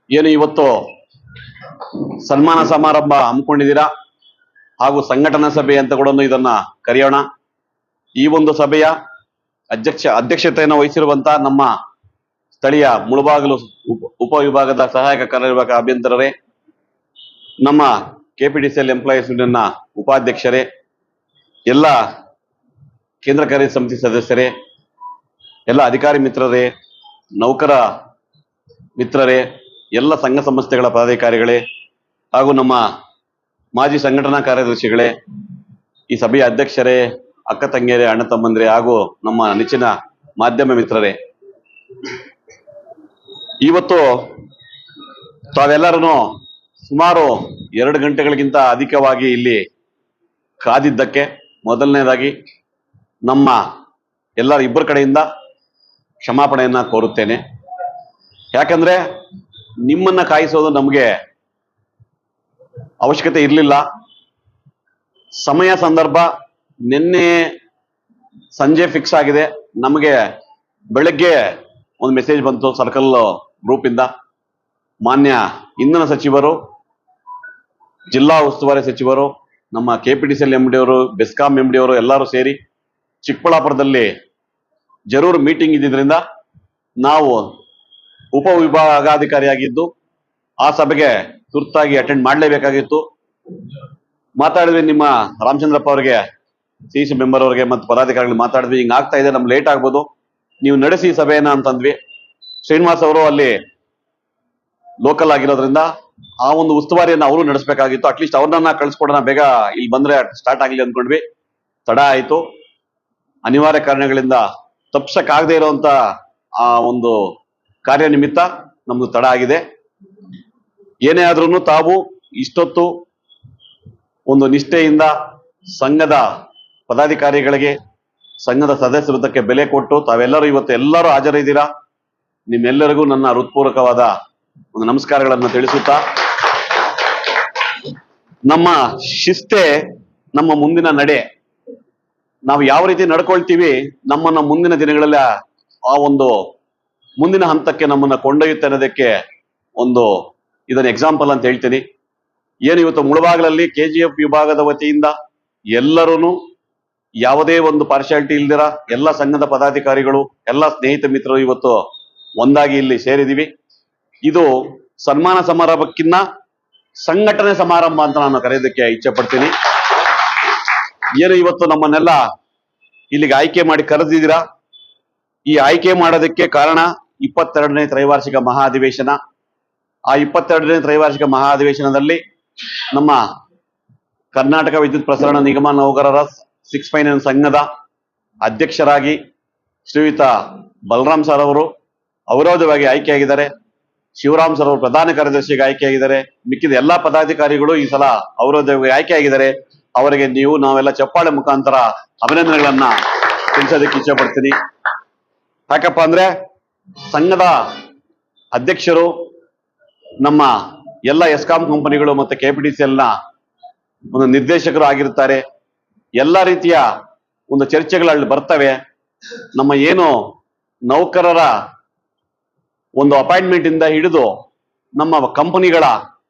ಏನು ಇವತ್ತು ಸನ್ಮಾನ ಸಮಾರಂಭ ಹಮ್ಮಿಕೊಂಡಿದ್ದೀರಾ ಹಾಗೂ ಸಂಘಟನಾ ಸಭೆ ಅಂತ ಕೂಡ ಇದನ್ನ ಕರೆಯೋಣ. ಈ ಒಂದು ಸಭೆಯ ಅಧ್ಯಕ್ಷತೆಯನ್ನು ವಹಿಸಿರುವಂತ ನಮ್ಮ ಸ್ಥಳೀಯ ಮುಳಬಾಗಿಲು ಉಪವಿಭಾಗದ ಸಹಾಯಕ ಕಾರ್ಯನಿರ್ವಾಹಕ ಅಭಿಯಂತರರೇ, ನಮ್ಮ ಕೆಪಿಟಿಸಿಎಲ್ ಎಂಪ್ಲಾಯೀಸ್ ಯೂನಿಯನ್ನ ಉಪಾಧ್ಯಕ್ಷರೇ, ಎಲ್ಲ ಕೇಂದ್ರ ಕಾರ್ಯ ಸಮಿತಿ ಸದಸ್ಯರೇ, ಎಲ್ಲ ಅಧಿಕಾರಿ ಮಿತ್ರರೇ, ನೌಕರ ಮಿತ್ರರೇ, ಎಲ್ಲ ಸಂಘ ಸಂಸ್ಥೆಗಳ ಪದಾಧಿಕಾರಿಗಳೇ ಹಾಗೂ ನಮ್ಮ ಮಾಜಿ ಸಂಘಟನಾ ಕಾರ್ಯದರ್ಶಿಗಳೇ, ಈ ಸಭೆಯ ಅಧ್ಯಕ್ಷರೇ, ಅಕ್ಕ ತಂಗಿಯರೇ, ಅಣ್ಣ ತಮ್ಮಂದಿರೇ ಹಾಗೂ ನಮ್ಮ ನೆಚ್ಚಿನ ಮಾಧ್ಯಮ ಮಿತ್ರರೇ, ಇವತ್ತು ತಾವೆಲ್ಲರೂ ಸುಮಾರು 2 ಗಂಟೆಗಳಿಗಿಂತ ಅಧಿಕವಾಗಿ ಇಲ್ಲಿ ಕಾದಿದ್ದಕ್ಕೆ ಮೊದಲನೇದಾಗಿ ನಮ್ಮ ಎಲ್ಲರ ಇಬ್ಬರ ಕಡೆಯಿಂದ ಕ್ಷಮಾಪಣೆಯನ್ನ ಕೋರುತ್ತೇನೆ. ಯಾಕಂದ್ರೆ ನಿಮ್ಮನ್ನ ಕಾಯಿಸೋದು ನಮಗೆ ಅವಶ್ಯಕತೆ ಇರಲಿಲ್ಲ. ಸಮಯ ಸಂದರ್ಭ ನಿನ್ನೆ ಸಂಜೆ ಫಿಕ್ಸ್ ಆಗಿದೆ. ನಮಗೆ ಬೆಳಗ್ಗೆ ಒಂದು ಮೆಸೇಜ್ ಬಂತು ಸರ್ಕಲ್ ಗ್ರೂಪ್ ಇಂದ. ಮಾನ್ಯ ಇಂಧನ ಸಚಿವರು, ಜಿಲ್ಲಾ ಉಸ್ತುವಾರಿ ಸಚಿವರು, ನಮ್ಮ ಕೆಪಿಟಿಸಿಎಲ್ ಎಂಡಿ ಅವರು, ಬೆಸ್ಕಾಂ ಎಂಡಿ ಅವರು ಎಲ್ಲರೂ ಸೇರಿ ಚಿಕ್ಕಬಳ್ಳಾಪುರದಲ್ಲಿ ಜರೂರು ಮೀಟಿಂಗ್ ಇದ್ದಿದ್ರಿಂದ ನಾವು ಉಪವಿಭಾಗಾಧಿಕಾರಿಯಾಗಿದ್ದು ಆ ಸಭೆಗೆ ತುರ್ತಾಗಿ ಅಟೆಂಡ್ ಮಾಡಲೇಬೇಕಾಗಿತ್ತು. ಮಾತಾಡಿದ್ವಿ ನಿಮ್ಮ ರಾಮಚಂದ್ರಪ್ಪ ಅವರಿಗೆ, ಸಿಸಿ ಮೆಂಬರ್ ಅವರಿಗೆ ಮತ್ತು ಪದಾಧಿಕಾರಿಗಳು ಮಾತಾಡಿದ್ವಿ, ಹಿಂಗ್ ಆಗ್ತಾ ಇದೆ, ನಮ್ಗೆ ಲೇಟ್ ಆಗ್ಬೋದು, ನೀವು ನಡೆಸಿ ಸಭೆಯನ್ನ ಅಂತಂದ್ವಿ. ಶ್ರೀನಿವಾಸ್ ಅವರು ಅಲ್ಲಿ ಲೋಕಲ್ ಆಗಿರೋದ್ರಿಂದ ಆ ಒಂದು ಉಸ್ತುವಾರಿಯನ್ನು ಅವರು ನಡೆಸಬೇಕಾಗಿತ್ತು. ಅಟ್ಲೀಸ್ಟ್ ಅವ್ರನ್ನ ಕಳಿಸ್ಕೊಡೋಣ, ಬೇಗ ಇಲ್ಲಿ ಬಂದ್ರೆ ಸ್ಟಾರ್ಟ್ ಆಗ್ಲಿ ಅಂದ್ಕೊಂಡ್ವಿ. ತಡ ಆಯ್ತು. ಅನಿವಾರ್ಯ ಕಾರಣಗಳಿಂದ ತಪ್ಸಕ್ಕಾಗದೇ ಇರುವಂತ ಆ ಒಂದು ಕಾರ್ಯ ನಿಮಿತ್ತ ನಮ್ದು ತಡ ಆಗಿದೆ. ಏನೇ ಆದ್ರೂ ತಾವು ಇಷ್ಟೊತ್ತು ಒಂದು ನಿಷ್ಠೆಯಿಂದ ಸಂಘದ ಪದಾಧಿಕಾರಿಗಳಿಗೆ, ಸಂಘದ ಸದಸ್ಯರುದ್ದಕ್ಕೆ ಬೆಲೆ ಕೊಟ್ಟು ತಾವೆಲ್ಲರೂ ಇವತ್ತು ಎಲ್ಲರೂ ಹಾಜರಿದ್ದೀರಾ. ನಿಮ್ಮೆಲ್ಲರಿಗೂ ನನ್ನ ಹೃತ್ಪೂರ್ವಕವಾದ ಒಂದು ನಮಸ್ಕಾರಗಳನ್ನು ತಿಳಿಸುತ್ತಾ, ನಮ್ಮ ಶಿಸ್ತೆ ನಮ್ಮ ಮುಂದಿನ ನಡೆ. ನಾವು ಯಾವ ರೀತಿ ನಡ್ಕೊಳ್ತೀವಿ ನಮ್ಮನ್ನ ಮುಂದಿನ ದಿನಗಳಲ್ಲಿ ಆ ಒಂದು ಮುಂದಿನ ಹಂತಕ್ಕೆ ನಮ್ಮನ್ನ ಕೊಂಡೊಯ್ಯುತ್ತೆ ಅನ್ನೋದಕ್ಕೆ ಒಂದು ಇದನ್ನ ಎಕ್ಸಾಂಪಲ್ ಅಂತ ಹೇಳ್ತೀನಿ. ಏನು ಇವತ್ತು ಮುಳಬಾಗಿಲಲ್ಲಿ ಕೆಜಿಎಫ್ ವಿಭಾಗದ ವತಿಯಿಂದ ಎಲ್ಲರೂ ಯಾವುದೇ ಒಂದು ಪಾರ್ಶಾಲಿಟಿ ಇಲ್ದಿರ ಎಲ್ಲ ಸಂಘದ ಪದಾಧಿಕಾರಿಗಳು, ಎಲ್ಲ ಸ್ನೇಹಿತ ಮಿತ್ರರು ಇವತ್ತು ಒಂದಾಗಿ ಇಲ್ಲಿ ಸೇರಿದೀವಿ. ಇದು ಸನ್ಮಾನ ಸಮಾರಂಭಕ್ಕಿಂತ ಸಂಘಟನೆ ಸಮಾರಂಭ ಅಂತ ನಾನು ಕರೆಯೋದಕ್ಕೆ ಇಚ್ಛೆ ಪಡ್ತೀನಿ. ಏನು ಇವತ್ತು ನಮ್ಮನ್ನೆಲ್ಲ ಇಲ್ಲಿಗೆ ಆಯ್ಕೆ ಮಾಡಿ ಕರೆದಿದ್ದೀರಾ. ಈ ಆಯ್ಕೆ ಮಾಡೋದಕ್ಕೆ ಕಾರಣ 22ನೇ ತ್ರೈವಾರ್ಷಿಕ ಮಹಾ ಅಧಿವೇಶನ. ಆ 22ನೇ ತ್ರೈವಾರ್ಷಿಕ ಮಹಾ ಅಧಿವೇಶನದಲ್ಲಿ ನಮ್ಮ ಕರ್ನಾಟಕ ವಿದ್ಯುತ್ ಪ್ರಸರಣ ನಿಗಮ ನೌಕರರ 659 ಸಂಘದ ಅಧ್ಯಕ್ಷರಾಗಿ ಶ್ರೀಯುತ ಬಲರಾಮ್ ಸರ್ ಅವರು ಅವಿರೋಧವಾಗಿ ಆಯ್ಕೆಯಾಗಿದ್ದಾರೆ. ಶಿವರಾಮ್ ಸರ್ ಅವರು ಪ್ರಧಾನ ಕಾರ್ಯದರ್ಶಿಗೆ ಆಯ್ಕೆಯಾಗಿದ್ದಾರೆ. ಮಿಕ್ಕಿದ ಎಲ್ಲಾ ಪದಾಧಿಕಾರಿಗಳು ಈ ಸಲ ಅವಿರೋಧವಾಗಿ ಆಯ್ಕೆಯಾಗಿದ್ದಾರೆ. ಅವರಿಗೆ ನಾವೆಲ್ಲ ಚಪ್ಪಾಳೆ ಮುಖಾಂತರ ಅಭಿನಂದನೆಗಳನ್ನ ತಿಳಿಸೋದಕ್ಕೆ ಇಚ್ಛೆ ಪಡ್ತೀನಿ. ಯಾಕಪ್ಪ ಅಂದ್ರೆ ಸಂಘದ ಅಧ್ಯಕ್ಷರು ನಮ್ಮ ಎಲ್ಲ ಎಸ್ಕಾಂ ಕಂಪನಿಗಳು ಮತ್ತೆ ಕೆಪಿಟಿಸಿಎಲ್ ನ ಒಂದು ನಿರ್ದೇಶಕರು ಆಗಿರ್ತಾರೆ. ಎಲ್ಲ ರೀತಿಯ ಒಂದು ಚರ್ಚೆಗಳಲ್ಲಿ ಬರ್ತವೆ. ನಮ್ಮ ಏನು ನೌಕರರ ಒಂದು ಅಪಾಯಿಂಟ್ಮೆಂಟ್ ಇಂದ ಹಿಡಿದು ನಮ್ಮ ಕಂಪನಿಗಳ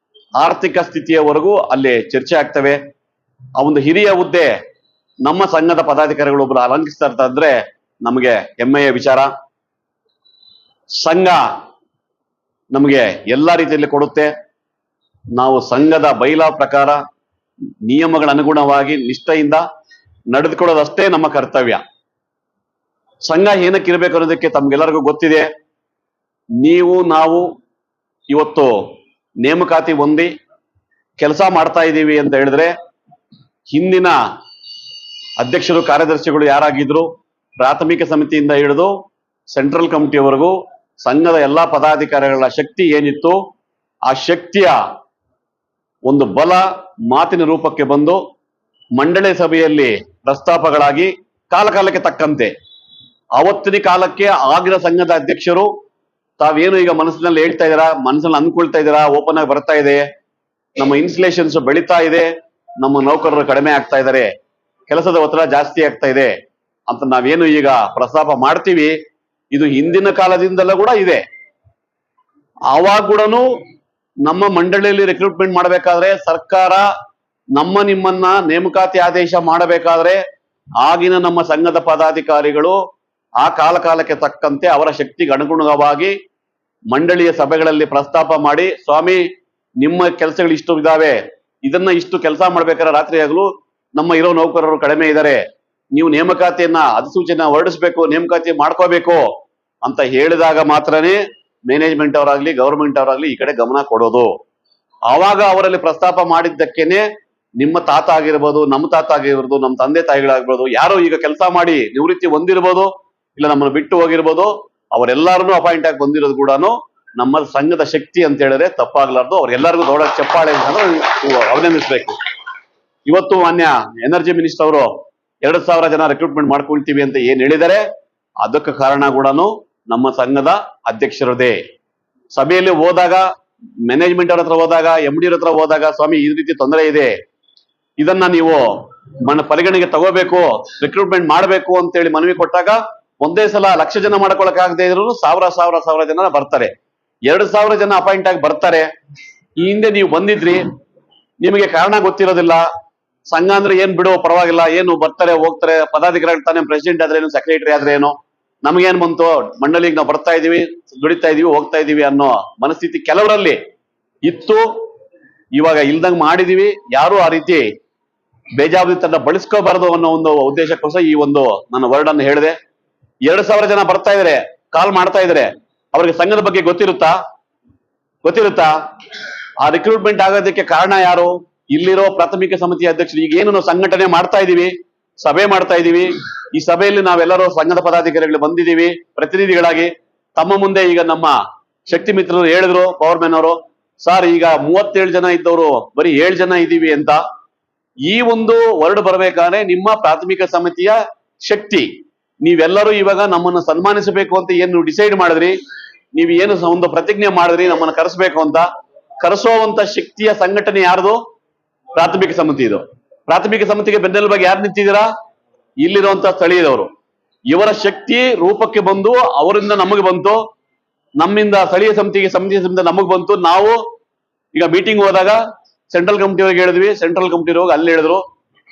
ಆರ್ಥಿಕ ಸ್ಥಿತಿಯವರೆಗೂ ಅಲ್ಲಿ ಚರ್ಚೆ ಆಗ್ತವೆ. ಆ ಒಂದು ಹಿರಿಯ ಹುದ್ದೆ ನಮ್ಮ ಸಂಘದ ಪದಾಧಿಕಾರಿಗಳು ಒಬ್ಬರು ಅಲಂಕಿಸ್ತಾ ಇರ್ತಂದ್ರೆ ನಮಗೆ ಹೆಮ್ಮೆಯ ವಿಚಾರ. ಸಂಘ ನಮಗೆ ಎಲ್ಲಾ ರೀತಿಯಲ್ಲಿ ಕೊಡುತ್ತೆ. ನಾವು ಸಂಘದ ಬೈಲಾ ಪ್ರಕಾರ ನಿಯಮಗಳ ಅನುಗುಣವಾಗಿ ನಿಷ್ಠೆಯಿಂದ ನಡೆದುಕೊಳ್ಳೋದಷ್ಟೇ ನಮ್ಮ ಕರ್ತವ್ಯ. ಸಂಘ ಏನಕ್ಕಿರ್ಬೇಕು ಅನ್ನೋದಕ್ಕೆ ತಮ್ಗೆಲ್ಲರಿಗೂ ಗೊತ್ತಿದೆ. ನಾವು ಇವತ್ತು ನೇಮಕಾತಿ ಹೊಂದಿ ಕೆಲಸ ಮಾಡ್ತಾ ಇದ್ದೀವಿ ಅಂತ ಹೇಳಿದ್ರೆ ಹಿಂದಿನ ಅಧ್ಯಕ್ಷರು ಕಾರ್ಯದರ್ಶಿಗಳು ಯಾರಾಗಿದ್ರು, ಪ್ರಾಥಮಿಕ ಸಮಿತಿಯಿಂದ ಹಿಡಿದು ಸೆಂಟ್ರಲ್ ಕಮಿಟಿಯವರೆಗೂ ಸಂಘದ ಎಲ್ಲಾ ಪದಾಧಿಕಾರಿಗಳ ಶಕ್ತಿ ಏನಿತ್ತು, ಆ ಶಕ್ತಿಯ ಒಂದು ಬಲ ಮಾತಿನ ರೂಪಕ್ಕೆ ಬಂದು ಮಂಡಳಿ ಸಭೆಯಲ್ಲಿ ಪ್ರಸ್ತಾಪಗಳಾಗಿ ಕಾಲಕಾಲಕ್ಕೆ ತಕ್ಕಂತೆ ಅವತ್ತಿನ ಕಾಲಕ್ಕೆ ಆಗಿನ ಸಂಘದ ಅಧ್ಯಕ್ಷರು ತಾವೇನು ಈಗ ಮನಸ್ಸಿನಲ್ಲಿ ಹೇಳ್ತಾ ಇದ್ದೀರಾ, ಮನಸ್ಸಲ್ಲಿ ಅಂದ್ಕೊಳ್ತಾ ಇದ್ದೀರಾ, ಓಪನ್ ಆಗಿ ಬರ್ತಾ ಇದೆ, ನಮ್ಮ ಇನ್ಸ್ಟಲೇಷನ್ಸ್ ಬೆಳೀತಾ ಇದೆ, ನಮ್ಮ ನೌಕರರು ಕಡಿಮೆ ಆಗ್ತಾ ಇದ್ದಾರೆ, ಕೆಲಸದ ಒತ್ತಡ ಜಾಸ್ತಿ ಆಗ್ತಾ ಇದೆ ಅಂತ ನಾವೇನು ಈಗ ಪ್ರಸ್ತಾಪ ಮಾಡ್ತೀವಿ, ಇದು ಹಿಂದಿನ ಕಾಲದಿಂದಲೂ ಕೂಡ ಇದೆ. ಆವಾಗ ಕೂಡ ನಮ್ಮ ಮಂಡಳಿಯಲ್ಲಿ ರಿಕ್ರೂಟ್ಮೆಂಟ್ ಮಾಡಬೇಕಾದ್ರೆ ಸರ್ಕಾರ ನಿಮ್ಮನ್ನ ನೇಮಕಾತಿ ಆದೇಶ ಮಾಡಬೇಕಾದ್ರೆ ಆಗಿನ ನಮ್ಮ ಸಂಘದ ಪದಾಧಿಕಾರಿಗಳು ಆ ಕಾಲಕ್ಕೆ ತಕ್ಕಂತೆ ಅವರ ಶಕ್ತಿಗೆ ಅನುಗುಣವಾಗಿ ಮಂಡಳಿಯ ಸಭೆಗಳಲ್ಲಿ ಪ್ರಸ್ತಾಪ ಮಾಡಿ, ಸ್ವಾಮಿ ನಿಮ್ಮ ಕೆಲಸಗಳು ಇಷ್ಟು ಇದಾವೆ, ಇದನ್ನ ಇಷ್ಟು ಕೆಲಸ ಮಾಡ್ಬೇಕಾದ್ರೆ ರಾತ್ರಿ ಆಗಲು ನಮ್ಮ ಇರೋ ನೌಕರರು ಕಡಿಮೆ ಇದ್ದಾರೆ, ನೀವು ನೇಮಕಾತಿಯನ್ನ ಅಧಿಸೂಚನೆ ಹೊರಡಿಸ್ಬೇಕು, ನೇಮಕಾತಿ ಮಾಡ್ಕೋಬೇಕು ಅಂತ ಹೇಳಿದಾಗ ಮಾತ್ರನೇ ಮ್ಯಾನೇಜ್ಮೆಂಟ್ ಅವರಾಗ್ಲಿ ಗವರ್ಮೆಂಟ್ ಅವರಾಗ್ಲಿ ಈ ಕಡೆ ಗಮನ ಕೊಡೋದು. ಆವಾಗ ಅವರಲ್ಲಿ ಪ್ರಸ್ತಾಪ ಮಾಡಿದ್ದಕ್ಕೇನೆ ನಿಮ್ಮ ತಾತ ಆಗಿರ್ಬೋದು, ನಮ್ಮ ತಾತ ಆಗಿರ್ಬೋದು, ನಮ್ಮ ತಂದೆ ತಾಯಿಗಳಾಗಿರ್ಬೋದು, ಯಾರೋ ಈಗ ಕೆಲಸ ಮಾಡಿ ನಿವೃತ್ತಿ ಹೊಂದಿರ್ಬೋದು, ಇಲ್ಲ ನಮ್ಮನ್ನು ಬಿಟ್ಟು ಹೋಗಿರ್ಬೋದು, ಅವರೆಲ್ಲರನ್ನೂ ಅಪಾಯಿಂಟ್ ಆಗಿ ಬಂದಿರೋದು ಕೂಡ ನಮ್ಮ ಸಂಘದ ಶಕ್ತಿ ಅಂತ ಹೇಳಿದ್ರೆ ತಪ್ಪಾಗ್ಲಾರ್ದು. ಅವ್ರೆಲ್ಲರಿಗೂ ದೊಡ್ಡ ಚಪ್ಪಾಳೆ ಅಭಿನಂದಿಸ್ಬೇಕು. ಇವತ್ತು ಮಾನ್ಯ ಎನರ್ಜಿ ಮಿನಿಸ್ಟರ್ ಅವರು 2,000 ಜನ ರಿಕ್ರೂಟ್ಮೆಂಟ್ ಮಾಡ್ಕೊಳ್ತೀವಿ ಅಂತ ಏನ್ ಹೇಳಿದ್ದಾರೆ, ಅದಕ್ಕೆ ಕಾರಣ ಕೂಡ ನಮ್ಮ ಸಂಘದ ಅಧ್ಯಕ್ಷರದೇ. ಸಭೆಯಲ್ಲಿ ಹೋದಾಗ, ಮ್ಯಾನೇಜ್ಮೆಂಟ್ ಅವ್ರ ಹತ್ರ ಹೋದಾಗ, MD ಹತ್ರ ಹೋದಾಗ, ಸ್ವಾಮಿ ಈ ರೀತಿ ತೊಂದರೆ ಇದೆ, ಇದನ್ನ ನೀವು ಪರಿಗಣನೆಗೆ ತಗೋಬೇಕು, ರಿಕ್ರೂಟ್ಮೆಂಟ್ ಮಾಡಬೇಕು ಅಂತೇಳಿ ಮನವಿ ಕೊಟ್ಟಾಗ ಒಂದೇ ಸಲ 1,00,000 ಜನ ಮಾಡ್ಕೊಳಕ್ ಆಗದೆ ಇದ್ರು ಸಾವಿರ ಜನ ಬರ್ತಾರೆ. 2,000 ಜನ ಅಪಾಯಿಂಟ್ ಆಗಿ ಬರ್ತಾರೆ. ಈ ಹಿಂದೆ ನೀವು ಬಂದಿದ್ರಿ, ನಿಮಗೆ ಕಾರಣ ಗೊತ್ತಿರೋದಿಲ್ಲ. ಸಂಘ ಅಂದ್ರೆ ಏನ್ ಬಿಡು ಪರವಾಗಿಲ್ಲ, ಏನು ಬರ್ತಾರೆ ಹೋಗ್ತಾರೆ, ಪದಾಧಿಕಾರಿಗಳು ತಾನೇ, ಪ್ರೆಸಿಡೆಂಟ್ ಆದ್ರೆ ಏನು, ಸೆಕ್ರೆಟರಿ ಆದ್ರೆ ಏನು, ನಮಗೇನ್ ಬಂತು, ಮಂಡಳಿಗೆ ನಾವು ಬರ್ತಾ ಇದೀವಿ, ದುಡಿತಾ ಇದೀವಿ, ಹೋಗ್ತಾ ಇದೀವಿ ಅನ್ನೋ ಮನಸ್ಥಿತಿ ಕೆಲವರಲ್ಲಿ ಇತ್ತು. ಇವಾಗ ಇಲ್ದಂಗ್ ಮಾಡಿದೀವಿ. ಯಾರು ಆ ರೀತಿ ಬೇಜವಾಬ್ದಾರಿತನ ಬಳಸ್ಕೋಬಾರದು ಅನ್ನೋ ಒಂದು ಉದ್ದೇಶಕ್ಕೋಸ್ಕರ ಈ ಒಂದು ನನ್ನ ವರ್ಡ್ ಅನ್ನು ಹೇಳಿದೆ. 2,000 ಜನ ಬರ್ತಾ ಇದಾರೆ, ಕಾಲ್ ಮಾಡ್ತಾ ಇದಾರೆ, ಅವ್ರಿಗೆ ಸಂಘದ ಬಗ್ಗೆ ಗೊತ್ತಿರುತ್ತಾ? ಆ ರಿಕ್ರೂಟ್ಮೆಂಟ್ ಆಗೋದಕ್ಕೆ ಕಾರಣ ಯಾರು? ಇಲ್ಲಿರೋ ಪ್ರಾಥಮಿಕ ಸಮಿತಿ ಅಧ್ಯಕ್ಷರು. ಈಗ ಏನು ನಾವು ಸಂಘಟನೆ ಮಾಡ್ತಾ ಇದೀವಿ, ಸಭೆ ಮಾಡ್ತಾ ಇದೀವಿ, ಈ ಸಭೆಯಲ್ಲಿ ನಾವೆಲ್ಲರೂ ಸಂಘದ ಪದಾಧಿಕಾರಿಗಳು ಬಂದಿದ್ದೀವಿ ಪ್ರತಿನಿಧಿಗಳಾಗಿ. ತಮ್ಮ ಮುಂದೆ ಈಗ ನಮ್ಮ ಶಕ್ತಿ ಮಿತ್ರರು ಹೇಳಿದ್ರು, ಪವರ್ ಮ್ಯಾನ್ ಅವರು, ಸರ್ ಈಗ 37 ಜನ ಇದ್ದವರು ಬರೀ 7 ಜನ ಇದ್ದೀವಿ ಅಂತ. ಈ ಒಂದು ವರ್ಡ್ ಬರ್ಬೇಕಾದ್ರೆ ನಿಮ್ಮ ಪ್ರಾಥಮಿಕ ಸಮಿತಿಯ ಶಕ್ತಿ, ನೀವೆಲ್ಲರೂ ಇವಾಗ ನಮ್ಮನ್ನು ಸನ್ಮಾನಿಸಬೇಕು ಅಂತ ಏನು ಡಿಸೈಡ್ ಮಾಡಿದ್ರಿ, ನೀವು ಏನು ಒಂದು ಪ್ರತಿಜ್ಞೆ ಮಾಡಿದ್ರಿ ನಮ್ಮನ್ನು ಕರೆಸಬೇಕು ಅಂತ, ಕರೆಸುವಂತ ಶಕ್ತಿಯ ಸಂಘಟನೆ ಯಾರ್ದು? ಪ್ರಾಥಮಿಕ ಸಮಿತಿ. ಇದು ಪ್ರಾಥಮಿಕ ಸಮಿತಿಗೆ ಬೆನ್ನೆಲುಬಾಗಿ ಯಾರು ನಿಂತಿದ್ದೀರಾ? ಇಲ್ಲಿರುವಂತ ಸ್ಥಳೀಯದವರು. ಇವರ ಶಕ್ತಿ ರೂಪಕ್ಕೆ ಬಂದು ಅವರಿಂದ ನಮಗೆ ಬಂತು, ನಮ್ಮಿಂದ ಸ್ಥಳೀಯ ಸಮಿತಿ ನಮಗ್ ಬಂತು. ನಾವು ಈಗ ಮೀಟಿಂಗ್ ಹೋದಾಗ ಸೆಂಟ್ರಲ್ ಕಮಿಟಿಯವ್ರಿಗೆ ಹೇಳಿದ್ವಿ, ಸೆಂಟ್ರಲ್ ಕಮಿಟಿ ಹೋಗಿ ಅಲ್ಲಿ ಹೇಳಿದ್ರು.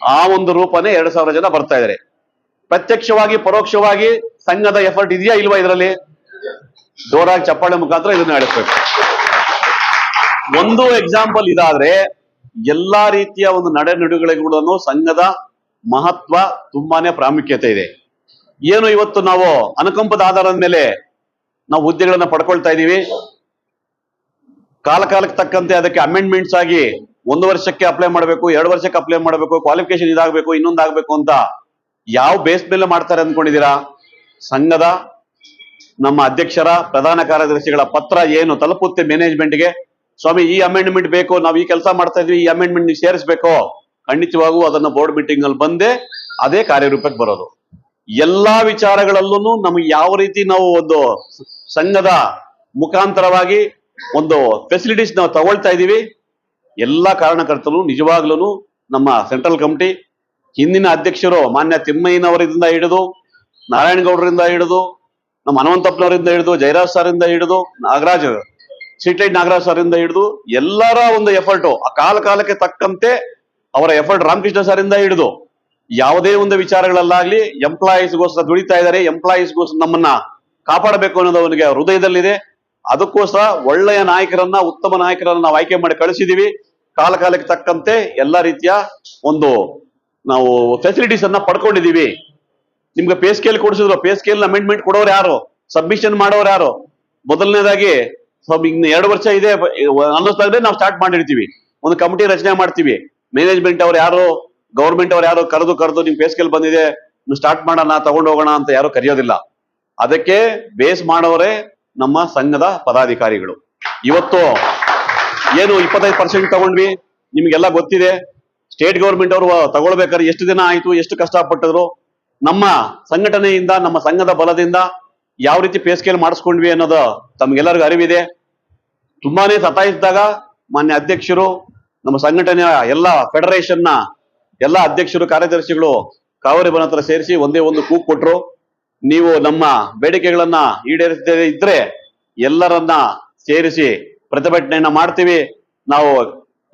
ಆ ಒಂದು ರೂಪನೇ 2,000 ಜನ ಬರ್ತಾ ಇದಾರೆ. ಪ್ರತ್ಯಕ್ಷವಾಗಿ ಪರೋಕ್ಷವಾಗಿ ಸಂಘದ ಎಫರ್ಟ್ ಇದೆಯಾ ಇಲ್ವಾ? ಇದರಲ್ಲಿ ಜೋರಾಗಿ ಚಪ್ಪಾಳೆ ಮುಖಾಂತರ ಇದನ್ನ ಹೇಳಿಸ್ಬೇಕು. ಒಂದು ಎಕ್ಸಾಂಪಲ್ ಇದಾದ್ರೆ ಎಲ್ಲಾ ರೀತಿಯ ಒಂದು ನಡೆನುಡಿಗಳಿಗೂ ಸಂಘದ ಮಹತ್ವ ತುಂಬಾನೇ ಪ್ರಾಮುಖ್ಯತೆ ಇದೆ. ಏನು ಇವತ್ತು ನಾವು ಅನುಕಂಪದ ಆಧಾರದ ಮೇಲೆ ನಾವು ಹುದ್ದೆಗಳನ್ನ ಪಡ್ಕೊಳ್ತಾ ಇದೀವಿ. ಕಾಲಕ್ಕೆ ತಕ್ಕಂತೆ ಅದಕ್ಕೆ ಅಮೆಂಡ್ಮೆಂಟ್ಸ್ ಆಗಿ 1 ವರ್ಷಕ್ಕೆ ಅಪ್ಲೈ ಮಾಡಬೇಕು, 2 ವರ್ಷಕ್ಕೆ ಅಪ್ಲೈ ಮಾಡಬೇಕು, ಕ್ವಾಲಿಫಿಕೇಶನ್ ಇದಾಗಬೇಕು, ಇನ್ನೊಂದಾಗಬೇಕು ಅಂತ ಯಾವ ಬೇಸ್ ಮೇಲೆ ಮಾಡ್ತಾರೆ ಅಂದ್ಕೊಂಡಿದ್ದೀರಾ? ಸಂಘದ ನಮ್ಮ ಅಧ್ಯಕ್ಷರ, ಪ್ರಧಾನ ಕಾರ್ಯದರ್ಶಿಗಳ ಪತ್ರ ಏನು ತಲುಪುತ್ತೆ ಮ್ಯಾನೇಜ್ಮೆಂಟ್ಗೆ, ಸ್ವಾಮಿ ಈ ಅಮೆಂಡ್ಮೆಂಟ್ ಬೇಕು, ನಾವು ಈ ಕೆಲಸ ಮಾಡ್ತಾ ಇದ್ವಿ, ಈ ಅಮೆಂಡ್ಮೆಂಟ್ ನೀವು ಸೇರಿಸಬೇಕು, ಖಂಡಿತವಾಗೂ ಅದನ್ನ ಬೋರ್ಡ್ ಮೀಟಿಂಗ್ ಅಲ್ಲಿ ಬಂದೇ ಅದೇ ಕಾರ್ಯರೂಪಕ್ಕೆ ಬರೋದು. ಎಲ್ಲಾ ವಿಚಾರಗಳಲ್ಲೂ ನಮಗೆ ಯಾವ ರೀತಿ ನಾವು ಒಂದು ಸಂಘದ ಮುಖಾಂತರವಾಗಿ ಒಂದು ಫೆಸಿಲಿಟೀಸ್ ನಾವು ತಗೊಳ್ತಾ ಇದೀವಿ, ಎಲ್ಲಾ ಕಾರಣಕರ್ತರು ನಿಜವಾಗ್ಲೂ ನಮ್ಮ ಸೆಂಟ್ರಲ್ ಕಮಿಟಿ ಹಿಂದಿನ ಅಧ್ಯಕ್ಷರು ಮಾನ್ಯ ತಿಮ್ಮಯ್ಯನವರಿಂದ ಹಿಡಿದು, ನಾರಾಯಣಗೌಡರಿಂದ ಹಿಡಿದು, ನಮ್ಮ ಹನುಮಂತಪ್ಪನವರಿಂದ ಹಿಡಿದು, ಜಯರಾಜ್ ಸರಿಂದ ಹಿಡಿದು, ಸ್ಟ್ರೀಟ್ ನಾಗರಾಜ್ ಸರಿಂದ ಹಿಡಿದು ಎಲ್ಲರ ಒಂದು ಎಫರ್ಟ್, ಆ ಕಾಲಕ್ಕೆ ತಕ್ಕಂತೆ ಅವರ ಎಫರ್ಟ್, ರಾಮಕೃಷ್ಣ ಸರಿಂದ ಹಿಡಿದು ಯಾವುದೇ ಒಂದು ವಿಚಾರಗಳಲ್ಲಾಗ್ಲಿ ಎಂಪ್ಲಾಯೀಸ್ಗೋಸ್ಕರ ದುಡಿತಾ ಇದ್ದಾರೆ, ಎಂಪ್ಲಾಯೀಸ್ಗೋಸ್ಕರ ನಮ್ಮನ್ನ ಕಾಪಾಡಬೇಕು ಅನ್ನೋದು ಅವನಿಗೆ ಹೃದಯದಲ್ಲಿದೆ. ಅದಕ್ಕೋಸ್ಕರ ಒಳ್ಳೆಯ ನಾಯಕರನ್ನ, ಉತ್ತಮ ನಾಯಕರನ್ನ ನಾವು ಆಯ್ಕೆ ಮಾಡಿ ಕಳಿಸಿದೀವಿ. ಕಾಲಕ್ಕೆ ತಕ್ಕಂತೆ ಎಲ್ಲ ರೀತಿಯ ಒಂದು ನಾವು ಫೆಸಿಲಿಟೀಸ್ ಅನ್ನ ಪಡ್ಕೊಂಡಿದೀವಿ. ನಿಮ್ಗೆ ಪೇ ಸ್ಕೇಲ್ ಕೊಡಿಸಿದ್ರು, ಪೇ ಸ್ಕೇಲ್ ಅಮೆಂಡ್ಮೆಂಟ್ ಕೊಡೋರು ಯಾರು, ಸಬ್ಮಿಷನ್ ಮಾಡೋರು ಯಾರು? ಮೊದಲನೇದಾಗಿ ಇನ್ನು 2 ವರ್ಷ ಇದೆ ಅನ್ನಿಸ್ತಾಗ್ರೆ ನಾವು ಸ್ಟಾರ್ಟ್ ಮಾಡಿರ್ತೀವಿ, ಒಂದು ಕಮಿಟಿ ರಚನೆ ಮಾಡ್ತೀವಿ. ಮ್ಯಾನೇಜ್ಮೆಂಟ್ ಅವ್ರು ಯಾರು, ಗೌರ್ಮೆಂಟ್ ಅವ್ರು ಯಾರು ಕರೆದು ನಿಮ್ ಪೇ ಸ್ಕೇಲ್ ಬಂದಿದೆ, ಸ್ಟಾರ್ಟ್ ಮಾಡೋಣ, ತಗೊಂಡು ಹೋಗೋಣ ಅಂತ ಯಾರು ಕರೆಯೋದಿಲ್ಲ. ಅದಕ್ಕೆ ಬೇಸ್ ಮಾಡೋರೇ ನಮ್ಮ ಸಂಘದ ಪದಾಧಿಕಾರಿಗಳು. ಇವತ್ತು ಏನು 25% ತಗೊಂಡ್ವಿ, ನಿಮ್ಗೆಲ್ಲ ಗೊತ್ತಿದೆ. ಸ್ಟೇಟ್ ಗೌರ್ಮೆಂಟ್ ಅವರು ತಗೊಳ್ಬೇಕಾದ್ರೆ ಎಷ್ಟು ದಿನ ಆಯ್ತು, ಎಷ್ಟು ಕಷ್ಟಪಟ್ಟಿದ್ರು. ನಮ್ಮ ಸಂಘಟನೆಯಿಂದ, ನಮ್ಮ ಸಂಘದ ಬಲದಿಂದ ಯಾವ ರೀತಿ ಪೇ ಸ್ಕೇಲ್ ಮಾಡಿಸ್ಕೊಂಡ್ವಿ ಅನ್ನೋದು ತಮ್ಗೆಲ್ಲರಿಗೂ ಅರಿವಿದೆ. ತುಂಬಾನೇ ಸತಾಯಿಸಿದಾಗ ಮಾನ್ಯ ಅಧ್ಯಕ್ಷರು, ನಮ್ಮ ಸಂಘಟನೆಯ ಎಲ್ಲ ಫೆಡರೇಷನ್ ನ ಎಲ್ಲ ಅಧ್ಯಕ್ಷರು, ಕಾರ್ಯದರ್ಶಿಗಳು ಕಾವೇರಿ ಬನ ಹತ್ರ ಸೇರಿಸಿ ಒಂದೇ ಒಂದು ಕೂಗು ಕೊಟ್ರು. ನೀವು ನಮ್ಮ ಬೇಡಿಕೆಗಳನ್ನ ಈಡೇರಿಸದೇ ಇದ್ರೆ ಎಲ್ಲರನ್ನ ಸೇರಿಸಿ ಪ್ರತಿಭಟನೆಯನ್ನ ಮಾಡ್ತೀವಿ. ನಾವು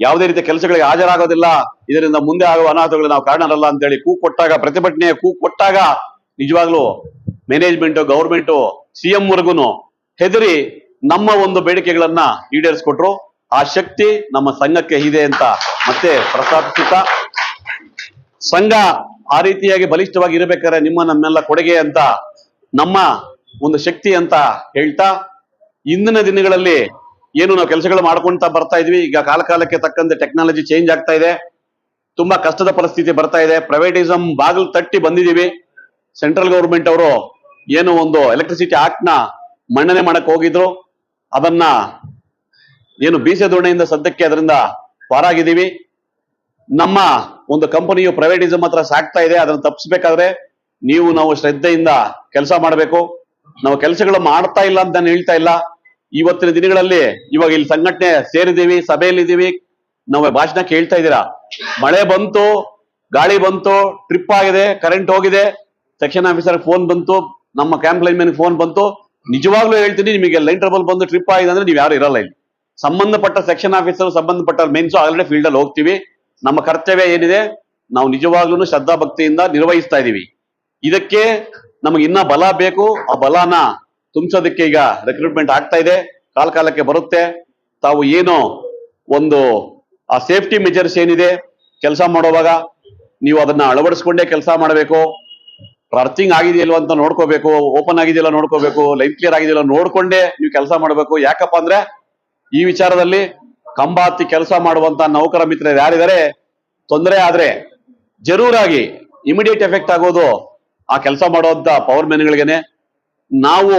ಯಾವುದೇ ರೀತಿಯ ಕೆಲಸಗಳಿಗೆ ಹಾಜರಾಗೋದಿಲ್ಲ, ಇದರಿಂದ ಮುಂದೆ ಆಗುವ ಅನಾಹುತಗಳು ನಾವು ಕಾರಣರಲ್ಲ ಅಂತೇಳಿ ಕೂಗು ಕೊಟ್ಟಾಗ, ಪ್ರತಿಭಟನೆಯ ಕೂಗು ಕೊಟ್ಟಾಗ ನಿಜವಾಗ್ಲೂ ಮ್ಯಾನೇಜ್ಮೆಂಟ್, ಗೌರ್ಮೆಂಟ್, ಸಿಎಂ ವರ್ಗುನು ಹೆದರಿ ನಮ್ಮ ಒಂದು ಬೇಡಿಕೆಗಳನ್ನ ಈಡೇರಿಸ್ಕೊಟ್ರು. ಆ ಶಕ್ತಿ ನಮ್ಮ ಸಂಘಕ್ಕೆ ಇದೆ ಅಂತ ಮತ್ತೆ ಪ್ರಸ್ತಾಪಿಸುತ್ತಾ, ಸಂಘ ಆ ರೀತಿಯಾಗಿ ಬಲಿಷ್ಠವಾಗಿ ಇರಬೇಕಾದ್ರೆ ನಮ್ಮೆಲ್ಲ ಕೊಡುಗೆ ಅಂತ, ನಮ್ಮ ಒಂದು ಶಕ್ತಿ ಅಂತ ಹೇಳ್ತಾ, ಇಂದಿನ ದಿನಗಳಲ್ಲಿ ಏನು ನಾವು ಕೆಲಸಗಳು ಮಾಡ್ಕೊಂತ ಬರ್ತಾ ಇದ್ವಿ, ಈಗ ಕಾಲಕ್ಕೆ ತಕ್ಕಂತೆ ಟೆಕ್ನಾಲಜಿ ಚೇಂಜ್ ಆಗ್ತಾ ಇದೆ, ತುಂಬಾ ಕಷ್ಟದ ಪರಿಸ್ಥಿತಿ ಬರ್ತಾ ಇದೆ, ಪ್ರೈವೇಟಿಸಂ ಬಾಗಿಲು ತಟ್ಟಿ ಬಂದಿದೀವಿ. ಸೆಂಟ್ರಲ್ ಗೌರ್ಮೆಂಟ್ ಅವರು ಏನು ಒಂದು ಎಲೆಕ್ಟ್ರಿಸಿಟಿ ಆಕ್ಟ್ ನ ಮನ್ನಣೆ ಮಾಡಕ್ ಹೋಗಿದ್ರು, ಅದನ್ನ ಏನು ಬೀಸೆ ಧೋರಣೆಯಿಂದ ಸದ್ಯಕ್ಕೆ ಅದರಿಂದ ಪಾರಾಗಿದ್ದೀವಿ. ನಮ್ಮ ಒಂದು ಕಂಪನಿಯು ಪ್ರೈವೇಟಿಸಂ ಹತ್ರ ಸಾಕ್ತಾ ಇದೆ, ಅದನ್ನು ತಪ್ಪಿಸ್ಬೇಕಾದ್ರೆ ನಾವು ಶ್ರದ್ಧೆಯಿಂದ ಕೆಲಸ ಮಾಡಬೇಕು. ನಾವು ಕೆಲಸಗಳು ಮಾಡ್ತಾ ಇಲ್ಲ ಅಂತ ನಾನು ಹೇಳ್ತಾ ಇಲ್ಲ. ಇವತ್ತಿನ ದಿನಗಳಲ್ಲಿ ಇವಾಗ ಇಲ್ಲಿ ಸಂಘಟನೆ ಸೇರಿದೀವಿ, ಸಭೆಯಲ್ಲಿದ್ದೀವಿ, ನಾವು ಭಾಷಣ ಕೇಳ್ತಾ ಇದ್ದೀರಾ. ಮಳೆ ಬಂತು, ಗಾಳಿ ಬಂತು, ಟ್ರಿಪ್ ಆಗಿದೆ, ಕರೆಂಟ್ ಹೋಗಿದೆ, ಸೆಕ್ಷನ್ ಆಫೀಸರ್ ಫೋನ್ ಬಂತು, ನಮ್ಮ ಕ್ಯಾಂಪ್ ಲೈನ್ ಮ್ಯಾನ್ ಫೋನ್ ಬಂತು. ನಿಜವಾಗ್ಲೂ ಹೇಳ್ತೀನಿ, ನಿಮಗೆ ಲೈನ್ ಟ್ರಬಲ್ ಬಂದು ಟ್ರಿಪ್ ಆಗಿದೆ ಅಂದ್ರೆ ನೀವು ಯಾರು ಇರಲ್ಲ ಇಲ್ಲಿ. ಸಂಬಂಧಪಟ್ಟ ಸೆಕ್ಷನ್ ಆಫೀಸರ್, ಸಂಬಂಧಪಟ್ಟ ಮೇನ್ಸು ಆಲ್ರೆಡಿ ಫೀಲ್ಡ್ ಅಲ್ಲಿ ಹೋಗ್ತೀವಿ. ನಮ್ಮ ಕರ್ತವ್ಯ ಏನಿದೆ ನಾವು ನಿಜವಾಗ್ಲೂ ಶ್ರದ್ಧಾ ಭಕ್ತಿಯಿಂದ ನಿರ್ವಹಿಸ್ತಾ ಇದೀವಿ. ಇದಕ್ಕೆ ನಮಗೆ ಇನ್ನ ಬಲ ಬೇಕು. ಆ ಬಲನ ತುಂಬಿಸೋದಕ್ಕೆ ಈಗ ರಿಕ್ರೂಟ್ಮೆಂಟ್ ಆಗ್ತಾ ಇದೆ, ಕಾಲಕ್ಕೆ ಬರುತ್ತೆ. ತಾವು ಏನು ಒಂದು ಆ ಸೇಫ್ಟಿ ಮೆಜರ್ಸ್ ಏನಿದೆ ಕೆಲಸ ಮಾಡುವಾಗ ನೀವು ಅದನ್ನ ಅಳವಡಿಸ್ಕೊಂಡೇ ಕೆಲಸ ಮಾಡಬೇಕು. ಅರ್ಥಿಂಗ್ ಆಗಿದೆಯಲ್ವ ಅಂತ ನೋಡ್ಕೋಬೇಕು, ಓಪನ್ ಆಗಿದೆಯಲ್ಲ ನೋಡ್ಕೋಬೇಕು, ಲೈನ್ ಕ್ಲಿಯರ್ ಆಗಿದೆಯಲ್ಲ ನೋಡ್ಕೊಂಡೇ ನೀವು ಕೆಲಸ ಮಾಡಬೇಕು. ಯಾಕಪ್ಪ ಅಂದ್ರೆ ಈ ವಿಚಾರದಲ್ಲಿ ಕಂಬ ಹತ್ತಿ ಕೆಲಸ ಮಾಡುವಂತ ನೌಕರ ಮಿತ್ರರು ಯಾರಿದ್ದಾರೆ, ತೊಂದರೆ ಆದ್ರೆ ಜರೂರಾಗಿ ಇಮಿಡಿಯೇಟ್ ಎಫೆಕ್ಟ್ ಆಗೋದು ಆ ಕೆಲಸ ಮಾಡುವಂತ ಪವರ್ ಮ್ಯಾನ್ಗಳಿಗೇನೆ. ನಾವು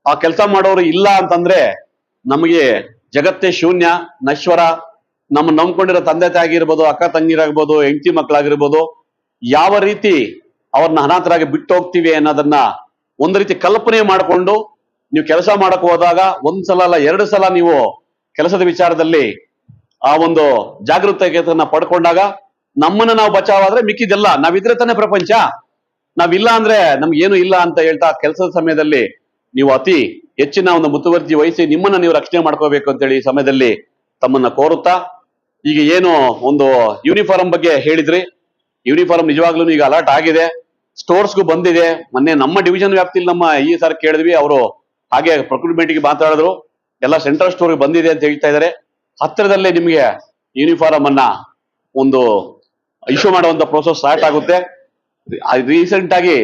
ಆ ಕೆಲಸ ಮಾಡೋರು ಇಲ್ಲ ಅಂತಂದ್ರೆ ನಮಗೆ ಜಗತ್ತೇ ಶೂನ್ಯ, ನಶ್ವರ. ನಮ್ಮ ನಂಬ್ಕೊಂಡಿರೋ ತಂದೆ ತಾಯಿ ಇರ್ಬೋದು, ಅಕ್ಕ ತಂಗಿರಾಗ್ಬೋದು, ಹೆಂಡತಿ ಮಕ್ಕಳಾಗಿರ್ಬೋದು, ಯಾವ ರೀತಿ ಅವ್ರನ್ನ ಅನಾಥರಾಗಿ ಬಿಟ್ಟು ಹೋಗ್ತೀವಿ ಅನ್ನೋದನ್ನ ಒಂದು ರೀತಿ ಕಲ್ಪನೆ ಮಾಡಿಕೊಂಡು ನೀವು ಕೆಲಸ ಮಾಡಕ್ ಹೋದಾಗ ಒಂದ್ಸಲ ಅಲ್ಲ 2 ಸಲ ನೀವು ಕೆಲಸದ ವಿಚಾರದಲ್ಲಿ ಆ ಒಂದು ಜಾಗೃತಿಯನ್ನ ಪಡ್ಕೊಂಡಾಗ ನಮ್ಮನ್ನ ನಾವು ಬಚಾವಾದ್ರೆ ಮಿಕ್ಕಿದೆಲ್ಲ ನಾವಿದ್ರೆ ತಾನೇ ಪ್ರಪಂಚ. ನಾವಿಲ್ಲ ಅಂದ್ರೆ ನಮ್ಗೇನು ಇಲ್ಲ ಅಂತ ಹೇಳ್ತಾ ಕೆಲಸದ ಸಮಯದಲ್ಲಿ ನೀವು ಅತಿ ಹೆಚ್ಚಿನ ಒಂದು ಮುತುವರ್ಜಿ ವಹಿಸಿ ನಿಮ್ಮನ್ನ ನೀವು ರಕ್ಷಣೆ ಮಾಡ್ಕೋಬೇಕು ಅಂತೇಳಿ ಈ ಸಮಯದಲ್ಲಿ ತಮ್ಮನ್ನ ಕೋರುತ್ತಾ, ಈಗ ಏನು ಒಂದು ಯೂನಿಫಾರ್ಮ್ ಬಗ್ಗೆ ಹೇಳಿದ್ರಿ, ಯೂನಿಫಾರ್ಮ್ ನಿಜವಾಗ್ಲೂ ಈಗ ಅಲರ್ಟ್ ಆಗಿದೆ, ಸ್ಟೋರ್ಸ್ಗೂ ಬಂದಿದೆ. ಮೊನ್ನೆ ನಮ್ಮ ಡಿವಿಷನ್ ವ್ಯಾಪ್ತಿಯಲ್ಲಿ ನಮ್ಮ ಈ ಸರ್ ಕೇಳಿದ್ವಿ, ಅವರು ಹಾಗೆ ಪ್ರೊಕ್ಯೂರ್ಮೆಂಟ್ಗೆ ಮಾತಾಡಿದ್ರು, ಎಲ್ಲ ಸೆಂಟ್ರಲ್ ಸ್ಟೋರ್ಗೆ ಬಂದಿದೆ ಅಂತ ಹೇಳ್ತಾ ಇದ್ದಾರೆ. ಹತ್ತಿರದಲ್ಲೇ ನಿಮಗೆ ಯೂನಿಫಾರ್ಮ್ ಅನ್ನ ಒಂದು ಇಶ್ಯೂ ಮಾಡುವಂತ ಪ್ರೋಸೆಸ್ ಸ್ಟಾರ್ಟ್ ಆಗುತ್ತೆ. ರೀಸೆಂಟ್ ಆಗಿ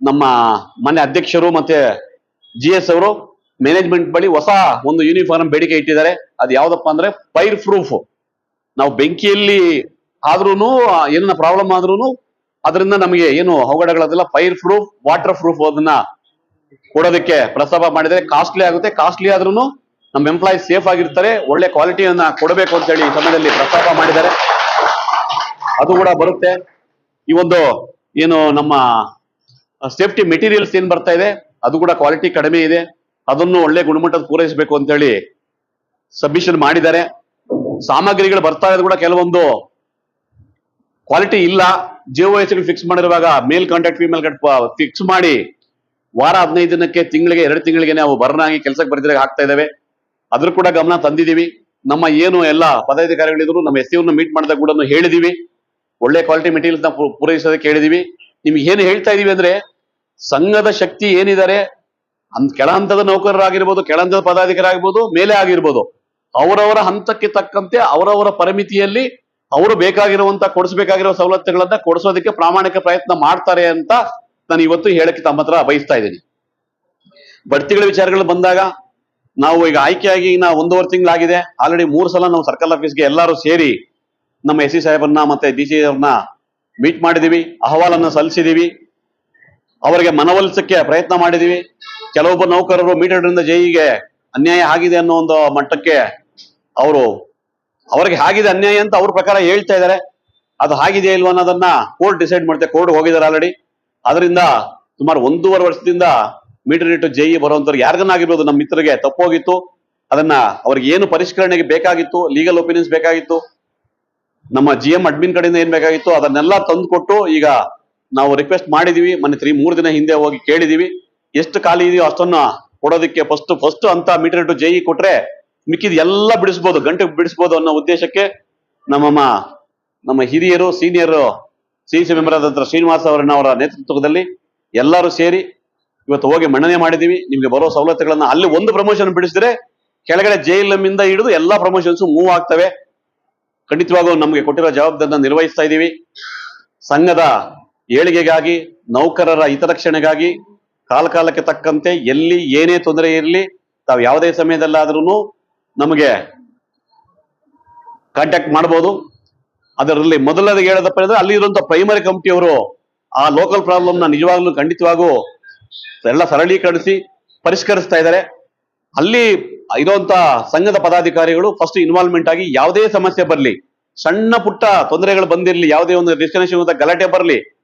ನಮ್ಮ ಮನೆ ಅಧ್ಯಕ್ಷರು ಮತ್ತೆ GS ಅವರು ಮ್ಯಾನೇಜ್ಮೆಂಟ್ ಬಳಿ ಹೊಸ ಒಂದು ಯೂನಿಫಾರ್ಮ್ ಬೇಡಿಕೆ ಇಟ್ಟಿದ್ದಾರೆ. ಅದು ಯಾವ್ದಪ್ಪ ಅಂದ್ರೆ ಫೈರ್ ಪ್ರೂಫ್. ನಾವು ಬೆಂಕಿಯಲ್ಲಿ ಆದ್ರೂನು ಏನ ಪ್ರಾಬ್ಲಮ್ ಆದ್ರೂನು ಅದರಿಂದ ನಮಗೆ ಏನು ಅವಘಡಗಳದೆಲ್ಲ ಫೈರ್ ಪ್ರೂಫ್, ವಾಟರ್ ಪ್ರೂಫ್ ಅದನ್ನ ಕೊಡೋದಕ್ಕೆ ಪ್ರಸ್ತಾಪ ಮಾಡಿದರೆ. ಕಾಸ್ಟ್ಲಿ ಆಗುತ್ತೆ, ಕಾಸ್ಟ್ಲಿ ಆದ್ರೂ ನಮ್ಮ ಎಂಪ್ಲಾಯೀಸ್ ಸೇಫ್ ಆಗಿರ್ತಾರೆ, ಒಳ್ಳೆ ಕ್ವಾಲಿಟಿಯನ್ನ ಕೊಡಬೇಕು ಅಂತ ಹೇಳಿ ಈ ಸಮಯದಲ್ಲಿ ಪ್ರಸ್ತಾಪ ಮಾಡಿದ್ದಾರೆ. ಅದು ಕೂಡ ಬರುತ್ತೆ. ಈ ಒಂದು ಏನು ನಮ್ಮ ಸೇಫ್ಟಿ ಮೆಟೀರಿಯಲ್ಸ್ ಏನ್ ಬರ್ತಾ ಇದೆ ಅದು ಕೂಡ ಕ್ವಾಲಿಟಿ ಕಡಿಮೆ ಇದೆ, ಅದನ್ನು ಒಳ್ಳೆ ಗುಣಮಟ್ಟದ ಪೂರೈಸಬೇಕು ಅಂತ ಹೇಳಿ ಸಬ್ಮಿಷನ್ ಮಾಡಿದ್ದಾರೆ. ಸಾಮಗ್ರಿಗಳು ಬರ್ತಾ ಇರೋದು ಕೂಡ ಕೆಲವೊಂದು ಕ್ವಾಲಿಟಿ ಇಲ್ಲ. JOS ಫಿಕ್ಸ್ ಮಾಡಿರುವಾಗ ಮೇಲ್ ಕಾಂಟ್ಯಾಕ್ಟ್, ಫಿಮೇಲ್ ಕಾಂಟ್ಯಾಕ್ಟ್ ಫಿಕ್ಸ್ ಮಾಡಿ ವಾರ 15 ದಿನಕ್ಕೆ, ತಿಂಗಳಿಗೆ 2 ತಿಂಗಳಿಗೆ ನಾವು ಬರ್ನಾಗಿ ಕೆಲಸಕ್ಕೆ ಬರ್ದಿರಾಗ ಹಾಕ್ತಾ ಇದ್ದೇವೆ. ಅದ್ರ ಕೂಡ ಗಮನ ತಂದಿದ್ದೀವಿ. ನಮ್ಮ ಏನು ಎಲ್ಲ ಪದಾಧಿಕಾರಿಗಳಿದ್ರು ನಮ್ಮ SC ಮೀಟ್ ಮಾಡಿದಾಗ ಕೂಡ ಹೇಳಿದೀವಿ, ಒಳ್ಳೆ ಕ್ವಾಲಿಟಿ ಮೆಟೀರಿಯಲ್ಸ್ ನ ಪೂರೈಸೋದಕ್ಕೆ ಹೇಳಿದೀವಿ. ನಿಮ್ಗೆ ಏನು ಹೇಳ್ತಾ ಇದೀವಿ ಅಂದ್ರೆ ಸಂಘದ ಶಕ್ತಿ ಏನಿದ್ದಾರೆ ಕೆಳ ಹಂತದ ನೌಕರರಾಗಿರ್ಬೋದು, ಕೆಳ ಹಂತದ ಪದಾಧಿಕಾರಿ ಆಗಿರ್ಬೋದು, ಮೇಲೆ ಆಗಿರ್ಬೋದು, ಅವರವರ ಹಂತಕ್ಕೆ ತಕ್ಕಂತೆ ಅವರವರ ಪರಿಮಿತಿಯಲ್ಲಿ ಅವರು ಬೇಕಾಗಿರುವಂತ ಕೊಡಿಸಬೇಕಾಗಿರುವ ಸವಲತ್ತುಗಳನ್ನ ಕೊಡಿಸೋದಕ್ಕೆ ಪ್ರಾಮಾಣಿಕ ಪ್ರಯತ್ನ ಮಾಡ್ತಾರೆ ಅಂತ ನಾನು ಇವತ್ತು ಹೇಳಕ್ಕೆ ತಮ್ಮ ಹತ್ರ ಬಯಸ್ತಾ ಇದ್ದೀನಿ. ಬಡ್ತಿಗಳ ವಿಚಾರಗಳು ಬಂದಾಗ ನಾವು ಈಗ ಆಯ್ಕೆಯಾಗಿ 1.5 ತಿಂಗಳಾಗಿದೆ. ಆಲ್ರೆಡಿ 3 ಸಲ ನಾವು ಸರ್ಕಲ್ ಆಫೀಸ್ಗೆ ಎಲ್ಲರೂ ಸೇರಿ ನಮ್ಮ SC ಸಾಹೇಬರನ್ನ ಮತ್ತೆ DC ಅವ್ರನ್ನ ಮೀಟ್ ಮಾಡಿದೀವಿ, ಅಹವಾಲನ್ನ ಸಲ್ಲಿಸಿದೀವಿ, ಅವರಿಗೆ ಮನವೊಲಿಸಕ್ಕೆ ಪ್ರಯತ್ನ ಮಾಡಿದೀವಿ. ಕೆಲವೊಬ್ಬ ನೌಕರರು ಮೀಟರ್ನಿಂದ ಜೈಗೆ ಅನ್ಯಾಯ ಆಗಿದೆ ಅನ್ನೋ ಒಂದು ಮಟ್ಟಕ್ಕೆ ಅವ್ರಿಗೆ ಆಗಿದೆ ಅನ್ಯಾಯ ಅಂತ ಅವ್ರ ಪ್ರಕಾರ ಹೇಳ್ತಾ ಇದ್ದಾರೆ. ಅದು ಆಗಿದೆ ಇಲ್ವಾ ಅನ್ನೋದನ್ನ ಕೋರ್ಟ್ ಡಿಸೈಡ್ ಮಾಡುತ್ತೆ. ಕೋರ್ಟ್ ಹೋಗಿದ್ದಾರೆ ಆಲ್ರೆಡಿ. ಅದರಿಂದ ಸುಮಾರು 1.5 ವರ್ಷದಿಂದ ಮೀಟರ್ ಇಟ್ಟು JE ಬರುವಂತವ್ರು ಯಾರಿಗನ್ನಾಗಿರ್ಬೋದು, ನಮ್ಮ ಮಿತ್ರರಿಗೆ ತಪ್ಪೋಗಿತ್ತು, ಅದನ್ನ ಅವ್ರಿಗೆ ಏನು ಪರಿಷ್ಕರಣೆಗೆ ಬೇಕಾಗಿತ್ತು, ಲೀಗಲ್ ಒಪಿನಿಯನ್ಸ್ ಬೇಕಾಗಿತ್ತು, ನಮ್ಮ GM ಅಡ್ಮಿನ್ ಕಡೆಯಿಂದ ಏನ್ ಬೇಕಾಗಿತ್ತು ಅದನ್ನೆಲ್ಲ ತಂದುಕೊಟ್ಟು ಈಗ ನಾವು ರಿಕ್ವೆಸ್ಟ್ ಮಾಡಿದೀವಿ. ಮೊನ್ನೆ 3 ದಿನ ಹಿಂದೆ ಹೋಗಿ ಕೇಳಿದೀವಿ. ಎಷ್ಟು ಖಾಲಿ ಇದೆಯೋ ಅಷ್ಟನ್ನ ಕೊಡೋದಕ್ಕೆ ಫಸ್ಟ್ ಅಂತ ಮೀಟರ್ ಟು ಜೈ ಕೊಟ್ರೆ ಮಿಕ್ಕಿದ ಎಲ್ಲ ಬಿಡಿಸ್ಬೋದು, ಗಂಟೆ ಬಿಡಿಸ್ಬೋದು ಅನ್ನೋ ಉದ್ದೇಶಕ್ಕೆ ನಮ್ಮ ಹಿರಿಯರು ಸೀನಿಯರ್ ಸಿಇಸಿ ಮೆಂಬರ್ ಆದಂತ ಶ್ರೀನಿವಾಸ್ ಅವರ ನೇತೃತ್ವದಲ್ಲಿ ಎಲ್ಲರೂ ಸೇರಿ ಇವತ್ತು ಹೋಗಿ ಮನ್ನಣೆ ಮಾಡಿದೀವಿ. ನಿಮ್ಗೆ ಬರೋ ಸವಲತ್ತುಗಳನ್ನ ಅಲ್ಲಿ ಒಂದು ಪ್ರಮೋಷನ್ ಬಿಡಿಸಿದ್ರೆ ಕೆಳಗಡೆ JLM ಇಂದ ಹಿಡಿದು ಎಲ್ಲಾ ಪ್ರಮೋಷನ್ಸ್ ಮೂವ್ ಆಗ್ತವೆ. ಖಂಡಿತವಾಗೂ ನಮ್ಗೆ ಕೊಟ್ಟಿರೋ ಜವಾಬ್ದಾರಿನ ನಿರ್ವಹಿಸ್ತಾ ಇದ್ದೀವಿ. ಸಂಘದ ಏಳಿಗೆಗಾಗಿ, ನೌಕರರ ಹಿತರಕ್ಷಣೆಗಾಗಿ ಕಾಲಕ್ಕೆ ತಕ್ಕಂತೆ ಎಲ್ಲಿ ಏನೇ ತೊಂದರೆ ಇರಲಿ ತಾವು ಯಾವುದೇ ಸಮಯದಲ್ಲಾದ್ರೂ ನಮಗೆ ಕಾಂಟ್ಯಾಕ್ಟ್ ಮಾಡಬಹುದು. ಅದರಲ್ಲಿ ಮೊದಲನೇದಾಗಿ ಹೇಳೋದಪ್ಪ ಅಂದ್ರೆ ಅಲ್ಲಿ ಇರುವಂತ ಪ್ರೈಮರಿ ಕಮಿಟಿಯವರು ಆ ಲೋಕಲ್ ಪ್ರಾಬ್ಲಮ್ ನ ನಿಜವಾಗ್ಲೂ ಖಂಡಿತವಾಗೂ ಎಲ್ಲ ಸರಳೀಕರಿಸಿ ಪರಿಷ್ಕರಿಸ್ತಾ ಇದ್ದಾರೆ. ಅಲ್ಲಿ ಇರುವಂತ ಸಂಘದ ಪದಾಧಿಕಾರಿಗಳು ಫಸ್ಟ್ ಇನ್ವಾಲ್ವ್ಮೆಂಟ್ ಆಗಿ ಯಾವುದೇ ಸಮಸ್ಯೆ ಬರಲಿ, ಸಣ್ಣ ಪುಟ್ಟ ತೊಂದರೆಗಳು ಬಂದಿರಲಿ, ಯಾವುದೇ ಒಂದು ಡಿಸ್ಕನೆಕ್ಷನ್ ಗಲಾಟೆ ಬರಲಿ,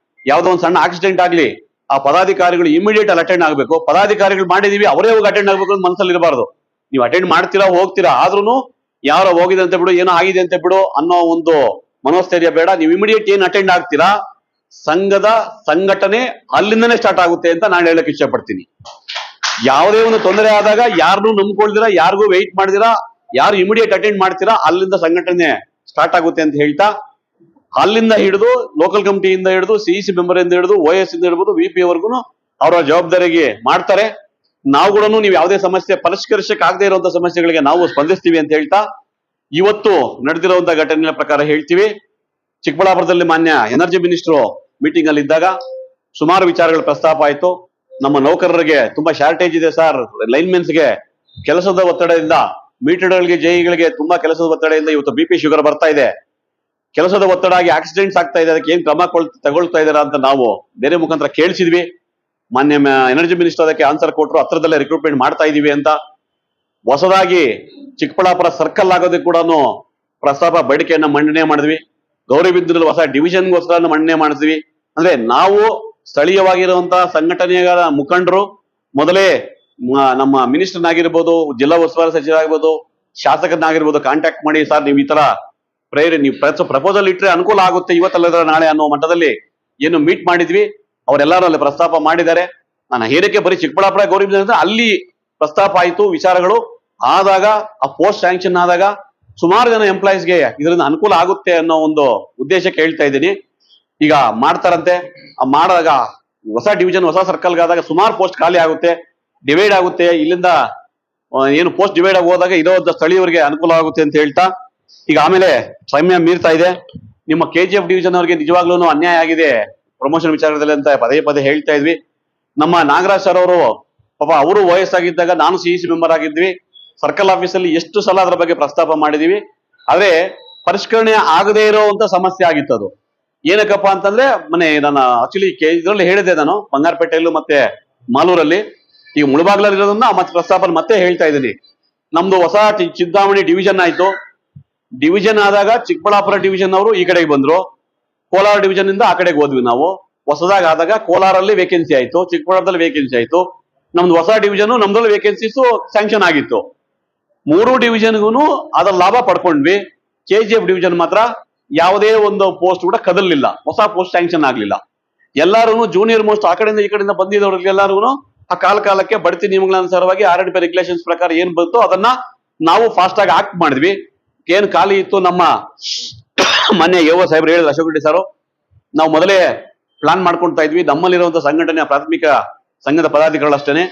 ಯಾವುದೋ ಒಂದು ಸಣ್ಣ ಆಕ್ಸಿಡೆಂಟ್ ಆಗ್ಲಿ, ಆ ಪದಾಧಿಕಾರಿಗಳು ಇಮಿಡಿಯೇಟ್ ಅಲ್ಲಿ ಅಟೆಂಡ್ ಆಗಬೇಕು. ಪದಾಧಿಕಾರಿಗಳು ಮಾಡಿದೀವಿ ಅವರೇ ಹೋಗಿ ಅಟೆಂಡ್ ಆಗ್ಬೇಕು ಅಂತ ಮನಸ್ಸಲ್ಲಿ ಇರಬಾರ್ದು. ನೀವು ಅಟೆಂಡ್ ಮಾಡ್ತೀರಾ ಹೋಗ್ತೀರಾ, ಆದ್ರೂ ಯಾರೋ ಹೋಗಿದೆ ಅಂತ ಬಿಡು, ಏನೋ ಆಗಿದೆ ಅಂತ ಬಿಡು ಅನ್ನೋ ಒಂದು ಮನೋಸ್ಥೈರ್ಯ ಬೇಡ. ನೀವು ಇಮಿಡಿಯೇಟ್ ಏನ್ ಅಟೆಂಡ್ ಆಗ್ತೀರಾ, ಸಂಘದ ಸಂಘಟನೆ ಅಲ್ಲಿಂದನೇ ಸ್ಟಾರ್ಟ್ ಆಗುತ್ತೆ ಅಂತ ನಾನು ಹೇಳಕ್ ಇಷ್ಟ ಪಡ್ತೀನಿ. ಯಾವುದೇ ಒಂದು ತೊಂದರೆ ಆದಾಗ ಯಾರನ್ನೂ ನಂಬ್ಕೊಳ್ದಿರಾ, ಯಾರಿಗೂ ವೆಯ್ಟ್ ಮಾಡಿದಿರಾ, ಯಾರು ಇಮಿಡಿಯೇಟ್ ಅಟೆಂಡ್ ಮಾಡ್ತೀರಾ ಅಲ್ಲಿಂದ ಸಂಘಟನೆ ಸ್ಟಾರ್ಟ್ ಆಗುತ್ತೆ ಅಂತ ಹೇಳ್ತಾ, ಅಲ್ಲಿಂದ ಹಿಡಿದು ಲೋಕಲ್ ಕಮಿಟಿಯಿಂದ ಹಿಡಿದು ಸಿಇಸಿ ಮೆಂಬರ್ ಇಂದ ಹಿಡಿದು OS ಇಂದ ಹಿಡಿದು VP ವರ್ಗು ಅವರ ಜವಾಬ್ದಾರಿಗೆ ಮಾಡ್ತಾರೆ. ನಾವು ಕೂಡ ನೀವು ಯಾವುದೇ ಸಮಸ್ಯೆ ಪರಿಷ್ಕರಿಸಕ್ಕೆ ಆಗದೆ ಇರುವಂತಹ ಸಮಸ್ಯೆಗಳಿಗೆ ನಾವು ಸ್ಪಂದಿಸ್ತೀವಿ ಅಂತ ಹೇಳ್ತಾ, ಇವತ್ತು ನಡೆದಿರುವಂತಹ ಘಟನೆಯ ಪ್ರಕಾರ ಹೇಳ್ತೀವಿ. ಚಿಕ್ಕಬಳ್ಳಾಪುರದಲ್ಲಿ ಮಾನ್ಯ ಎನರ್ಜಿ ಮಿನಿಸ್ಟ್ರು ಮೀಟಿಂಗ್ ಅಲ್ಲಿ ಇದ್ದಾಗ ಸುಮಾರು ವಿಚಾರಗಳ ಪ್ರಸ್ತಾಪ ಆಯ್ತು. ನಮ್ಮ ನೌಕರರಿಗೆ ತುಂಬಾ ಶಾರ್ಟೇಜ್ ಇದೆ ಸರ್, ಲೈನ್ಮೆನ್ಸ್ಗೆ ಕೆಲಸದ ಒತ್ತಡದಿಂದ, ಮೀಟರ್ಗಳಿಗೆ ಜೈಗಳಿಗೆ ತುಂಬಾ ಕೆಲಸದ ಒತ್ತಡದಿಂದ ಇವತ್ತು BP ಶುಗರ್ ಬರ್ತಾ ಇದೆ, ಕೆಲಸದ ಒತ್ತಡ ಆಗಿ ಆಕ್ಸಿಡೆಂಟ್ಸ್ ಆಗ್ತಾ ಇದೆ, ಅದಕ್ಕೆ ಏನ್ ಕ್ರಮ ತಗೊಳ್ತಾ ಇದಾರ ಅಂತ ನಾವು ಬೇರೆ ಮುಖಾಂತರ ಕೇಳಿಸಿದ್ವಿ. ಮಾನ್ಯ ಎನರ್ಜಿ ಮಿನಿಸ್ಟರ್ ಅದಕ್ಕೆ ಆನ್ಸರ್ ಕೊಟ್ಟರು, ಹತ್ರದಲ್ಲೇ ರಿಕ್ರೂಟ್ಮೆಂಟ್ ಮಾಡ್ತಾ ಇದೀವಿ ಅಂತ. ಹೊಸದಾಗಿ ಚಿಕ್ಕಬಳ್ಳಾಪುರ ಸರ್ಕಲ್ ಆಗೋದಕ್ಕೆ ಕೂಡ ಪ್ರಸ್ತಾಪ ಬೇಡಿಕೆಯನ್ನ ಮಂಡನೆ ಮಾಡಿದ್ವಿ. ಗೌರಿಬಿದನೂರಲ್ಲಿ ಹೊಸ ಡಿವಿಷನ್ಗೋಸ್ಕರ ಮಂಡನೆ ಮಾಡಿದ್ವಿ. ಅಂದ್ರೆ ನಾವು ಸ್ಥಳೀಯವಾಗಿರುವಂತಹ ಸಂಘಟನೆಗಳ ಮುಖಂಡರು ಮೊದಲೇ ನಮ್ಮ ಮಿನಿಸ್ಟರ್ನಾಗಿರ್ಬೋದು, ಜಿಲ್ಲಾ ಉಸ್ತುವಾರಿ ಸಚಿವರಾಗಿರ್ಬೋದು, ಶಾಸಕರನ್ನಾಗಿರ್ಬೋದು ಕಾಂಟ್ಯಾಕ್ಟ್ ಮಾಡಿ, ಸರ್ ನೀವು ಈ ತರ ನೀವು ಪ್ರಪೋಸಲ್ ಇಟ್ರೆ ಅನುಕೂಲ ಆಗುತ್ತೆ ಇವತ್ತಲ್ಲದ ನಾಳೆ ಅನ್ನೋ ಮಟ್ಟದಲ್ಲಿ ಏನು ಮೀಟ್ ಮಾಡಿದ್ವಿ. ಅವರೆಲ್ಲರೂ ಅಲ್ಲಿ ಪ್ರಸ್ತಾಪ ಮಾಡಿದ್ದಾರೆ. ನಾನು ಏನಕ್ಕೆ ಬರೀ ಚಿಕ್ಕಬಳ್ಳಾಪುರ ಗೌರಿಬಿದನೂರು ಅಲ್ಲಿ ಪ್ರಸ್ತಾಪ ಆಯ್ತು, ವಿಚಾರಗಳು ಆದಾಗ ಆ ಪೋಸ್ಟ್ ಸ್ಯಾಂಕ್ಷನ್ ಆದಾಗ ಸುಮಾರು ಜನ ಎಂಪ್ಲಾಯೀಸ್ಗೆ ಇದರಿಂದ ಅನುಕೂಲ ಆಗುತ್ತೆ ಅನ್ನೋ ಒಂದು ಉದ್ದೇಶಕ್ಕೆ ಹೇಳ್ತಾ ಇದ್ದೀನಿ. ಈಗ ಮಾಡ್ತಾರಂತೆ, ಮಾಡಿದಾಗ ಹೊಸ ಡಿವಿಷನ್ ಹೊಸ ಸರ್ಕಲ್ಗಾದಾಗ ಸುಮಾರು ಪೋಸ್ಟ್ ಖಾಲಿ ಆಗುತ್ತೆ, ಡಿವೈಡ್ ಆಗುತ್ತೆ. ಇಲ್ಲಿಂದ ಏನು ಪೋಸ್ಟ್ ಡಿವೈಡ್ ಆಗಿ ಹೋದಾಗ ಇರೋ ಸ್ಥಳೀಯರಿಗೆ ಅನುಕೂಲ ಆಗುತ್ತೆ ಅಂತ ಹೇಳ್ತಾ, ಈಗ ಆಮೇಲೆ ಸಮಯ ಮೀರ್ತಾ ಇದೆ. ನಿಮ್ಮ KGF ಡಿವಿಷನ್ ಅವರಿಗೆ ನಿಜವಾಗ್ಲೂ ಅನ್ಯಾಯ ಆಗಿದೆ ಪ್ರಮೋಷನ್ ವಿಚಾರದಲ್ಲಿ ಅಂತ ಪದೇ ಹೇಳ್ತಾ ಇದ್ವಿ. ನಮ್ಮ ನಾಗರಾಜ್ ಸರ್ ಅವರು ಪಾಪ ಅವರು ವಯಸ್ಸಾಗಿದ್ದಾಗ ನಾನು CEC ಮೆಂಬರ್ ಆಗಿದ್ವಿ. ಸರ್ಕಲ್ ಆಫೀಸಲ್ಲಿ ಎಷ್ಟು ಸಲ ಅದರ ಬಗ್ಗೆ ಪ್ರಸ್ತಾಪ ಮಾಡಿದೀವಿ. ಆದ್ರೆ ಪರಿಷ್ಕರಣೆ ಆಗದೇ ಇರೋಂತ ಸಮಸ್ಯೆ ಆಗಿತ್ತು. ಅದು ಏನಕ್ಕಪ್ಪ ಅಂತಂದ್ರೆ ನಾನು ಆಕ್ಚುಲಿ ಇದರಲ್ಲಿ ಹೇಳಿದೆ, ನಾನು ಬಂಗಾರಪೇಟೆಯಲ್ಲೂ ಮತ್ತೆ ಮಾಲೂರಲ್ಲಿ, ಈಗ ಮುಳಬಾಗ್ಲಲ್ಲಿ ಇರೋದನ್ನ ಮತ್ತೆ ಪ್ರಸ್ತಾಪ ಮತ್ತೆ ಹೇಳ್ತಾ ಇದ್ದೀನಿ. ನಮ್ದು ಹೊಸ ಚಿಂತಾಮಣಿ ಡಿವಿಷನ್ ಆಯ್ತು. ಡಿವಿಷನ್ ಆದಾಗ ಚಿಕ್ಕಬಳ್ಳಾಪುರ ಡಿವಿಷನ್ ಅವರು ಈ ಕಡೆಗೆ ಬಂದ್ರು, ಕೋಲಾರ ಡಿವಿಷನ್ ಇಂದ ಆ ಕಡೆಗೆ ಹೋದ್ವಿ ನಾವು. ಹೊಸದಾಗಿ ಆದಾಗ ಕೋಲಾರಲ್ಲಿ ವೇಕೆನ್ಸಿ ಆಯ್ತು, ಚಿಕ್ಕಬಳ್ಳಾಪುರದಲ್ಲಿ ವೇಕೆನ್ಸಿ ಆಯ್ತು. ನಮ್ದು ಹೊಸ ಡಿವಿಷನ್ ನಮ್ದ್ರಲ್ಲಿ ವೇಕೆನ್ಸೀಸ್ ಸ್ಯಾಂಕ್ಷನ್ ಆಗಿತ್ತು. 3 ಡಿವಿಷನ್ಗೂ ಅದ್ರ ಲಾಭ ಪಡ್ಕೊಂಡ್ವಿ. KGF ಡಿವಿಷನ್ ಮಾತ್ರ ಯಾವುದೇ ಒಂದು ಪೋಸ್ಟ್ ಕೂಡ ಕದಲಿಲ್ಲ, ಹೊಸ ಪೋಸ್ಟ್ ಸ್ಯಾಂಕ್ಷನ್ ಆಗ್ಲಿಲ್ಲ. ಎಲ್ಲಾರು ಜೂನಿಯರ್ ಮೋಸ್ಟ್ ಆ ಕಡೆಯಿಂದ ಈ ಕಡೆಯಿಂದ ಬಂದಿದ್ದವ್ರಿಗೆ ಎಲ್ಲಾರು ಆ ಕಾಲಕ್ಕೆ ಬಡ್ತಿ ನಿಯಮಗಳ ಅನುಸಾರವಾಗಿ RDP ರೆಗ್ಯುಲೇಷನ್ಸ್ ಪ್ರಕಾರ ಏನ್ ಬಂತು ಅದನ್ನ ನಾವು ಫಾಸ್ಟ್ ಆಗಿ ಆಕ್ಟ್ ಮಾಡಿದ್ವಿ. ಏನ್ ಖಾಲಿ ಇತ್ತು ನಮ್ಮ ಮೊನ್ನೆ AO ಸಾಹೇಬ್ರು ಹೇಳಿದ್ರು, ಅಶೋಕ್ ರೆಡ್ಡಿ ಸಾರು, ನಾವು ಮೊದಲೇ ಪ್ಲಾನ್ ಮಾಡ್ಕೊಳ್ತಾ ಇದ್ವಿ. ನಮ್ಮಲ್ಲಿರುವಂತಹ ಸಂಘಟನೆಯ ಪ್ರಾಥಮಿಕ ಸಂಘದ ಪದಾಧಿಕಾರಿಗಳು ಅಷ್ಟೇನೆ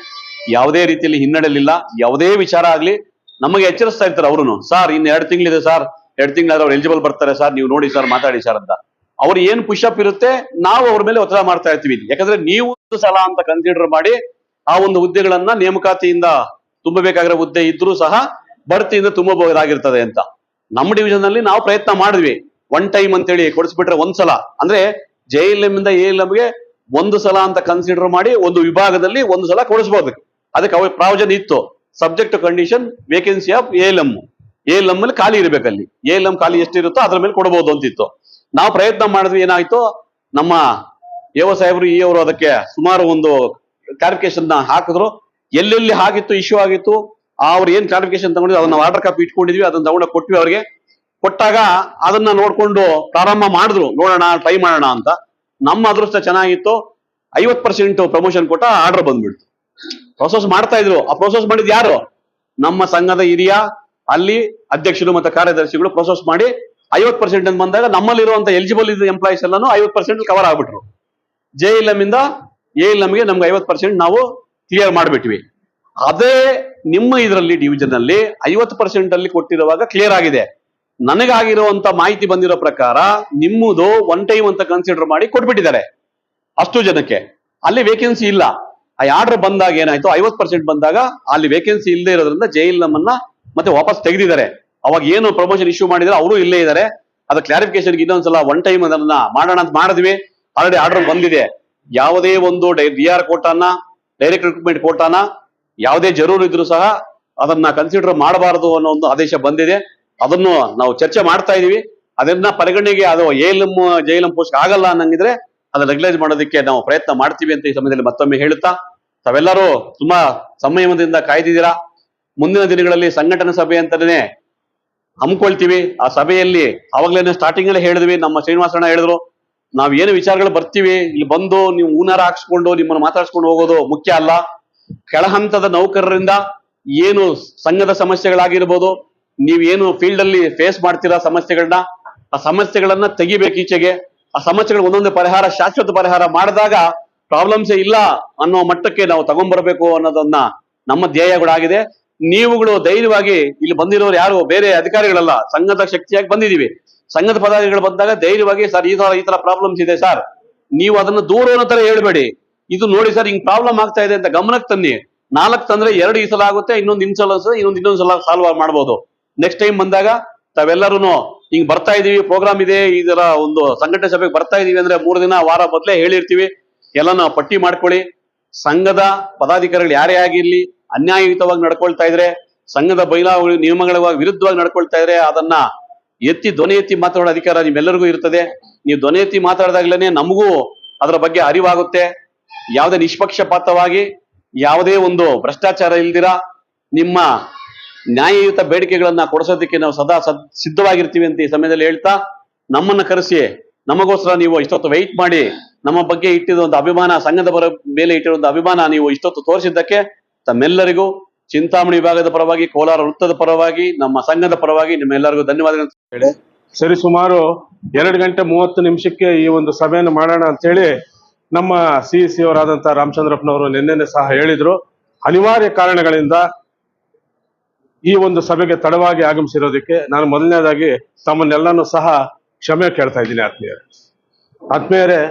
ಯಾವುದೇ ರೀತಿಯಲ್ಲಿ ಹಿನ್ನಡೆಲಿಲ್ಲ. ಯಾವುದೇ ವಿಚಾರ ಆಗ್ಲಿ ನಮಗೆ ಎಚ್ಚರಿಸ್ತಾ ಇರ್ತಾರೆ ಅವರು, ಸರ್ ಇನ್ನು 2 ತಿಂಗಳಿದೆ ಸರ್, 2 ತಿಂಗಳಾದ್ರೆ ಅವ್ರು ಎಲಿಜಿಬಲ್ ಬರ್ತಾರೆ ಸರ್, ನೀವು ನೋಡಿ ಸರ್ ಮಾತಾಡಿ ಸರ್ ಅಂತ. ಅವ್ರು ಏನ್ ಪುಷಪ್ ಇರುತ್ತೆ ನಾವು ಅವ್ರ ಮೇಲೆ ಒತ್ತಡ ಮಾಡ್ತಾ ಇರ್ತೀವಿ. ಯಾಕಂದ್ರೆ ನೀವು ಸಲ ಅಂತ ಕನ್ಸಿಡರ್ ಮಾಡಿ ಆ ಒಂದು ಹುದ್ದೆಗಳನ್ನ ನೇಮಕಾತಿಯಿಂದ ತುಂಬಬೇಕಾಗಿರೋ ಹುದ್ದೆ ಇದ್ರೂ ಸಹ ಬಡ್ತಿಯಿಂದ ತುಂಬಬಹುದಾಗಿರ್ತದೆ ಅಂತ. ನಮ್ಮ ಡಿವಿಷನ್ ಅಲ್ಲಿ ನಾವು ಪ್ರಯತ್ನ ಮಾಡಿದ್ವಿ. 1 ಟೈಮ್ ಅಂತೇಳಿ ಕೊಡಿಸ್ಬಿಟ್ರೆ ಒಂದ್ಸಲ, ಅಂದ್ರೆ JLM ಇಂದ ALMಗೆ 1 ಸಲ ಅಂತ ಕನ್ಸಿಡರ್ ಮಾಡಿ ಒಂದು ವಿಭಾಗದಲ್ಲಿ 1 ಸಲ ಕೊಡಿಸ್ಬೋದು. ಅದಕ್ಕೆ ಅವ್ರ ಪ್ರಾವಿಷನ್ ಇತ್ತು, subject condition vacancy of ALM ಅಲ್ಲಿ ಖಾಲಿ ಇರ್ಬೇಕಲ್ಲಿ, ALM ಖಾಲಿ ಎಷ್ಟಿರುತ್ತೋ ಅದ್ರ ಮೇಲೆ ಕೊಡಬಹುದು ಅಂತಿತ್ತು. ನಾವು ಪ್ರಯತ್ನ ಮಾಡಿದ್ವಿ. ಏನಾಯ್ತು, ನಮ್ಮ AO ಸಾಹೇಬ್ರು ಅವರು ಅದಕ್ಕೆ ಸುಮಾರು ಒಂದು ಕ್ಲಾರಿಫಿಕೇಶನ್ ಹಾಕಿದ್ರು. ಎಲ್ಲೆಲ್ಲಿ ಆಗಿತ್ತು ಇಶ್ಯೂ ಆಗಿತ್ತು ಅವ್ರು ಏನ್ ಕ್ಲಾರಿಫಿಕೇಶನ್ ತಗೊಂಡಿದ್ರು ಅದನ್ನ ಆರ್ಡರ್ ಕಾಪಿ ಇಟ್ಕೊಂಡಿದ್ವಿ, ಅದನ್ನ ತಗೊಂಡ ಕೊಟ್ವಿ ಅವ್ರಿಗೆ. ಕೊಟ್ಟಾಗ ಅದನ್ನ ನೋಡ್ಕೊಂಡು ಪ್ರಾರಂಭ ಮಾಡಿದ್ರು, ನೋಡೋಣ ಟ್ರೈ ಮಾಡೋಣ ಅಂತ. ನಮ್ಮ ಅದೃಷ್ಟ ಚೆನ್ನಾಗಿತ್ತು, 50% ಪ್ರಮೋಷನ್ ಕೊಟ್ಟ ಆರ್ಡರ್ ಬಂದ್ಬಿಡ್ತು. ಪ್ರೊಸೆಸ್ ಮಾಡ್ತಾ ಇದ್ರು. ಆ ಪ್ರೊಸೆಸ್ ಮಾಡಿದ್ ಯಾರು? ನಮ್ಮ ಸಂಘದ ಹಿರಿಯ ಅಲ್ಲಿ ಅಧ್ಯಕ್ಷರು ಮತ್ತೆ ಕಾರ್ಯದರ್ಶಿಗಳು ಪ್ರೊಸೆಸ್ ಮಾಡಿ 50% ಅಂತ ಬಂದಾಗ ನಮ್ಮಲ್ಲಿರುವಂತ ಎಲಿಜಿಬಲ್ ಎಂಪ್ಲಾಯೀಸ್ ಎಲ್ಲಾನು 50% ಕವರ್ ಆಗ್ಬಿಟ್ರು. JLM ಇಂದ ALM ಗೆ ನಮ್ಗೆ 50% ನಾವು ಕ್ಲಿಯರ್ ಮಾಡ್ಬಿಟ್ವಿ. ಅದೇ ನಿಮ್ಮ ಇದರಲ್ಲಿ ಡಿವಿಷನ್ ಅಲ್ಲಿ 50% ಅಲ್ಲಿ ಕೊಟ್ಟಿರುವಾಗ ಕ್ಲಿಯರ್ ಆಗಿದೆ. ನನಗಾಗಿರುವಂತ ಮಾಹಿತಿ ಬಂದಿರೋ ಪ್ರಕಾರ ನಿಮ್ಮದು ಒನ್ ಟೈಮ್ ಅಂತ ಕನ್ಸಿಡರ್ ಮಾಡಿ ಕೊಟ್ಬಿಟ್ಟಿದ್ದಾರೆ ಅಷ್ಟು ಜನಕ್ಕೆ. ಅಲ್ಲಿ ವೇಕೆನ್ಸಿ ಇಲ್ಲ. ಆ ಆರ್ಡರ್ ಬಂದಾಗ ಏನಾಯ್ತು, 50% ಬಂದಾಗ ಅಲ್ಲಿ ವೇಕೆನ್ಸಿ ಇಲ್ಲದೆ ಇರೋದ್ರಿಂದ JLM ಅನ್ನ ಮತ್ತೆ ವಾಪಸ್ ತೆಗೆದಿದ್ದಾರೆ. ಅವಾಗ ಏನು ಪ್ರಮೋಷನ್ ಇಶ್ಯೂ ಮಾಡಿದ್ರೆ ಅವರು ಇಲ್ಲೇ ಇದ್ದಾರೆ. ಅದ ಕ್ಲಾರಿಫಿಕೇಶನ್ ಇನ್ನೊಂದ್ಸಲ ಒನ್ ಟೈಮ್ ಅದನ್ನ ಮಾಡೋಣ ಅಂತ ಮಾಡಿದ್ವಿ. ಆಲ್ರೆಡಿ ಆರ್ಡರ್ ಬಂದಿದೆ. ಯಾವುದೇ ಒಂದು DR ಕೋಟಾನ, ಡೈರೆಕ್ಟ್ ರಿಕ್ರೂಟ್ಮೆಂಟ್ ಕೋಟಾನ ಯಾವುದೇ ಜರೂರು ಇದ್ರು ಸಹ ಅದನ್ನ ಕನ್ಸಿಡರ್ ಮಾಡಬಾರದು ಅನ್ನೋ ಒಂದು ಆದೇಶ ಬಂದಿದೆ. ಅದನ್ನು ನಾವು ಚರ್ಚೆ ಮಾಡ್ತಾ ಇದೀವಿ. ಅದನ್ನ ಪರಿಗಣನೆಗೆ ಅದು ALM JLM ಪೋಸ್ಟ್ ಆಗಲ್ಲ ಅನ್ನಂಗಿದ್ರೆ ಅದನ್ನ ರೆಗ್ಯುಲೈಸ್ ಮಾಡೋದಕ್ಕೆ ನಾವು ಪ್ರಯತ್ನ ಮಾಡ್ತೀವಿ ಅಂತ ಈ ಸಮಯದಲ್ಲಿ ಮತ್ತೊಮ್ಮೆ ಹೇಳುತ್ತಾ, ತಾವೆಲ್ಲರೂ ತುಂಬಾ ಸಂಯಮದಿಂದ ಕಾಯ್ದಿದ್ದೀರಾ. ಮುಂದಿನ ದಿನಗಳಲ್ಲಿ ಸಂಘಟನಾ ಸಭೆ ಅಂತಾನೆ ಹಮ್ಮಿಕೊಳ್ತೀವಿ. ಆ ಸಭೆಯಲ್ಲಿ ಅವಾಗ್ಲೇನೆ ಸ್ಟಾರ್ಟಿಂಗ್ ಅಲ್ಲೇ ಹೇಳಿದ್ವಿ, ನಮ್ಮ ಶ್ರೀನಿವಾಸಣ್ಣ ಹೇಳಿದ್ರು, ನಾವ್ ಏನು ವಿಚಾರಗಳು ಬರ್ತೀವಿ ಇಲ್ಲಿ ಬಂದು ನೀವು ಹೂನಾರ ಹಾಕ್ಸ್ಕೊಂಡು ನಿಮ್ಮನ್ನು ಮಾತಾಡ್ಸ್ಕೊಂಡು ಹೋಗೋದು ಮುಖ್ಯ ಅಲ್ಲ. ಕೆಳಹಂತದ ನೌಕರರಿಂದ ಏನು ಸಂಘದ ಸಮಸ್ಯೆಗಳಾಗಿರ್ಬೋದು, ನೀವೇನು ಫೀಲ್ಡ್ ಅಲ್ಲಿ ಫೇಸ್ ಮಾಡ್ತೀರಾ ಸಮಸ್ಯೆಗಳನ್ನ, ಆ ಸಮಸ್ಯೆಗಳನ್ನ ತೆಗಿಬೇಕು ಈಚೆಗೆ. ಆ ಸಮಸ್ಯೆಗಳು ಒಂದೊಂದು ಪರಿಹಾರ, ಶಾಶ್ವತ ಪರಿಹಾರ ಮಾಡಿದಾಗ ಪ್ರಾಬ್ಲಮ್ಸೇ ಇಲ್ಲ ಅನ್ನೋ ಮಟ್ಟಕ್ಕೆ ನಾವು ತಗೊಂಡ್ಬರ್ಬೇಕು ಅನ್ನೋದನ್ನ ನಮ್ಮ ಧ್ಯೇಯಗಳಾಗಿದೆ. ನೀವುಗಳು ಧೈರ್ಯವಾಗಿ ಇಲ್ಲಿ ಬಂದಿರೋರು ಯಾರು ಬೇರೆ ಅಧಿಕಾರಿಗಳಲ್ಲ, ಸಂಘದ ಶಕ್ತಿಯಾಗಿ ಬಂದಿದೀವಿ. ಸಂಘದ ಪದಾಧಿಕಾರಿಗಳು ಬಂದಾಗ ಧೈರ್ಯವಾಗಿ ಸರ್ ಈ ತರ ಪ್ರಾಬ್ಲಮ್ಸ್ ಇದೆ ಸರ್, ನೀವು ಅದನ್ನ ದೂರ ಅನ್ನೋ ತರ ಹೇಳ್ಬೇಡಿ. ಇದು ನೋಡಿ ಸರ್ ಹಿಂಗ್ ಪ್ರಾಬ್ಲಮ್ ಆಗ್ತಾ ಇದೆ ಅಂತ ಗಮನಕ್ಕೆ ತನ್ನಿ. 4 ತಂದ್ರೆ 2 ಈ ಸಲ ಆಗುತ್ತೆ, ಇನ್ನೊಂದ್ ಸಲ ಸಾಲ್ವ್ ಮಾಡ್ಬೋದು. ನೆಕ್ಸ್ಟ್ ಟೈಮ್ ಬಂದಾಗ ತಾವೆಲ್ಲರೂ ಹಿಂಗ್ ಬರ್ತಾ ಇದೀವಿ, ಪ್ರೋಗ್ರಾಮ್ ಇದೆ, ಇದರ ಒಂದು ಸಂಘಟನೆ ಸಭೆಗೆ ಬರ್ತಾ ಇದೀವಿ ಅಂದ್ರೆ 3 ದಿನ ವಾರ ಮೊದಲೇ ಹೇಳಿರ್ತೀವಿ. ಎಲ್ಲಾನು ಪಟ್ಟಿ ಮಾಡ್ಕೊಳ್ಳಿ. ಸಂಘದ ಪದಾಧಿಕಾರಿಗಳು ಯಾರೇ ಆಗಿರ್ಲಿ ಅನ್ಯಾಯಯುತವಾಗಿ ನಡ್ಕೊಳ್ತಾ ಇದ್ರೆ, ಸಂಘದ ಬೈಲಾವಳಿ ನಿಯಮಗಳ ವಿರುದ್ಧವಾಗಿ ನಡ್ಕೊಳ್ತಾ ಇದ್ರೆ ಅದನ್ನ ಧ್ವನಿ ಎತ್ತಿ ಮಾತಾಡೋ ಅಧಿಕಾರ ನಿಮ್ಮೆಲ್ಲರಿಗೂ ಇರ್ತದೆ. ನೀವು ಧ್ವನಿ ಎತ್ತಿ ಮಾತಾಡಿದಾಗ್ಲೇನೆ ನಮಗೂ ಅದರ ಬಗ್ಗೆ ಅರಿವಾಗುತ್ತೆ. ಯಾವುದೇ ನಿಷ್ಪಕ್ಷಪಾತವಾಗಿ, ಯಾವುದೇ ಒಂದು ಭ್ರಷ್ಟಾಚಾರ ಇಲ್ದಿರ ನಿಮ್ಮ ನ್ಯಾಯಯುತ ಬೇಡಿಕೆಗಳನ್ನ ಕೊಡಿಸೋದಕ್ಕೆ ನಾವು ಸದಾ ಸಿದ್ಧವಾಗಿರ್ತೀವಿ ಅಂತ ಈ ಸಮಯದಲ್ಲಿ ಹೇಳ್ತಾ, ನಮ್ಮನ್ನ ಕರೆಸಿ ನಮಗೋಸ್ಕರ ನೀವು ಇಷ್ಟೊತ್ತು ವೆಯ್ಟ್ ಮಾಡಿ ನಮ್ಮ ಬಗ್ಗೆ ಇಟ್ಟಿದ ಒಂದು ಅಭಿಮಾನ, ಸಂಘದ ಮೇಲೆ ಇಟ್ಟಿರೋ ಒಂದು ಅಭಿಮಾನ ನೀವು ಇಷ್ಟೊತ್ತು ತೋರಿಸಿದ್ದಕ್ಕೆ ತಮ್ಮೆಲ್ಲರಿಗೂ ಚಿಂತಾಮಣಿ ವಿಭಾಗದ ಪರವಾಗಿ, ಕೋಲಾರ ವೃತ್ತದ ಪರವಾಗಿ, ನಮ್ಮ ಸಂಘದ ಪರವಾಗಿ ನಿಮ್ಮೆಲ್ಲರಿಗೂ ಧನ್ಯವಾದಗಳು ಹೇಳಿ, ಸರಿ ಸುಮಾರು 2:30 ಈ ಒಂದು ಸಭೆಯನ್ನು ಮಾಡೋಣ ಅಂತ ಹೇಳಿ ನಮ್ಮ CEC ಅವರಾದಂತ ರಾಮಚಂದ್ರಪ್ಪನವರು ನಿನ್ನೆ ಸಹ ಹೇಳಿದ್ರು. ಅನಿವಾರ್ಯ ಕಾರಣಗಳಿಂದ ಈ ಒಂದು ಸಭೆಗೆ ತಡವಾಗಿ ಆಗಮಿಸಿರೋದಕ್ಕೆ ನಾನು ಮೊದಲನೇದಾಗಿ ತಮ್ಮನ್ನೆಲ್ಲನೂ ಸಹ ಕ್ಷಮೆ ಕೇಳ್ತಾ ಇದ್ದೀನಿ. ಆತ್ಮೀಯರೇ,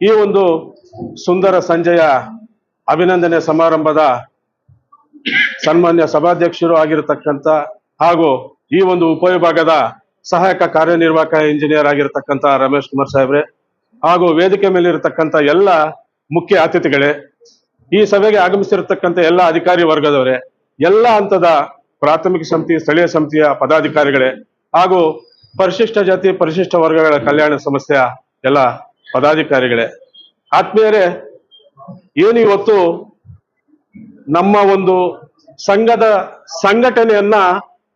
ಈ ಒಂದು ಸುಂದರ ಸಂಜೆಯ ಅಭಿನಂದನೆ ಸಮಾರಂಭದ ಸನ್ಮಾನ್ಯ ಸಭಾಧ್ಯಕ್ಷರು ಆಗಿರತಕ್ಕಂಥ ಹಾಗೂ ಈ ಒಂದು ಉಪವಿಭಾಗದ ಸಹಾಯಕ ಕಾರ್ಯನಿರ್ವಾಹಕ ಇಂಜಿನಿಯರ್ ಆಗಿರತಕ್ಕಂಥ ರಮೇಶ್ ಕುಮಾರ್ ಸಾಹೇಬ್ರೆ, ಹಾಗೂ ವೇದಿಕೆ ಮೇಲೆ ಇರತಕ್ಕಂಥ ಎಲ್ಲ ಮುಖ್ಯ ಅತಿಥಿಗಳೇ, ಈ ಸಭೆಗೆ ಆಗಮಿಸಿರತಕ್ಕಂಥ ಎಲ್ಲ ಅಧಿಕಾರಿ ವರ್ಗದವರೇ, ಎಲ್ಲ ಹಂತದ ಪ್ರಾಥಮಿಕ ಸಮಿತಿ, ಸ್ಥಳೀಯ ಸಮಿತಿಯ ಪದಾಧಿಕಾರಿಗಳೇ, ಹಾಗೂ ಪರಿಶಿಷ್ಟ ಜಾತಿ ಪರಿಶಿಷ್ಟ ವರ್ಗಗಳ ಕಲ್ಯಾಣ ಸಂಸ್ಥೆಯ ಎಲ್ಲ ಪದಾಧಿಕಾರಿಗಳೇ, ಆತ್ಮೀಯರೇ, ಏನು ಇವತ್ತು ನಮ್ಮ ಒಂದು ಸಂಘದ ಸಂಘಟನೆಯನ್ನ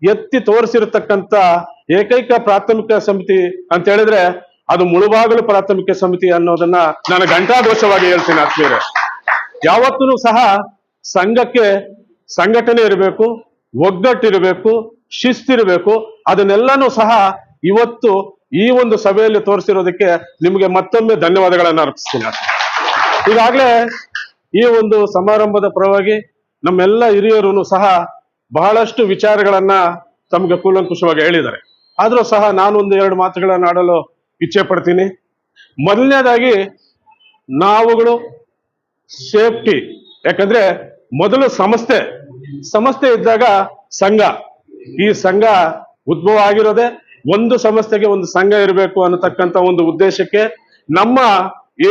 ಎತ್ತಿ ತೋರಿಸಿರತಕ್ಕಂತ ಏಕೈಕ ಪ್ರಾಥಮಿಕ ಸಮಿತಿ ಅಂತ ಹೇಳಿದ್ರೆ ಅದು ಮುಳುಬಾಗಿಲು ಪ್ರಾಥಮಿಕ ಸಮಿತಿ ಅನ್ನೋದನ್ನ ನಾನು ಘಂಟಾಘೋಷವಾಗಿ ಹೇಳ್ತೀನಿ. ಆತ್ಮೀಯರೇ, ಯಾವತ್ತೂ ಸಹ ಸಂಘಕ್ಕೆ ಸಂಘಟನೆ ಇರಬೇಕು, ಒಗ್ಗಟ್ಟಿರಬೇಕು, ಶಿಸ್ತಿರಬೇಕು. ಅದನ್ನೆಲ್ಲಾನು ಸಹ ಇವತ್ತು ಈ ಒಂದು ಸಭೆಯಲ್ಲಿ ತೋರಿಸಿರೋದಕ್ಕೆ ನಿಮಗೆ ಮತ್ತೊಮ್ಮೆ ಧನ್ಯವಾದಗಳನ್ನು ಅರ್ಪಿಸ್ತೀನಿ. ಈಗಾಗಲೇ ಈ ಒಂದು ಸಮಾರಂಭದ ಪರವಾಗಿ ನಮ್ಮೆಲ್ಲ ಹಿರಿಯರು ಸಹ ಬಹಳಷ್ಟು ವಿಚಾರಗಳನ್ನ ತಮಗೆ ಕೂಲಂಕುಷವಾಗಿ ಹೇಳಿದ್ದಾರೆ. ಆದ್ರೂ ಸಹ ನಾನು 1-2 ಮಾತುಗಳನ್ನ ಆಡಲು ಇಚ್ಛೆ ಪಡ್ತೀನಿ. ಮೊದಲನೇದಾಗಿ ನಾವುಗಳು ಸೇಫ್ಟಿ, ಯಾಕಂದ್ರೆ ಮೊದಲು ಸಮಸ್ಯೆ ಇದ್ದಾಗ ಸಂಘ, ಈ ಸಂಘ ಉದ್ಭವ ಆಗಿರೋದೆ ಒಂದು ಸಮಸ್ಯೆಗೆ ಒಂದು ಸಂಘ ಇರಬೇಕು ಅನ್ನತಕ್ಕಂಥ ಒಂದು ಉದ್ದೇಶಕ್ಕೆ ನಮ್ಮ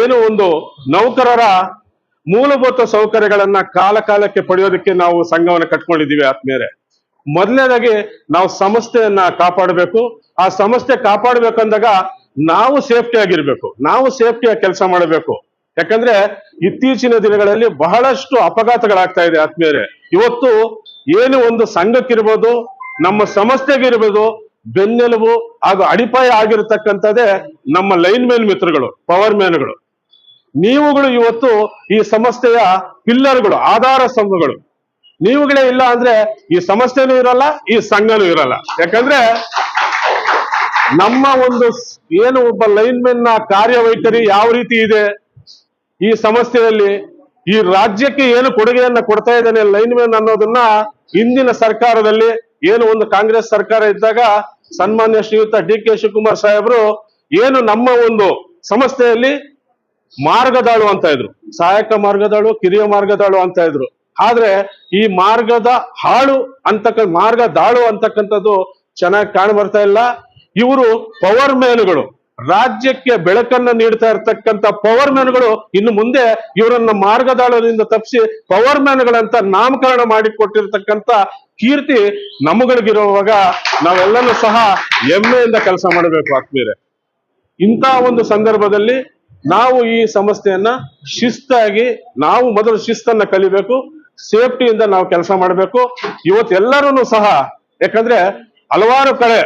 ಏನು ಒಂದು ನೌಕರರ ಮೂಲಭೂತ ಸೌಕರ್ಯಗಳನ್ನ ಕಾಲಕ್ಕೆ ಪಡೆಯೋದಕ್ಕೆ ನಾವು ಸಂಘವನ್ನು ಕಟ್ಕೊಂಡಿದ್ದೀವಿ. ಆತ್ಮೀಯರೇ, ಮೊದಲನೇದಾಗಿ ನಾವು ಸಂಸ್ಥೆಯನ್ನ ಕಾಪಾಡಬೇಕು. ಆ ಸಂಸ್ಥೆ ಕಾಪಾಡಬೇಕಂದಾಗ ನಾವು ಸೇಫ್ಟಿ ಆಗಿರ್ಬೇಕು, ನಾವು ಸೇಫ್ಟಿಯಾಗಿ ಕೆಲಸ ಮಾಡಬೇಕು. ಯಾಕಂದ್ರೆ ಇತ್ತೀಚಿನ ದಿನಗಳಲ್ಲಿ ಬಹಳಷ್ಟು ಅಪಘಾತಗಳಾಗ್ತಾ ಇದೆ. ಆತ್ಮೀಯರೇ, ಇವತ್ತು ಏನು ಒಂದು ಸಂಘಕ್ಕಿರ್ಬೋದು, ನಮ್ಮ ಸಂಸ್ಥೆಗಿರ್ಬೋದು, ಬೆನ್ನೆಲುಬು ಹಾಗೂ ಅಡಿಪಾಯ ಆಗಿರತಕ್ಕಂಥದ್ದೇ ನಮ್ಮ ಲೈನ್ ಮ್ಯಾನ್ ಮಿತ್ರಗಳು, ಪವರ್ ಮ್ಯಾನ್ಗಳು. ನೀವುಗಳು ಇವತ್ತು ಈ ಸಂಸ್ಥೆಯ ಪಿಲ್ಲರ್ಗಳು, ಆಧಾರ ಸ್ತಂಭಗಳು. ನೀವುಗಳೇ ಇಲ್ಲ ಅಂದ್ರೆ ಈ ಸಂಸ್ಥೆನೂ ಇರಲ್ಲ, ಈ ಸಂಘನೂ ಇರಲ್ಲ. ಯಾಕಂದ್ರೆ ನಮ್ಮ ಒಂದು ಏನು ಒಬ್ಬ ಲೈನ್ಮೆನ್ ನ ಕಾರ್ಯವೈಖರಿ ಯಾವ ರೀತಿ ಇದೆ, ಈ ಸಂಸ್ಥೆಯಲ್ಲಿ ಈ ರಾಜ್ಯಕ್ಕೆ ಏನು ಕೊಡುಗೆಯನ್ನ ಕೊಡ್ತಾ ಇದ್ದಾನೆ ಲೈನ್ಮೆನ್ ಅನ್ನೋದನ್ನ ಹಿಂದಿನ ಸರ್ಕಾರದಲ್ಲಿ, ಏನು ಒಂದು ಕಾಂಗ್ರೆಸ್ ಸರ್ಕಾರ ಇದ್ದಾಗ ಸನ್ಮಾನ್ಯ ಶ್ರೀಯುತ ಡಿ ಕೆ ಶಿವಕುಮಾರ್ ಸಾಹೇಬರು ಏನು ನಮ್ಮ ಒಂದು ಸಂಸ್ಥೆಯಲ್ಲಿ ಮಾರ್ಗದಾಳು ಅಂತ ಇದ್ರು, ಸಹಾಯಕ ಮಾರ್ಗದಾಳು, ಕಿರಿಯ ಮಾರ್ಗದಾಳು ಅಂತ ಇದ್ರು. ಆದ್ರೆ ಈ ಮಾರ್ಗದ ಹಾಳು ಮಾರ್ಗದಾಳು ಅಂತಕ್ಕಂಥದ್ದು ಚೆನ್ನಾಗಿ ಕಾಣ ಬರ್ತಾ ಇಲ್ಲ. ಇವರು ಪವರ್ ಮ್ಯಾನ್ಗಳು, ರಾಜ್ಯಕ್ಕೆ ಬೆಳಕನ್ನ ನೀಡ್ತಾ ಇರ್ತಕ್ಕಂಥ ಪವರ್ ಮ್ಯಾನ್ಗಳು ಇನ್ನು ಮುಂದೆ ಇವರನ್ನ ಮಾರ್ಗದಾಳರಿಂದ ತಪ್ಪಿಸಿ ಪವರ್ ಮ್ಯಾನ್ಗಳಂತ ನಾಮಕರಣ ಮಾಡಿಕೊಟ್ಟಿರ್ತಕ್ಕಂಥ ಕೀರ್ತಿ ನಮ್ಮಗಳಿಗಿರುವಾಗ ನಾವೆಲ್ಲನೂ ಸಹ ಹೆಮ್ಮೆಯಿಂದ ಕೆಲಸ ಮಾಡಬೇಕು ಆತ್ಮೀಯರೇ. ಇಂಥ ಒಂದು ಸಂದರ್ಭದಲ್ಲಿ ನಾವು ಈ ಸಂಸ್ಥೆಯನ್ನ ಶಿಸ್ತಾಗಿ, ನಾವು ಮೊದಲು ಶಿಸ್ತನ್ನ ಕಲಿಬೇಕು, ಸೇಫ್ಟಿಯಿಂದ ನಾವು ಕೆಲಸ ಮಾಡಬೇಕು. ಇವತ್ತೆಲ್ಲರೂ ಸಹ, ಯಾಕಂದ್ರೆ ಹಲವಾರು ಕಡೆ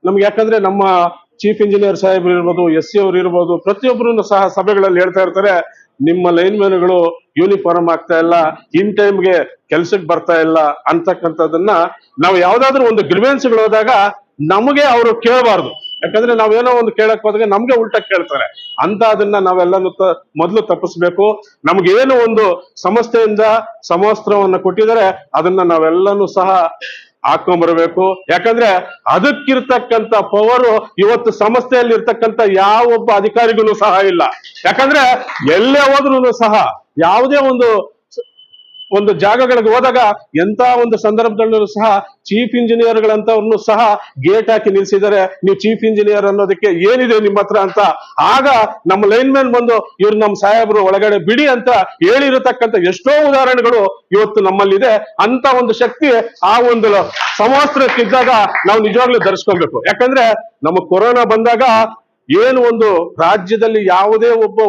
ನಮ್ಗೆ, ಯಾಕಂದ್ರೆ ನಮ್ಮ ಚೀಫ್ ಇಂಜಿನಿಯರ್ ಸಾಹೇಬ್ರು ಇರ್ಬೋದು, ಎಸ್ ಸಿ ಅವ್ರು ಇರ್ಬೋದು, ಪ್ರತಿಯೊಬ್ಬರು ಸಹ ಸಭೆಗಳಲ್ಲಿ ಹೇಳ್ತಾ ಇರ್ತಾರೆ, ನಿಮ್ಮ ಲೈನ್ಮೆನ್ಗಳು ಯೂನಿಫಾರ್ಮ್ ಆಗ್ತಾ ಇಲ್ಲ, ಇನ್ ಟೈಮ್ಗೆ ಕೆಲ್ಸಕ್ಕೆ ಬರ್ತಾ ಇಲ್ಲ ಅಂತಕ್ಕಂಥದ್ದನ್ನ ನಾವು ಯಾವ್ದಾದ್ರು ಒಂದು ಗ್ರಿವೆನ್ಸ್ಗಳು ಹೋದಾಗ ನಮಗೆ ಅವರು ಕೇಳಬಾರ್ದು. ಯಾಕಂದ್ರೆ ನಾವೇನೋ ಒಂದು ಕೇಳಕ್ ಹೋದಾಗ ನಮ್ಗೆ ಉಲ್ಟಾ ಕೇಳ್ತಾರೆ ಅಂತ. ಅದನ್ನ ನಾವೆಲ್ಲನೂ ಮೊದಲು ತಪ್ಪಿಸ್ಬೇಕು. ನಮ್ಗೇನು ಒಂದು ಸಂಸ್ಥೆಯಿಂದ ಸಮವಸ್ತ್ರವನ್ನ ಕೊಟ್ಟಿದ್ದಾರೆ ಅದನ್ನ ನಾವೆಲ್ಲನೂ ಸಹ ಹಾಕೊಂಡ್ಬರ್ಬೇಕು. ಯಾಕಂದ್ರೆ ಅದಕ್ಕಿರ್ತಕ್ಕಂಥ ಪವರು ಇವತ್ತು ಸಂಸ್ಥೆಯಲ್ಲಿ ಇರ್ತಕ್ಕಂಥ ಯಾವೊಬ್ಬ ಅಧಿಕಾರಿಗೂ ಸಹ ಇಲ್ಲ. ಯಾಕಂದ್ರೆ ಎಲ್ಲೇ ಹೋದ್ರೂ ಸಹ, ಯಾವುದೇ ಒಂದು ಜಾಗಗಳಿಗೆ ಹೋದಾಗ ಎಂತ ಒಂದು ಸಂದರ್ಭದಲ್ಲೂ ಸಹ ಚೀಫ್ ಇಂಜಿನಿಯರ್ಗಳಂತವ್ರನ್ನು ಸಹ ಗೇಟ್ ಹಾಕಿ ನಿಲ್ಸಿದ್ದಾರೆ. ನೀವು ಚೀಫ್ ಇಂಜಿನಿಯರ್ ಅನ್ನೋದಕ್ಕೆ ಏನಿದೆ ನಿಮ್ಮ ಹತ್ರ ಅಂತ. ಆಗ ನಮ್ಮ ಲೈನ್ಮೆನ್ ಬಂದು ಇವ್ರು ನಮ್ಮ ಸಾಹೇಬರು ಒಳಗಡೆ ಬಿಡಿ ಅಂತ ಹೇಳಿರತಕ್ಕಂಥ ಎಷ್ಟೋ ಉದಾಹರಣೆಗಳು ಇವತ್ತು ನಮ್ಮಲ್ಲಿದೆ. ಅಂತ ಒಂದು ಶಕ್ತಿ ಆ ಒಂದು ಸಮವಸ್ತ್ರಕ್ಕಿದ್ದಾಗ ನಾವು ನಿಜವಾಗ್ಲೂ ಧರಿಸ್ಕೊಳ್ಬೇಕು. ಯಾಕಂದ್ರೆ ನಮ್ಮ ಕೊರೋನಾ ಬಂದಾಗ ಏನು ಒಂದು ರಾಜ್ಯದಲ್ಲಿ ಯಾವುದೇ ಒಬ್ಬ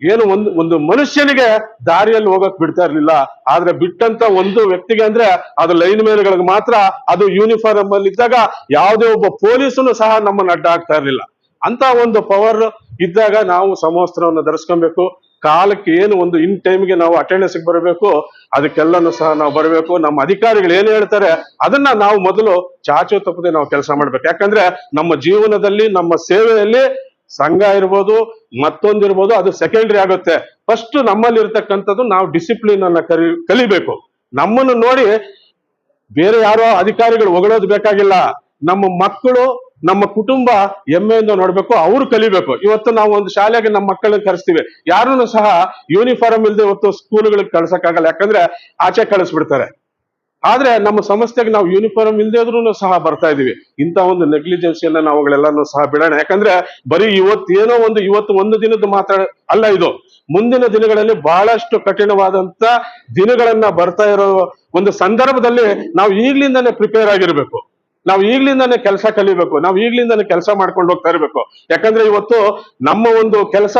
ಏನು ಒಂದು ಮನುಷ್ಯನಿಗೆ ದಾರಿಯಲ್ಲಿ ಹೋಗಕ್ ಬಿಡ್ತಾ ಇರ್ಲಿಲ್ಲ. ಆದ್ರೆ ಬಿಟ್ಟಂತ ಒಂದು ವ್ಯಕ್ತಿಗೆ ಅಂದ್ರೆ ಅದು ಲೈನ್ ಮ್ಯಾನ್ಗಳಿಗೆ ಮಾತ್ರ. ಅದು ಯೂನಿಫಾರ್ಮ್ ಅಲ್ಲಿ ಇದ್ದಾಗ ಯಾವುದೇ ಒಬ್ಬ ಪೊಲೀಸನು ಸಹ ನಮ್ಮನ್ನ ಅಡ್ಡ ಆಗ್ತಾ ಇರ್ಲಿಲ್ಲ. ಅಂತ ಒಂದು ಪವರ್ ಇದ್ದಾಗ ನಾವು ಸಮವಸ್ತ್ರವನ್ನು ಧರಿಸ್ಕೊಬೇಕು. ಕಾಲಕ್ಕೆ ಏನು ಒಂದು ಇನ್ ಟೈಮ್ಗೆ ನಾವು ಅಟೆಂಡೆನ್ಸ್ ಬರಬೇಕು, ಅದಕ್ಕೆಲ್ಲನೂ ಸಹ ನಾವು ಬರಬೇಕು. ನಮ್ಮ ಅಧಿಕಾರಿಗಳು ಏನ್ ಹೇಳ್ತಾರೆ ಅದನ್ನ ನಾವು ಮೊದಲು ಚಾಚು ತಪ್ಪದೆ ನಾವು ಕೆಲಸ ಮಾಡ್ಬೇಕು. ಯಾಕಂದ್ರೆ ನಮ್ಮ ಜೀವನದಲ್ಲಿ, ನಮ್ಮ ಸೇವೆಯಲ್ಲಿ ಸಂಘ ಇರ್ಬೋದು, ಮತ್ತೊಂದಿರ್ಬೋದು, ಅದು ಸೆಕೆಂಡರಿ ಆಗುತ್ತೆ. ಫಸ್ಟ್ ನಮ್ಮಲ್ಲಿ ಇರ್ತಕ್ಕಂಥದ್ದು ನಾವು ಡಿಸಿಪ್ಲಿನ್ ಅನ್ನ ಕಲಿಬೇಕು. ನಮ್ಮನ್ನು ನೋಡಿ ಬೇರೆ ಯಾರೋ ಅಧಿಕಾರಿಗಳು ಹೊಗಳೋದು ಬೇಕಾಗಿಲ್ಲ. ನಮ್ಮ ಮಕ್ಕಳು, ನಮ್ಮ ಕುಟುಂಬ ಹೆಮ್ಮೆಯಿಂದ ನೋಡ್ಬೇಕು, ಅವ್ರು ಕಲಿಬೇಕು. ಇವತ್ತು ನಾವು ಒಂದು ಶಾಲೆಗೆ ನಮ್ಮ ಮಕ್ಕಳನ್ನ ಕರೆಸ್ತೀವಿ, ಯಾರನ್ನು ಸಹ ಯೂನಿಫಾರ್ಮ್ ಇಲ್ಲದೆ ಇವತ್ತು ಸ್ಕೂಲ್ಗಳಿಗೆ ಕಳ್ಸಕ್ಕಾಗಲ್ಲ. ಯಾಕಂದ್ರೆ ಆಚೆ ಕಳಿಸ್ಬಿಡ್ತಾರೆ. ಆದ್ರೆ ನಮ್ಮ ಸಂಸ್ಥೆಗೆ ನಾವು ಯೂನಿಫಾರ್ಮ್ ಇಲ್ಲದೆ ಇದ್ರೂ ಸಹ ಬರ್ತಾ ಇದೀವಿ. ಇಂಥ ಒಂದು ನೆಗ್ಲಿಜೆನ್ಸಿಯನ್ನ ನಾವುಗಳೆಲ್ಲನೂ ಸಹ ಬಿಡೋಣ. ಯಾಕಂದ್ರೆ ಬರೀ ಇವತ್ತು ಒಂದು ದಿನದ ಮಾತ್ರ ಅಲ್ಲ, ಇದು ಮುಂದಿನ ದಿನಗಳಲ್ಲಿ ಬಹಳಷ್ಟು ಕಠಿಣವಾದಂತ ದಿನಗಳನ್ನ ಬರ್ತಾ ಇರೋ ಒಂದು ಸಂದರ್ಭದಲ್ಲಿ ನಾವು ಈಗ್ಲಿಂದಾನೇ ಪ್ರಿಪೇರ್ ಆಗಿರ್ಬೇಕು. ನಾವು ಈಗ್ಲಿಂದಾನೇ ಕೆಲಸ ಕಲಿಬೇಕು. ನಾವು ಈಗ್ಲಿಂದಾನೇ ಕೆಲಸ ಮಾಡ್ಕೊಂಡು ಹೋಗ್ತಾ ಇರ್ಬೇಕು. ಯಾಕಂದ್ರೆ ಇವತ್ತು ನಮ್ಮ ಒಂದು ಕೆಲಸ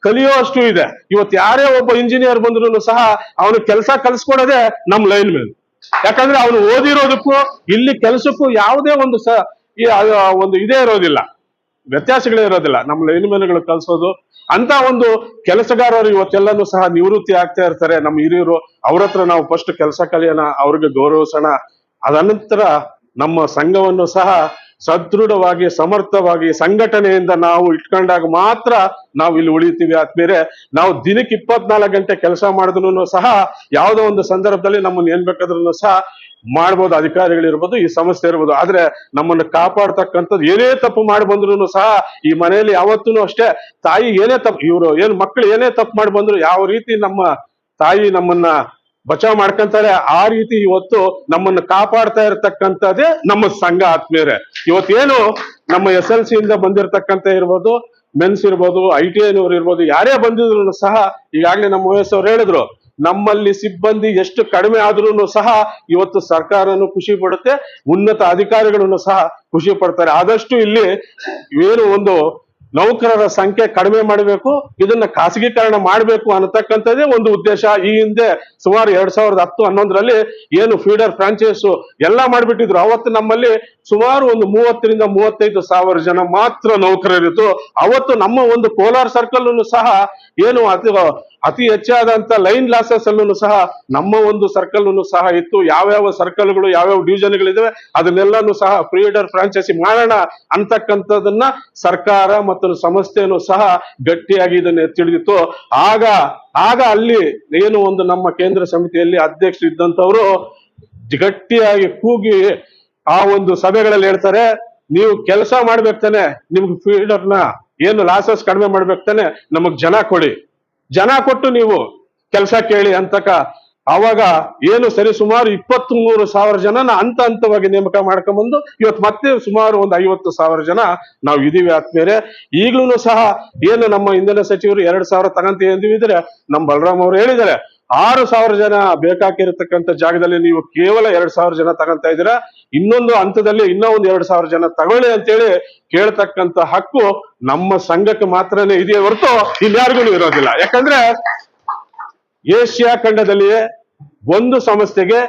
ಕಲಿಯೋ ಅಷ್ಟು ಇದೆ. ಇವತ್ತು ಯಾರೇ ಒಬ್ಬ ಇಂಜಿನಿಯರ್ ಬಂದ್ರು ಸಹ ಅವನು ಕೆಲಸ ಕಲಿಸ್ಕೊಡೋದೇ ನಮ್ ಲೈನ್ ಮ್ಯಾನ್. ಯಾಕಂದ್ರೆ ಅವನು ಓದಿರೋದಕ್ಕೂ ಇಲ್ಲಿ ಕೆಲಸಕ್ಕೂ ಯಾವುದೇ ಒಂದು ಇದೇ ಇರೋದಿಲ್ಲ, ವ್ಯತ್ಯಾಸಗಳೇ ಇರೋದಿಲ್ಲ. ನಮ್ಮ ಲೈನ್ ಮ್ಯಾನ್ಗಳು ಕಲಿಸೋದು ಅಂತ ಒಂದು ಕೆಲಸಗಾರರು ಇವತ್ತೆಲ್ಲನೂ ಸಹ ನಿವೃತ್ತಿ ಆಗ್ತಾ ಇರ್ತಾರೆ. ನಮ್ಮ ಹಿರಿಯರು, ಅವ್ರ ಹತ್ರ ನಾವು ಫಸ್ಟ್ ಕೆಲಸ ಕಲಿಯೋಣ, ಅವ್ರಿಗೆ ಗೌರವಿಸೋಣ. ಅದನಂತರ ನಮ್ಮ ಸಂಘವನ್ನು ಸಹ ಸದೃಢವಾಗಿ, ಸಮರ್ಥವಾಗಿ, ಸಂಘಟನೆಯಿಂದ ನಾವು ಇಟ್ಕೊಂಡಾಗ ಮಾತ್ರ ನಾವು ಇಲ್ಲಿ ಉಳಿತೀವಿ ಆದ್ಮೇಲೆ. ನಾವು ದಿನಕ್ಕೆ 24 ಗಂಟೆ ಕೆಲಸ ಮಾಡಿದ್ರು ಸಹ ಯಾವುದೋ ಒಂದು ಸಂದರ್ಭದಲ್ಲಿ ನಮ್ಮನ್ನು ಏನ್ ಬೇಕಾದ್ರೂ ಸಹ ಮಾಡ್ಬೋದು, ಅಧಿಕಾರಿಗಳಿರ್ಬೋದು, ಈ ಸಂಸ್ಥೆ ಇರ್ಬೋದು. ಆದ್ರೆ ನಮ್ಮನ್ನು ಕಾಪಾಡ್ತಕ್ಕಂಥದ್ದು, ಏನೇ ತಪ್ಪು ಮಾಡಿ ಬಂದ್ರು ಸಹ ಈ ಮನೆಯಲ್ಲಿ ಯಾವತ್ತೂ ಅಷ್ಟೇ, ತಾಯಿ ಏನೇ ತಪ್ಪು, ಇವರು ಮಕ್ಕಳು ಏನೇ ತಪ್ಪು ಮಾಡಿ ಬಂದ್ರು ಯಾವ ರೀತಿ ನಮ್ಮ ತಾಯಿ ನಮ್ಮನ್ನ ಬಚಾವ್ ಮಾಡ್ಕೊಂತಾರೆ, ಆ ರೀತಿ ಇವತ್ತು ನಮ್ಮನ್ನು ಕಾಪಾಡ್ತಾ ಇರತಕ್ಕಂಥದ್ದೇ ನಮ್ಮ ಸಂಘ ಆತ್ಮೀಯರೇ. ಇವತ್ತೇನು ನಮ್ಮ SLC ಇಂದ ಬಂದಿರತಕ್ಕಂಥ ಇರ್ಬೋದು, ಮೆನ್ಸ್ ಇರ್ಬೋದು, ITI ನವರು ಇರ್ಬೋದು, ಯಾರೇ ಬಂದಿದ್ರು ಸಹ, ಈಗಾಗಲೇ ನಮ್ಮ OS ಅವ್ರು ಹೇಳಿದ್ರು, ನಮ್ಮಲ್ಲಿ ಸಿಬ್ಬಂದಿ ಎಷ್ಟು ಕಡಿಮೆ ಆದ್ರೂ ಸಹ ಇವತ್ತು ಸರ್ಕಾರನು ಖುಷಿ ಪಡುತ್ತೆ, ಉನ್ನತ ಅಧಿಕಾರಿಗಳನ್ನು ಸಹ ಖುಷಿ ಪಡ್ತಾರೆ. ಆದಷ್ಟು ಇಲ್ಲಿ ಏನು ಒಂದು ನೌಕರರ ಸಂಖ್ಯೆ ಕಡಿಮೆ ಮಾಡಬೇಕು, ಇದನ್ನ ಖಾಸಗೀಕರಣ ಮಾಡಬೇಕು ಅನ್ನತಕ್ಕಂಥದ್ದೇ ಒಂದು ಉದ್ದೇಶ. ಈ ಹಿಂದೆ ಸುಮಾರು 2010-11ರಲ್ಲಿ ಏನು ಫೀಡರ್ ಫ್ರಾಂಚೈಸ್ ಎಲ್ಲ ಮಾಡ್ಬಿಟ್ಟಿದ್ರು. ಅವತ್ತು ನಮ್ಮಲ್ಲಿ ಸುಮಾರು ಒಂದು 30,000 ರಿಂದ 35,000 ಜನ ಮಾತ್ರ ನೌಕರರಿದ್ದು. ಅವತ್ತು ನಮ್ಮ ಒಂದು ಕೋಲಾರ ಸರ್ಕಲ್ ಸಹ ಏನು ಅತಿ ಹೆಚ್ಚಾದಂತ ಲೈನ್ ಲಾಸಸ್ ಅಲ್ಲೂ ಸಹ ನಮ್ಮ ಒಂದು ಸರ್ಕಲ್ ಸಹ ಇತ್ತು. ಯಾವ್ಯಾವ ಸರ್ಕಲ್ಗಳು ಯಾವ್ಯಾವ ಡಿವಿಷನ್ಗಳಿದಾವೆ ಅದನ್ನೆಲ್ಲಾನು ಸಹ ಫೀಡರ್ ಫ್ರಾಂಚೈಸಿ ಮಾಡೋಣ ಅಂತಕ್ಕಂಥದನ್ನ ಸರ್ಕಾರ ಮತ್ತು ಸಂಸ್ಥೆಯನ್ನು ಸಹ ಗಟ್ಟಿಯಾಗಿ ಇದನ್ನ ತಿಳಿದಿತ್ತು. ಆಗ ಅಲ್ಲಿ ಏನು ಒಂದು ನಮ್ಮ ಕೇಂದ್ರ ಸಮಿತಿಯಲ್ಲಿ ಅಧ್ಯಕ್ಷರು ಇದ್ದಂತವರು ಗಟ್ಟಿಯಾಗಿ ಕೂಗಿ ಆ ಒಂದು ಸಭೆಗಳಲ್ಲಿ ಹೇಳ್ತಾರೆ, ನೀವು ಕೆಲಸ ಮಾಡ್ಬೇಕು ತಾನೆ, ನಿಮ್ಗೆ ಫೀಡರ್ನ ಏನು ಲಾಸಸ್ ಕಡಿಮೆ ಮಾಡ್ಬೇಕು ತಾನೆ, ನಮಗ್ ಜನ ಕೊಟ್ಟು ನೀವು ಕೆಲಸ ಕೇಳಿ ಅಂತಕ. ಅವಾಗ ಏನು ಸರಿ ಸುಮಾರು 23,000 ಜನನ ಹಂತವಾಗಿ ನೇಮಕ ಮಾಡ್ಕೊಂಡ್ಬಂದು ಇವತ್ತು ಮತ್ತೆ ಸುಮಾರು ಒಂದು 50,000 ಜನ ನಾವು ಇದೀವಿ ಆದ್ಮೇಲೆ. ಈಗ್ಲೂ ಸಹ ಏನು ನಮ್ಮ ಇಂಧನ ಸಚಿವರು 2,000 ತಗಂತ ಎಂದಿದ್ರೆ ನಮ್ಮ ಬಲರಾಮ್ ಅವರು ಹೇಳಿದ್ದಾರೆ 6,000 ಜನ ಬೇಕಾಗಿರತಕ್ಕಂಥ ಜಾಗದಲ್ಲಿ ನೀವು ಕೇವಲ 2,000 ಜನ ತಗೊಂತ ಇದ್ದೀರಾ, ಇನ್ನೊಂದು ಹಂತದಲ್ಲಿ ಇನ್ನೂ ಒಂದು 2,000 ಜನ ತಗೊಳ್ಳಿ ಅಂತೇಳಿ ಕೇಳ್ತಕ್ಕಂಥ ಹಕ್ಕು ನಮ್ಮ ಸಂಘಕ್ಕೆ ಮಾತ್ರನೇ ಇದೆಯೇ ಹೊರತು ಇನ್ಯಾರಿಗೂ ಇರೋದಿಲ್ಲ. ಯಾಕಂದ್ರೆ ಏಷ್ಯಾ ಖಂಡದಲ್ಲಿಯೇ ಒಂದು ಸಂಸ್ಥೆಗೆ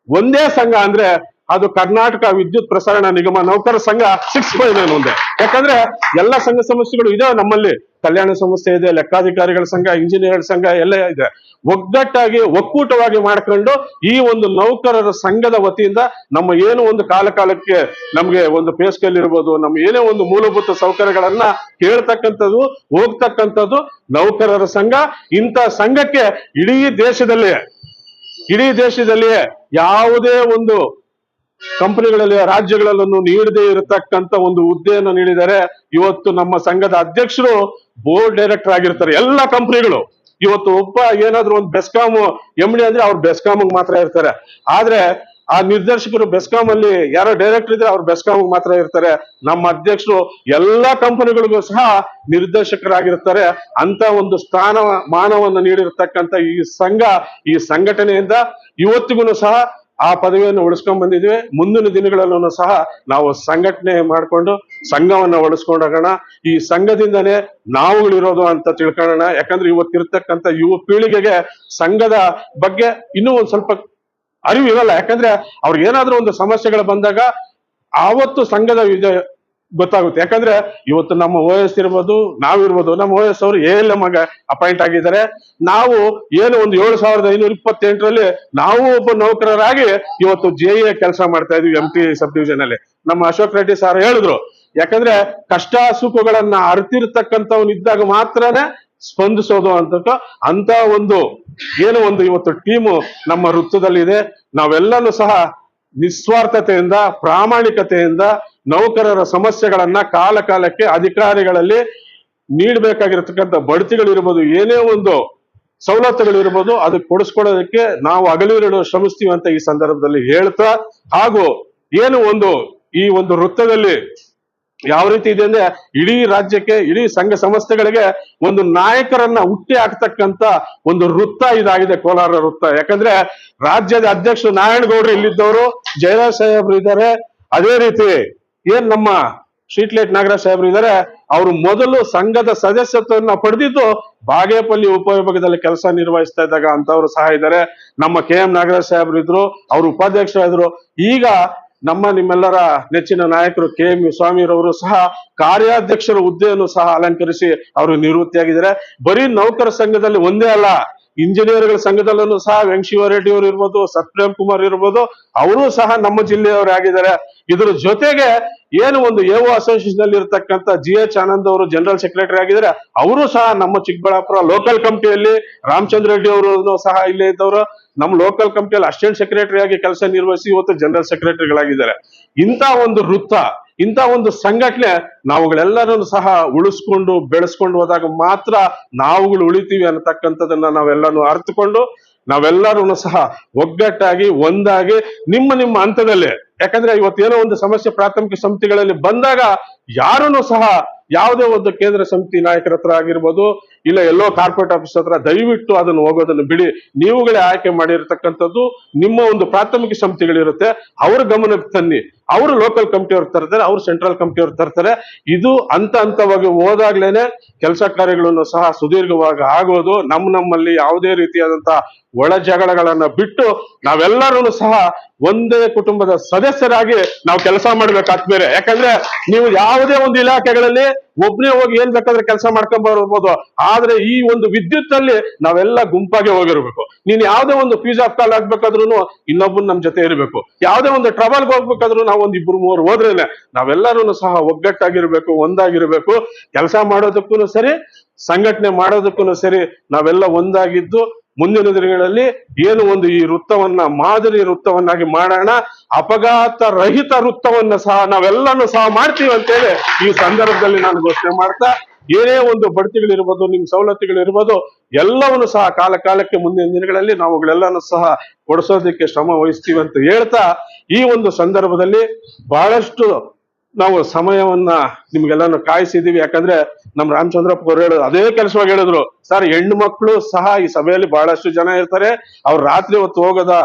ಒಂದೇ ಸಂಘ ಅಂದ್ರೆ ಅದು ಕರ್ನಾಟಕ ವಿದ್ಯುತ್ ಪ್ರಸರಣ ನಿಗಮ ನೌಕರ ಸಂಘ 6.9 ಒಂದೇ. ಯಾಕಂದ್ರೆ ಎಲ್ಲ ಸಂಘ ಸಂಸ್ಥೆಗಳು ಇದೆ ನಮ್ಮಲ್ಲಿ, ಕಲ್ಯಾಣ ಸಂಸ್ಥೆ ಇದೆ, ಲೆಕ್ಕಾಧಿಕಾರಿಗಳ ಸಂಘ, ಇಂಜಿನಿಯರ್ ಸಂಘ ಎಲ್ಲ ಇದೆ. ಒಗ್ಗಟ್ಟಾಗಿ ಒಕ್ಕೂಟವಾಗಿ ಮಾಡ್ಕೊಂಡು ಈ ಒಂದು ನೌಕರರ ಸಂಘದ ವತಿಯಿಂದ ನಮ್ಮ ಏನು ಒಂದು ಕಾಲಕ್ಕೆ ನಮ್ಗೆ ಒಂದು ಪೇ ಸ್ಕೇಲ್ ಇರ್ಬೋದು, ನಮ್ಮ ಏನೇ ಒಂದು ಮೂಲಭೂತ ಸೌಕರ್ಯಗಳನ್ನ ಕೇಳ್ತಕ್ಕಂಥದ್ದು ಹೋಗ್ತಕ್ಕಂಥದ್ದು ನೌಕರರ ಸಂಘ. ಇಂಥ ಸಂಘಕ್ಕೆ ಇಡೀ ದೇಶದಲ್ಲಿಯೇ ಯಾವುದೇ ಒಂದು ಕಂಪನಿಗಳಲ್ಲಿ ರಾಜ್ಯಗಳಲ್ಲೂ ನೀಡದೇ ಇರತಕ್ಕಂತ ಒಂದು ಹುದ್ದೆಯನ್ನು ನೀಡಿದ್ದಾರೆ. ಇವತ್ತು ನಮ್ಮ ಸಂಘದ ಅಧ್ಯಕ್ಷರು ಬೋರ್ಡ್ ಡೈರೆಕ್ಟರ್ ಆಗಿರ್ತಾರೆ. ಎಲ್ಲ ಕಂಪನಿಗಳು ಇವತ್ತು ಒಬ್ಬ ಏನಾದ್ರು ಒಂದು ಬೆಸ್ಕಾಂ MD ಅಂದ್ರೆ ಅವ್ರು ಬೆಸ್ಕಾಂ ಮಾತ್ರ ಇರ್ತಾರೆ. ಆದ್ರೆ ಆ ನಿರ್ದೇಶಕರು ಬೆಸ್ಕಾಂ ಅಲ್ಲಿ ಯಾರೋ ಡೈರೆಕ್ಟರ್ ಇದ್ರೆ ಅವ್ರು ಬೆಸ್ಕಾಂ ಮಾತ್ರ ಇರ್ತಾರೆ. ನಮ್ಮ ಅಧ್ಯಕ್ಷರು ಎಲ್ಲಾ ಕಂಪನಿಗಳಿಗೂ ಸಹ ನಿರ್ದೇಶಕರಾಗಿರ್ತಾರೆ. ಅಂತ ಒಂದು ಸ್ಥಾನಮಾನವನ್ನು ನೀಡಿರ್ತಕ್ಕಂಥ ಈ ಸಂಘಟನೆಯಿಂದ ಇವತ್ತಿಗೂ ಸಹ ಆ ಪದವಿಯನ್ನು ಉಳಿಸ್ಕೊಂಡ್ ಬಂದಿದ್ವಿ. ಮುಂದಿನ ದಿನಗಳಲ್ಲೂ ಸಹ ನಾವು ಸಂಘಟನೆ ಮಾಡ್ಕೊಂಡು ಸಂಘವನ್ನ ಉಳಿಸ್ಕೊಂಡೋಗೋಣ. ಈ ಸಂಘದಿಂದನೇ ನಾವುಗಳಿರೋದು ಅಂತ ತಿಳ್ಕೊಳ್ಳೋಣ. ಯಾಕಂದ್ರೆ ಇವತ್ತಿರ್ತಕ್ಕಂಥ ಯುವ ಪೀಳಿಗೆಗೆ ಸಂಘದ ಬಗ್ಗೆ ಇನ್ನೂ ಒಂದ್ ಸ್ವಲ್ಪ ಅರಿವು ಇರಲ್ಲ. ಯಾಕಂದ್ರೆ ಅವ್ರಿಗೆ ಏನಾದ್ರೂ ಒಂದು ಸಮಸ್ಯೆಗಳು ಬಂದಾಗ ಆವತ್ತು ಸಂಘದ ಗೊತ್ತಾಗುತ್ತೆ. ಯಾಕಂದ್ರೆ ಇವತ್ತು ನಮ್ಮ OS ಇರ್ಬೋದು, ನಾವಿರ್ಬೋದು, ನಮ್ಮ OS ಅವರು ALM ಅಪಾಯಿಂಟ್ ಆಗಿದ್ದಾರೆ. ನಾವು ಏನು ಒಂದು 7,528ರಲ್ಲಿ ನಾವು ಒಬ್ಬ ನೌಕರರಾಗಿ ಇವತ್ತು JA ಕೆಲಸ ಮಾಡ್ತಾ ಇದೀವಿ MT ಸಬ್ ಡಿವಿಷನ್ ಅಲ್ಲಿ. ನಮ್ಮ ಅಶೋಕ್ ರೆಡ್ಡಿ ಸರ್ ಹೇಳಿದ್ರು, ಯಾಕಂದ್ರೆ ಕಷ್ಟ ಸುಖಗಳನ್ನ ಅರ್ತಿರ್ತಕ್ಕಂಥವ್ನು ಇದ್ದಾಗ ಮಾತ್ರನೇ ಸ್ಪಂದಿಸೋದು ಅಂತ ಒಂದು ಇವತ್ತು ಟೀಮು ನಮ್ಮ ವೃತ್ತದಲ್ಲಿದೆ. ನಾವೆಲ್ಲನೂ ಸಹ ನಿಸ್ವಾರ್ಥತೆಯಿಂದ ಪ್ರಾಮಾಣಿಕತೆಯಿಂದ ನೌಕರರ ಸಮಸ್ಯೆಗಳನ್ನ ಕಾಲಕ್ಕೆ ಅಧಿಕಾರಿಗಳಲ್ಲಿ ನೀಡಬೇಕಾಗಿರತಕ್ಕಂಥ ಬಡ್ತಿಗಳಿರ್ಬೋದು, ಏನೇ ಒಂದು ಸವಲತ್ತುಗಳಿರ್ಬೋದು, ಅದು ಕೊಡಿಸ್ಕೊಡೋದಕ್ಕೆ ನಾವು ಹಗಲಿರುಳು ಶ್ರಮಿಸ್ತೀವಿ ಅಂತ ಈ ಸಂದರ್ಭದಲ್ಲಿ ಹೇಳ್ತಾ, ಹಾಗೂ ಈ ಒಂದು ವೃತ್ತದಲ್ಲಿ ಯಾವ ರೀತಿ ಇದೆ ಅಂದ್ರೆ ಇಡೀ ರಾಜ್ಯಕ್ಕೆ, ಇಡೀ ಸಂಘ ಸಂಸ್ಥೆಗಳಿಗೆ ಒಂದು ನಾಯಕರನ್ನ ಹುಟ್ಟಿ ಹಾಕ್ತಕ್ಕಂತ ಒಂದು ವೃತ್ತ ಇದಾಗಿದೆ ಕೋಲಾರ ವೃತ್ತ. ಯಾಕಂದ್ರೆ ರಾಜ್ಯದ ಅಧ್ಯಕ್ಷರು ನಾರಾಯಣಗೌಡರು ಇಲ್ಲಿದ್ದವರು, ಜಯರಾಜ್ ಸಾಹೇಬ್ರು ಇದ್ದಾರೆ, ಅದೇ ರೀತಿ ನಮ್ಮ ಶೀಟ್ಲೇಟ್ ನಾಗರಾಜ್ ಸಾಹೇಬ್ರು ಇದ್ದಾರೆ. ಅವರು ಮೊದಲು ಸಂಘದ ಸದಸ್ಯತ್ವವನ್ನು ಪಡೆದಿದ್ದು ಬಾಗೇಪಲ್ಲಿ ಉಪವಿಭಾಗದಲ್ಲಿ ಕೆಲಸ ನಿರ್ವಹಿಸ್ತಾ ಇದ್ದಾಗ ಅಂತವ್ರು ಸಹ ಇದ್ದಾರೆ. ನಮ್ಮ KM ನಾಗರಾಜ್ ಸಾಹೇಬ್ರು ಇದ್ರು, ಅವರು ಉಪಾಧ್ಯಕ್ಷರಾದ್ರು. ಈಗ ನಿಮ್ಮೆಲ್ಲರ ನೆಚ್ಚಿನ ನಾಯಕರು KM ಸ್ವಾಮಿರವರು ಸಹ ಕಾರ್ಯಾಧ್ಯಕ್ಷರ ಹುದ್ದೆಯನ್ನು ಸಹ ಅಲಂಕರಿಸಿ ಅವರು ನಿವೃತ್ತಿಯಾಗಿದ್ದಾರೆ. ಬರೀ ನೌಕರ ಸಂಘದಲ್ಲಿ ಒಂದೇ ಅಲ್ಲ, ಇಂಜಿನಿಯರ್ಗಳ ಸಂಘದಲ್ಲೂ ಸಹ ವೆಂಕಟಶಿವರೆಡ್ಡಿ ಅವರು ಇರ್ಬೋದು, ಸತ್ಯಪ್ರೇಮ್ ಕುಮಾರ್ ಇರ್ಬೋದು, ಅವರು ಸಹ ನಮ್ಮ ಜಿಲ್ಲೆಯವರು ಆಗಿದ್ದಾರೆ. ಇದ್ರ ಜೊತೆಗೆ ಒಂದು AO ಅಸೋಸಿಯೇಷನ್ ಅಲ್ಲಿ ಇರತಕ್ಕಂತ GH ಆನಂದ್ ಅವರು ಜನರಲ್ ಸೆಕ್ರೆಟರಿ ಆಗಿದ್ದಾರೆ. ಅವರು ಸಹ ನಮ್ಮ ಚಿಕ್ಕಬಳ್ಳಾಪುರ ಲೋಕಲ್ ಕಮಿಟಿಯಲ್ಲಿ ರಾಮಚಂದ್ರ ರೆಡ್ಡಿ ಅವರು ಸಹ ಇಲ್ಲೇ ಇದ್ದವರು. ನಮ್ಮ ಲೋಕಲ್ ಕಮಿಟಿಯಲ್ಲಿ ಅಸಿಸ್ಟೆಂಟ್ ಸೆಕ್ರೆಟರಿ ಆಗಿ ಕೆಲಸ ನಿರ್ವಹಿಸಿ ಇವತ್ತು ಜನರಲ್ ಸೆಕ್ರೆಟರಿಗಳಾಗಿದ್ದಾರೆ. ಇಂಥ ಒಂದು ವೃತ್ತ, ಇಂಥ ಒಂದು ಸಂಘಟನೆ ನಾವುಗಳೆಲ್ಲರೂ ಸಹ ಉಳಿಸ್ಕೊಂಡು ಬೆಳೆಸ್ಕೊಂಡು ಹೋದಾಗ ಮಾತ್ರ ನಾವುಗಳು ಉಳಿತೀವಿ ಅನ್ನತಕ್ಕಂಥದನ್ನ ನಾವೆಲ್ಲರೂ ಅರ್ಥಕೊಂಡು ನಾವೆಲ್ಲರೂ ಸಹ ಒಗ್ಗಟ್ಟಾಗಿ ಒಂದಾಗಿ ನಿಮ್ಮ ಹಂತದಲ್ಲಿ, ಯಾಕಂದ್ರೆ ಇವತ್ತೇನೋ ಒಂದು ಸಮಸ್ಯೆ ಪ್ರಾಥಮಿಕ ಸಮಿತಿಗಳಲ್ಲಿ ಬಂದಾಗ ಯಾರನ್ನು ಸಹ ಯಾವುದೇ ಒಂದು ಕೇಂದ್ರ ಸಮಿತಿ ನಾಯಕರ ಹತ್ರ ಆಗಿರ್ಬೋದು, ಇಲ್ಲ ಎಲ್ಲೋ ಕಾರ್ಪೊರೇಟ್ ಆಫೀಸ್ ಹತ್ರ, ದಯವಿಟ್ಟು ಅದನ್ನು ಹೋಗೋದನ್ನು ಬಿಡಿ. ನೀವುಗಳೇ ಆಯ್ಕೆ ಮಾಡಿರ್ತಕ್ಕಂಥದ್ದು ನಿಮ್ಮ ಒಂದು ಪ್ರಾಥಮಿಕ ಸಮಿತಿಗಳಿರುತ್ತೆ, ಅವ್ರ ಗಮನಕ್ಕೆ ತನ್ನಿ. ಅವರು ಲೋಕಲ್ ಕಮಿಟಿ ಅವ್ರು ತರ್ತಾರೆ, ಅವ್ರು ಸೆಂಟ್ರಲ್ ಕಮಿಟಿ ಅವ್ರು ತರ್ತಾರೆ. ಇದು ಹಂತವಾಗಿ ಹೋದಾಗ್ಲೇನೆ ಕೆಲಸ ಕಾರ್ಯಗಳನ್ನು ಸಹ ಸುದೀರ್ಘವಾಗಿ ಆಗೋದು. ನಮ್ಮಲ್ಲಿ ಯಾವುದೇ ರೀತಿಯಾದಂತಹ ಒಳ ಜಗಳಗಳನ್ನ ಬಿಟ್ಟು ನಾವೆಲ್ಲರೂ ಸಹ ಒಂದೇ ಕುಟುಂಬದ ಸದಸ್ಯರಾಗಿ ನಾವು ಕೆಲಸ ಮಾಡ್ಬೇಕಾಗ್ತದೆ. ಯಾಕಂದ್ರೆ ನೀವು ಯಾವುದೇ ಒಂದು ಇಲಾಖೆಗಳಲ್ಲಿ ಒಬ್ಬನೇ ಹೋಗಿ ಏನ್ ಬೇಕಾದ್ರೆ ಕೆಲಸ ಮಾಡ್ಕೊಂಡ್ ಬರ್ಬೋದು, ಆದ್ರೆ ಈ ಒಂದು ವಿದ್ಯುತ್ ಅಲ್ಲಿ ನಾವೆಲ್ಲ ಗುಂಪಾಗಿ ಹೋಗಿರ್ಬೇಕು. ನೀನ್ ಯಾವುದೇ ಒಂದು ಫೀಸ್ ಆಫ್ ಕಾಲ್ ಆಗ್ಬೇಕಾದ್ರೂ ಇನ್ನೊಬ್ಬನ್ ನಮ್ ಜೊತೆ ಇರಬೇಕು. ಯಾವುದೇ ಒಂದು ಟ್ರಬಲ್ಗೆ ಹೋಗ್ಬೇಕಾದ್ರೂ ನಾವು ಒಂದ್ ಇಬ್ರು ಮೂರು ಹೋದ್ರೇನೆ ನಾವೆಲ್ಲರೂ ಸಹ ಒಗ್ಗಟ್ಟಾಗಿರ್ಬೇಕು, ಒಂದಾಗಿರ್ಬೇಕು. ಕೆಲಸ ಮಾಡೋದಕ್ಕೂ ಸರಿ, ಸಂಘಟನೆ ಮಾಡೋದಕ್ಕೂ ಸರಿ, ನಾವೆಲ್ಲ ಒಂದಾಗಿದ್ದು ಮುಂದಿನ ದಿನಗಳಲ್ಲಿ ಏನು ಒಂದು ಈ ವೃತ್ತವನ್ನ ಮಾದರಿ ವೃತ್ತವನ್ನಾಗಿ ಮಾಡೋಣ. ಅಪಘಾತ ರಹಿತ ವೃತ್ತವನ್ನ ಸಹ ನಾವೆಲ್ಲನೂ ಸಹ ಮಾಡ್ತೀವಿ ಅಂತೇಳಿ ಈ ಸಂದರ್ಭದಲ್ಲಿ ನಾನು ಘೋಷಣೆ ಮಾಡ್ತಾ, ಏನೇ ಒಂದು ಬಡ್ತಿಗಳಿರ್ಬೋದು, ನಿಮ್ ಸವಲತ್ತುಗಳಿರ್ಬೋದು, ಎಲ್ಲವನ್ನು ಸಹ ಕಾಲ ಕಾಲಕ್ಕೆ ಮುಂದಿನ ದಿನಗಳಲ್ಲಿ ನಾವುಗಳೆಲ್ಲನೂ ಸಹ ಕೊಡಿಸೋದಕ್ಕೆ ಶ್ರಮ ವಹಿಸ್ತೀವಿ ಅಂತ ಹೇಳ್ತಾ, ಈ ಒಂದು ಸಂದರ್ಭದಲ್ಲಿ ಬಹಳಷ್ಟು ನಾವು ಸಮಯವನ್ನ ನಿಮ್ಗೆಲ್ಲಾನು ಕಾಯಿಸಿದೀವಿ. ಯಾಕಂದ್ರೆ ನಮ್ ರಾಮಚಂದ್ರಪ್ಪ ಅವರು ಹೇಳೋದು ಅದೇ ಕೆಲಸವಾಗಿ ಹೇಳಿದ್ರು, ಸರ್ ಹೆಣ್ಣು ಮಕ್ಕಳು ಸಹ ಈ ಸಭೆಯಲ್ಲಿ ಬಹಳಷ್ಟು ಜನ ಇರ್ತಾರೆ, ಅವ್ರು ರಾತ್ರಿ ಹೊತ್ತು ಹೋಗೋದ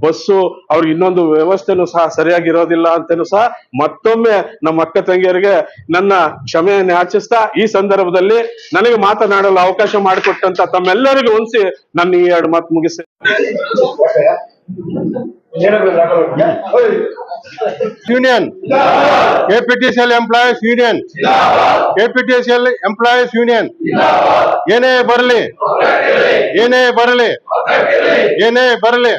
ಬಸ್ಸು, ಅವ್ರಿಗೆ ಇನ್ನೊಂದು ವ್ಯವಸ್ಥೆನೂ ಸಹ ಸರಿಯಾಗಿರೋದಿಲ್ಲ ಅಂತನೂ ಸಹ ಮತ್ತೊಮ್ಮೆ ನಮ್ಮ ಅಕ್ಕ ತಂಗಿಯರಿಗೆ ನನ್ನ ಕ್ಷಮೆಯನ್ನು ಯಾಚಿಸ್ತಾ, ಈ ಸಂದರ್ಭದಲ್ಲಿ ನನಗೆ ಮಾತನಾಡಲು ಅವಕಾಶ ಮಾಡಿಕೊಟ್ಟಂತ ತಮ್ಮೆಲ್ಲರಿಗೂ ಹೊಂದಿಸಿ ನನ್ನ ಈ ಎರಡು ಮಾತು ಮುಗಿಸಿ union, KPTCL employees union, KPTCL employees union, ಏನೇ ಬರಲಿ, ಏನೇ ಬರಲಿ, ಏನೇ ಬರಲಿ.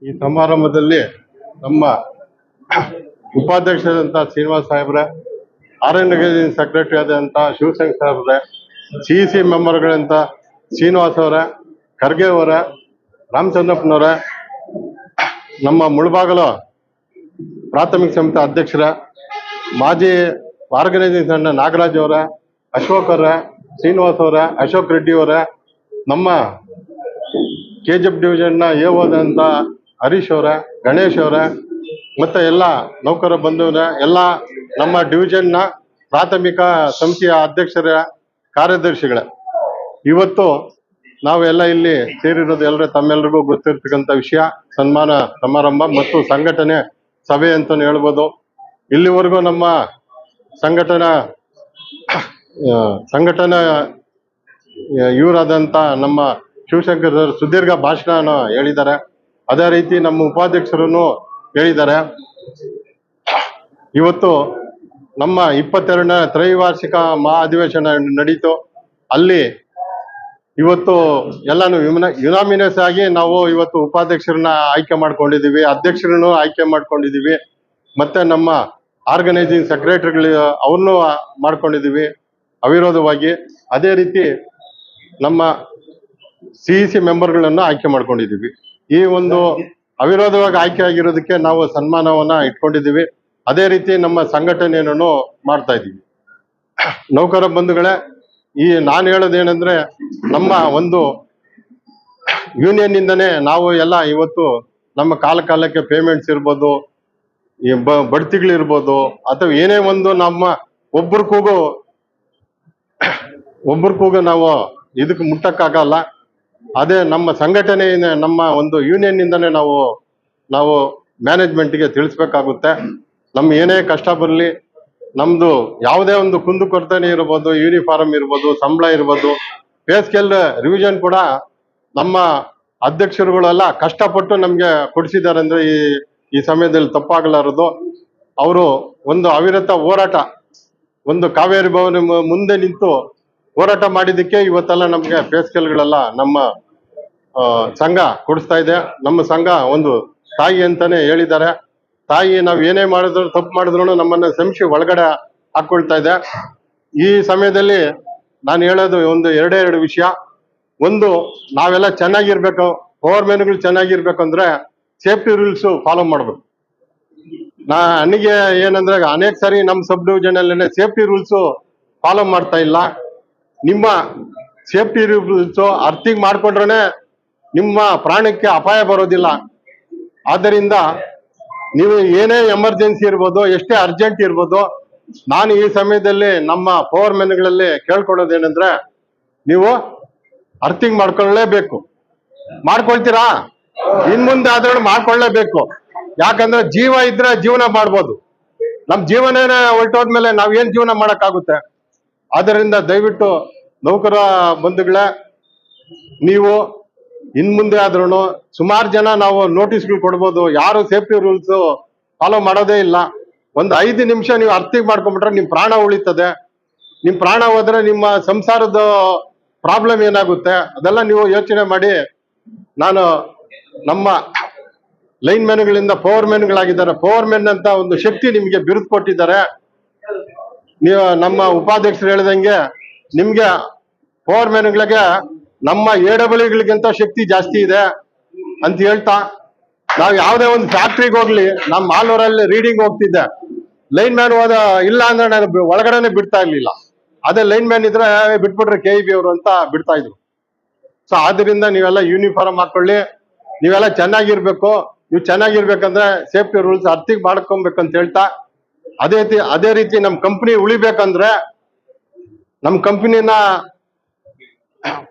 ಈ ಸಮಾರಂಭದಲ್ಲಿ ನಮ್ಮ ಉಪಾಧ್ಯಕ್ಷರಾದಂಥ ಶ್ರೀನಿವಾಸ್ ಸಾಹೇಬ್ರೆ, ಆರ್ಗನೈಸಿಂಗ್ ಸೆಕ್ರೆಟರಿ ಆದಂಥ ಶಿವಶಂಕರ್ ಸಾಹೇಬ್ರೆ, CEC ಮೆಂಬರ್ಗಳಂತ ಶ್ರೀನಿವಾಸ್ ಅವರ, ಖರ್ಗೆ ಅವರ, ರಾಮಚಂದ್ರಪ್ಪನವರ, ನಮ್ಮ ಮುಳಬಾಗಲು ಪ್ರಾಥಮಿಕ ಸಮಿತಿ ಅಧ್ಯಕ್ಷರ, ಮಾಜಿ ಆರ್ಗನೈಸಿಂಗ್ ಸಂಘ ನಾಗರಾಜ್ ಅವರ, ಅಶೋಕ್ ಅವರ, ಶ್ರೀನಿವಾಸ್ ಅವರ, ಅಶೋಕ್ ರೆಡ್ಡಿ ಅವರ, ನಮ್ಮ KGF ಡಿವಿಷನ್ನ AO ಹರೀಶ್ ಅವರ, ಗಣೇಶ್ ಅವರ, ಮತ್ತೆ ಎಲ್ಲ ನೌಕರ ಬಂಧುವರ, ಎಲ್ಲ ನಮ್ಮ ಡಿವಿಷನ್ನ ಪ್ರಾಥಮಿಕ ಸಮಿತಿಯ ಅಧ್ಯಕ್ಷರ, ಕಾರ್ಯದರ್ಶಿಗಳ, ಇವತ್ತು ನಾವೆಲ್ಲ ಇಲ್ಲಿ ಸೇರಿರೋದು ಎಲ್ಲರೂ ತಮ್ಮೆಲ್ಲರಿಗೂ ಗೊತ್ತಿರ್ತಕ್ಕಂಥ ವಿಷಯ. ಸನ್ಮಾನ ಸಮಾರಂಭ ಮತ್ತು ಸಂಘಟನೆ ಸಭೆ ಅಂತಾನು ಹೇಳ್ಬೋದು. ಇಲ್ಲಿವರೆಗೂ ನಮ್ಮ ಸಂಘಟನಾ ಇವರಾದಂಥ ನಮ್ಮ ಶಿವಶಂಕರ್ ಸರ್ ಸುದೀರ್ಘ ಭಾಷಣ ಹೇಳಿದ್ದಾರೆ. ಅದೇ ರೀತಿ ನಮ್ಮ ಉಪಾಧ್ಯಕ್ಷರನ್ನು ಹೇಳಿದ್ದಾರೆ. ಇವತ್ತು ನಮ್ಮ 22ನೇ ತ್ರೈವಾರ್ಷಿಕ ಮಹಾಧಿವೇಶನ ನಡೀತು. ಅಲ್ಲಿ ಇವತ್ತು ಎಲ್ಲಾನು ಯುನಾಮಿನಸ್ ಆಗಿ ನಾವು ಇವತ್ತು ಉಪಾಧ್ಯಕ್ಷರನ್ನ ಆಯ್ಕೆ ಮಾಡ್ಕೊಂಡಿದೀವಿ, ಅಧ್ಯಕ್ಷರನ್ನು ಆಯ್ಕೆ ಮಾಡ್ಕೊಂಡಿದೀವಿ, ಮತ್ತೆ ನಮ್ಮ ಆರ್ಗನೈಸಿಂಗ್ ಸೆಕ್ರೆಟರಿಗಳು ಅವ್ರನ್ನೂ ಮಾಡ್ಕೊಂಡಿದೀವಿ ಅವಿರೋಧವಾಗಿ. ಅದೇ ರೀತಿ ನಮ್ಮ CEC ಮೆಂಬರ್ಗಳನ್ನು ಆಯ್ಕೆ ಮಾಡ್ಕೊಂಡಿದೀವಿ. ಈ ಒಂದು ಅವಿರೋಧವಾಗಿ ಆಯ್ಕೆ ಆಗಿರೋದಕ್ಕೆ ನಾವು ಸನ್ಮಾನವನ್ನ ಇಟ್ಕೊಂಡಿದೀವಿ. ಅದೇ ರೀತಿ ನಮ್ಮ ಸಂಘಟನೆಯನ್ನು ಮಾಡ್ತಾ ಇದ್ದೀವಿ. ನೌಕರ ಬಂಧುಗಳೇ, ಈ ನಾನು ಹೇಳೋದೇನೆಂದ್ರೆ, ನಮ್ಮ ಒಂದು ಯೂನಿಯನ್ ಇಂದನೇ ನಾವು ಎಲ್ಲ ಇವತ್ತು ನಮ್ಮ ಕಾಲಕ್ಕೆ ಪೇಮೆಂಟ್ಸ್ ಇರ್ಬೋದು, ಈ ಬಡ್ತಿಗಳಿರ್ಬೋದು, ಅಥವಾ ಏನೇ ಒಂದು ನಮ್ಮ ಒಬ್ರ ಕೂಗು ನಾವು ಇದಕ್ಕೆ ಮುಟ್ಟಕ್ಕಾಗಲ್ಲ. ಅದೇ ನಮ್ಮ ಸಂಘಟನೆಯಿಂದ, ನಮ್ಮ ಒಂದು ಯೂನಿಯನ್ ಇಂದನೇ ನಾವು ಮ್ಯಾನೇಜ್ಮೆಂಟ್ಗೆ ತಿಳಿಸ್ಬೇಕಾಗುತ್ತೆ. ನಮ್ಮ ಏನೇ ಕಷ್ಟ ಬರಲಿ, ನಮ್ದು ಯಾವುದೇ ಒಂದು ಕುಂದುಕೊರತೆ ಇರ್ಬೋದು, ಯೂನಿಫಾರ್ಮ್ ಇರ್ಬೋದು, ಸಂಬಳ ಇರ್ಬೋದು, ಪೇ ಸ್ಕೇಲ್ ರಿವಿಷನ್ ಕೂಡ ನಮ್ಮ ಅಧ್ಯಕ್ಷರುಗಳೆಲ್ಲ ಕಷ್ಟಪಟ್ಟು ನಮ್ಗೆ ಕೊಡಿಸಿದ್ದಾರೆ ಅಂದ್ರೆ ಈ ಸಮಯದಲ್ಲಿ ತಪ್ಪಾಗಲಾರದು. ಅವರು ಒಂದು ಅವಿರತ ಹೋರಾಟ, ಒಂದು ಕಾವೇರಿ ಭವನ ಮುಂದೆ ನಿಂತು ಹೋರಾಟ ಮಾಡಿದ್ದಕ್ಕೆ ಇವತ್ತೆಲ್ಲ ನಮ್ಗೆ ಪೇ ಸ್ಕೇಲ್ಗಳೆಲ್ಲ ನಮ್ಮ ಸಂಘ ಕೊಡಿಸ್ತಾ ಇದೆ. ನಮ್ಮ ಸಂಘ ಒಂದು ತಾಯಿ ಅಂತಾನೆ ಹೇಳಿದ್ದಾರೆ. ತಾಯಿ ನಾವು ಏನೇ ಮಾಡಿದ್ರು, ತಪ್ಪು ಮಾಡಿದ್ರು ನಮ್ಮನ್ನ ಕ್ಷಮಿಸಿ ಒಳಗಡೆ ಹಾಕೊಳ್ತಾ ಇದೆ. ಈ ಸಮಯದಲ್ಲಿ ನಾನು ಹೇಳೋದು ಎರಡು ವಿಷಯ. ಒಂದು, ನಾವೆಲ್ಲ ಚೆನ್ನಾಗಿರ್ಬೇಕು, ಪವರ್ ಮ್ಯಾನ್ಗಳು ಚೆನ್ನಾಗಿರ್ಬೇಕಂದ್ರೆ ಸೇಫ್ಟಿ ರೂಲ್ಸ್ ಫಾಲೋ ಮಾಡ್ಬೇಕು. ನನಗೆ ಏನಂದ್ರೆ, ಅನೇಕ ಸಾರಿ ನಮ್ಮ ಸಬ್ ಡಿವಿಷನ್ ಅಲ್ಲೇ ಸೇಫ್ಟಿ ರೂಲ್ಸ್ ಫಾಲೋ ಮಾಡ್ತಾ ಇಲ್ಲ. ನಿಮ್ಮ ಸೇಫ್ಟಿ ರೂಲ್ಸ್ ಅರ್ಥಿಗೆ ಮಾಡ್ಕೊಂಡ್ರೆ ನಿಮ್ಮ ಪ್ರಾಣಕ್ಕೆ ಅಪಾಯ ಬರೋದಿಲ್ಲ. ಆದ್ದರಿಂದ ನೀವು ಏನೇ ಎಮರ್ಜೆನ್ಸಿ ಇರ್ಬೋದು, ಎಷ್ಟೇ ಅರ್ಜೆಂಟ್ ಇರ್ಬೋದು, ನಾನು ಈ ಸಮಯದಲ್ಲಿ ನಮ್ಮ ಪವರ್ ಮೆನ್ಗಳಲ್ಲಿ ಕೇಳ್ಕೊಡೋದೇನೆಂದ್ರೆ, ನೀವು ಅರ್ಥಿಂಗ್ ಮಾಡ್ಕೊಳ್ಳೇಬೇಕು. ಮಾಡ್ಕೊಳ್ತೀರಾ? ಇನ್ ಮುಂದೆ ಆದ್ರೂ ಮಾಡ್ಕೊಳ್ಳೇಬೇಕು. ಯಾಕಂದ್ರೆ ಜೀವ ಇದ್ರೆ ಜೀವನ ಮಾಡ್ಬೋದು. ನಮ್ ಜೀವನನೇ ಹೊರಟೋದ್ಮೇಲೆ ನಾವ್ ಏನ್ ಜೀವನ ಮಾಡಕ್ಕಾಗುತ್ತೆ? ಆದ್ದರಿಂದ ದಯವಿಟ್ಟು ನೌಕರ ಬಂಧುಗಳೇ, ನೀವು ಇನ್ ಮುಂದೆ ಆದ್ರೂ ಸುಮಾರು ಜನ ನಾವು ನೋಟಿಸ್ಗಳು ಕೊಡ್ಬೋದು, ಯಾರು ಸೇಫ್ಟಿ ರೂಲ್ಸ್ ಫಾಲೋ ಮಾಡೋದೇ ಇಲ್ಲ. ಒಂದು 5 ನಿಮಿಷ ನೀವು ಅರ್ಥಿಂಗ್ ಮಾಡ್ಕೊಂಡ್ಬಿಟ್ರೆ ನಿಮ್ ಪ್ರಾಣ ಉಳಿತದೆ. ನಿಮ್ ಪ್ರಾಣ ಹೋದ್ರೆ ನಿಮ್ಮ ಸಂಸಾರದ ಪ್ರಾಬ್ಲಮ್ ಏನಾಗುತ್ತೆ ಅದೆಲ್ಲ ನೀವು ಯೋಚನೆ ಮಾಡಿ. ನಾನು ನಮ್ಮ ಲೈನ್ ಮ್ಯಾನ್ಗಳಿಂದ ಪವರ್ ಮ್ಯಾನ್ಗಳಾಗಿದ್ದಾರೆ. ಪವರ್ ಮ್ಯಾನ್ ಅಂತ ಒಂದು ಶಕ್ತಿ ನಿಮ್ಗೆ ಬಿರುದು ಕೊಟ್ಟಿದ್ದಾರೆ. ನೀವು ನಮ್ಮ ಉಪಾಧ್ಯಕ್ಷರು ಹೇಳ್ದಂಗೆ ನಿಮ್ಗೆ ಪವರ್ ಮ್ಯಾನ್ಗಳಿಗೆ ನಮ್ಮ AWಗಳಿಗಿಂತ ಶಕ್ತಿ ಜಾಸ್ತಿ ಇದೆ ಅಂತ ಹೇಳ್ತಾ, ನಾವು ಯಾವುದೇ ಒಂದು ಫ್ಯಾಕ್ಟ್ರಿಗೆ ಹೋಗ್ಲಿ, ನಮ್ಮ ಮಾಲೂರಲ್ಲಿ ರೀಡಿಂಗ್ ಹೋಗ್ತಿದ್ದೆ, ಲೈನ್ ಮ್ಯಾನ್ ಹೋದ ಇಲ್ಲ ಅಂದ್ರೆ ನಾನು ಒಳಗಡೆನೆ ಬಿಡ್ತಾ ಇರ್ಲಿಲ್ಲ. ಅದೇ ಲೈನ್ ಮ್ಯಾನ್ ಇದ್ರೆ ಬಿಟ್ಬಿಟ್ರೆ KEB ಅವರು ಅಂತ ಬಿಡ್ತಾ ಇದ್ರು. ಸೊ ಆದ್ರಿಂದ ನೀವೆಲ್ಲ ಯೂನಿಫಾರ್ಮ್ ಹಾಕೊಳ್ಳಿ, ನೀವೆಲ್ಲ ಚೆನ್ನಾಗಿರ್ಬೇಕು. ನೀವು ಚೆನ್ನಾಗಿರ್ಬೇಕಂದ್ರೆ ಸೇಫ್ಟಿ ರೂಲ್ಸ್ ಅರ್ಥಿಂಗ್ ಮಾಡ್ಕೊಬೇಕಂತ ಹೇಳ್ತಾ, ಅದೇ ರೀತಿ ನಮ್ ಕಂಪ್ನಿ ಉಳಿಬೇಕಂದ್ರೆ, ನಮ್ ಕಂಪ್ನಿನ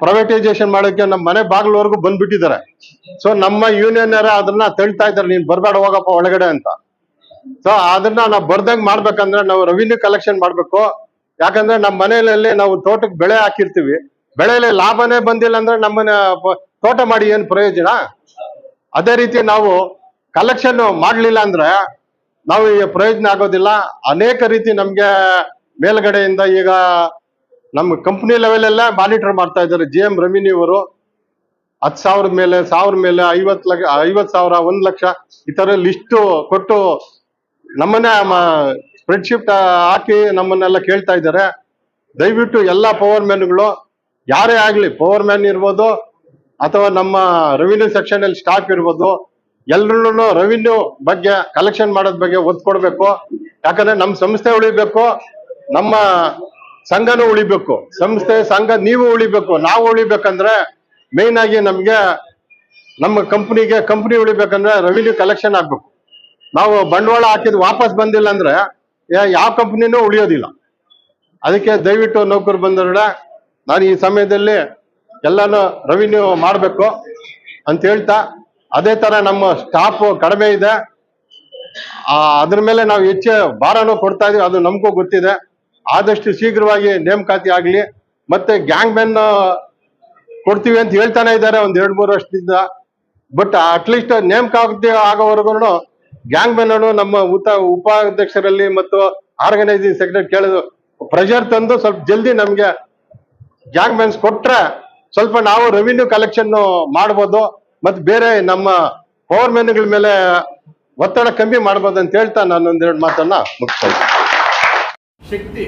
ಪ್ರೈವೇಟೈಸೇಷನ್ ಮಾಡೋಕೆ ನಮ್ಮ ಮನೆ ಬಾಗಿಲವರೆಗೂ ಬಂದ್ಬಿಟ್ಟಿದ್ದಾರೆ. ಸೊ ನಮ್ಮ ಯೂನಿಯನ್ ಅದನ್ನ ತಳ್ತಾ ಇದ್ದಾರೆ, ನೀನ್ ಬರ್ಬೇಡ ಹೋಗಪ್ಪ ಒಳಗಡೆ ಅಂತ. ಸೊ ಅದನ್ನ ನಾವು ಬರ್ದಂಗ್ ಮಾಡ್ಬೇಕಂದ್ರೆ ನಾವು ರೆವಿನ್ಯೂ ಕಲೆಕ್ಷನ್ ಮಾಡ್ಬೇಕು. ಯಾಕಂದ್ರೆ ನಮ್ಮ ಮನೆಯಲ್ಲಿ ನಾವು ತೋಟಕ್ಕೆ ಬೆಳೆ ಹಾಕಿರ್ತೀವಿ, ಬೆಳೆಯಲ್ಲಿ ಲಾಭನೇ ಬಂದಿಲ್ಲ ಅಂದ್ರೆ ನಮ್ಮನ್ನ ತೋಟ ಮಾಡಿ ಏನ್ ಪ್ರಯೋಜನ? ಅದೇ ರೀತಿ ನಾವು ಕಲೆಕ್ಷನ್ ಮಾಡ್ಲಿಲ್ಲ ಅಂದ್ರೆ ನಾವು ಈ ಪ್ರಯೋಜನ ಆಗೋದಿಲ್ಲ. ಅನೇಕ ರೀತಿ ನಮ್ಗೆ ಮೇಲ್ಗಡೆಯಿಂದ ಈಗ ನಮ್ಮ ಕಂಪ್ನಿ ಲೆವೆಲ್ ಎಲ್ಲ ಮಾನಿಟರ್ ಮಾಡ್ತಾ ಇದ್ದಾರೆ. GM ರೆವಿನ್ಯೂ ಅವರು 10,000 ಮೇಲೆ 1,000 ಮೇಲೆ 50,000 1 ಲಕ್ಷ ಈ ತರ ಲಿಸ್ಟ್ ಕೊಟ್ಟು ನಮ್ಮನ್ನ ಸ್ಪ್ರೆಡ್ಶೀಟ್ ಹಾಕಿ ನಮ್ಮನ್ನೆಲ್ಲ ಕೇಳ್ತಾ ಇದ್ದಾರೆ. ದಯವಿಟ್ಟು ಎಲ್ಲ ಪವರ್ ಮ್ಯಾನ್ಗಳು ಯಾರೇ ಆಗ್ಲಿ, ಪವರ್ ಮ್ಯಾನ್ ಇರ್ಬೋದು ಅಥವಾ ನಮ್ಮ ರೆವಿನ್ಯೂ ಸೆಕ್ಷನ್ ಅಲ್ಲಿ ಸ್ಟಾಫ್ ಇರ್ಬೋದು, ಎಲ್ರೂ ರೆವಿನ್ಯೂ ಬಗ್ಗೆ ಕಲೆಕ್ಷನ್ ಮಾಡೋದ್ ಬಗ್ಗೆ ಒತ್ತು ಕೊಡ್ಬೇಕು. ಯಾಕಂದ್ರೆ ನಮ್ಮ ಸಂಸ್ಥೆ ಉಳಿಬೇಕು, ನಮ್ಮ ಸಂಘನೂ ಉಳಿಬೇಕು. ಸಂಘ ನೀವು ಉಳಿಬೇಕು. ನಾವು ಉಳಿಬೇಕಂದ್ರೆ ಮೇನ್ ಆಗಿ ನಮ್ಗೆ ನಮ್ಮ ಕಂಪ್ನಿ ಉಳಿಬೇಕಂದ್ರೆ ರೆವಿನ್ಯೂ ಕಲೆಕ್ಷನ್ ಆಗ್ಬೇಕು. ನಾವು ಬಂಡವಾಳ ಹಾಕಿದ್ ವಾಪಸ್ ಬಂದಿಲ್ಲ ಅಂದ್ರೆ ಯಾವ ಕಂಪ್ನಿನೂ ಉಳಿಯೋದಿಲ್ಲ. ಅದಕ್ಕೆ ದಯವಿಟ್ಟು ನೌಕರು ಬಂದವರ ನಾನು ಈ ಸಮಯದಲ್ಲಿ ಎಲ್ಲಾನು ರೆವಿನ್ಯೂ ಮಾಡಬೇಕು ಅಂತ ಹೇಳ್ತಾ, ಅದೇ ತರ ನಮ್ಮ ಸ್ಟಾಫ್ ಕಡಿಮೆ ಇದೆ, ಅದ್ರ ಮೇಲೆ ನಾವು ಹೆಚ್ಚು ಭಾರನೂ ಕೊಡ್ತಾ ಇದೀವಿ, ಅದು ನಮಗೂ ಗೊತ್ತಿದೆ. ಆದಷ್ಟು ಶೀಘ್ರವಾಗಿ ನೇಮಕಾತಿ ಆಗ್ಲಿ. ಮತ್ತೆ ಗ್ಯಾಂಗ್ ಮ್ಯಾನ್ ಕೊಡ್ತೀವಿ ಅಂತ ಹೇಳ್ತಾನೆ ಇದ್ದಾರೆ ಒಂದ್ 2-3 ವರ್ಷದಿಂದ. ಬಟ್ ಅಟ್ಲೀಸ್ಟ್ ನೇಮಕಾತಿ ಆಗೋವರೆಗೂ ಗ್ಯಾಂಗ್ ಮ್ಯಾನ್ ಅನ್ನು ನಮ್ಮ ಉಪಾಧ್ಯಕ್ಷರಲ್ಲಿ ಮತ್ತು ಆರ್ಗನೈಸಿಂಗ್ ಸೆಕ್ರೆಟರಿ ಕೇಳೋದು ಪ್ರೆಷರ್ ತಂದು ಸ್ವಲ್ಪ ಜಲ್ದಿ ನಮ್ಗೆ ಗ್ಯಾಂಗ್ ಮ್ಯಾನ್ಸ್ ಕೊಟ್ರೆ ಸ್ವಲ್ಪ ನಾವು ರೆವಿನ್ಯೂ ಕಲೆಕ್ಷನ್ ಮಾಡ್ಬೋದು. ಮತ್ತೆ ಬೇರೆ ನಮ್ಮ ಪವರ್ ಮ್ಯಾನ್ಗಳ ಮೇಲೆ ಒತ್ತಡ ಕಮ್ಮಿ ಮಾಡ್ಬೋದು ಅಂತ ಹೇಳ್ತಾ ನಾನು ಒಂದೆರಡು ಮಾತನ್ನ ಮುಗಿಸ್ತಾ ಶಕ್ತಿ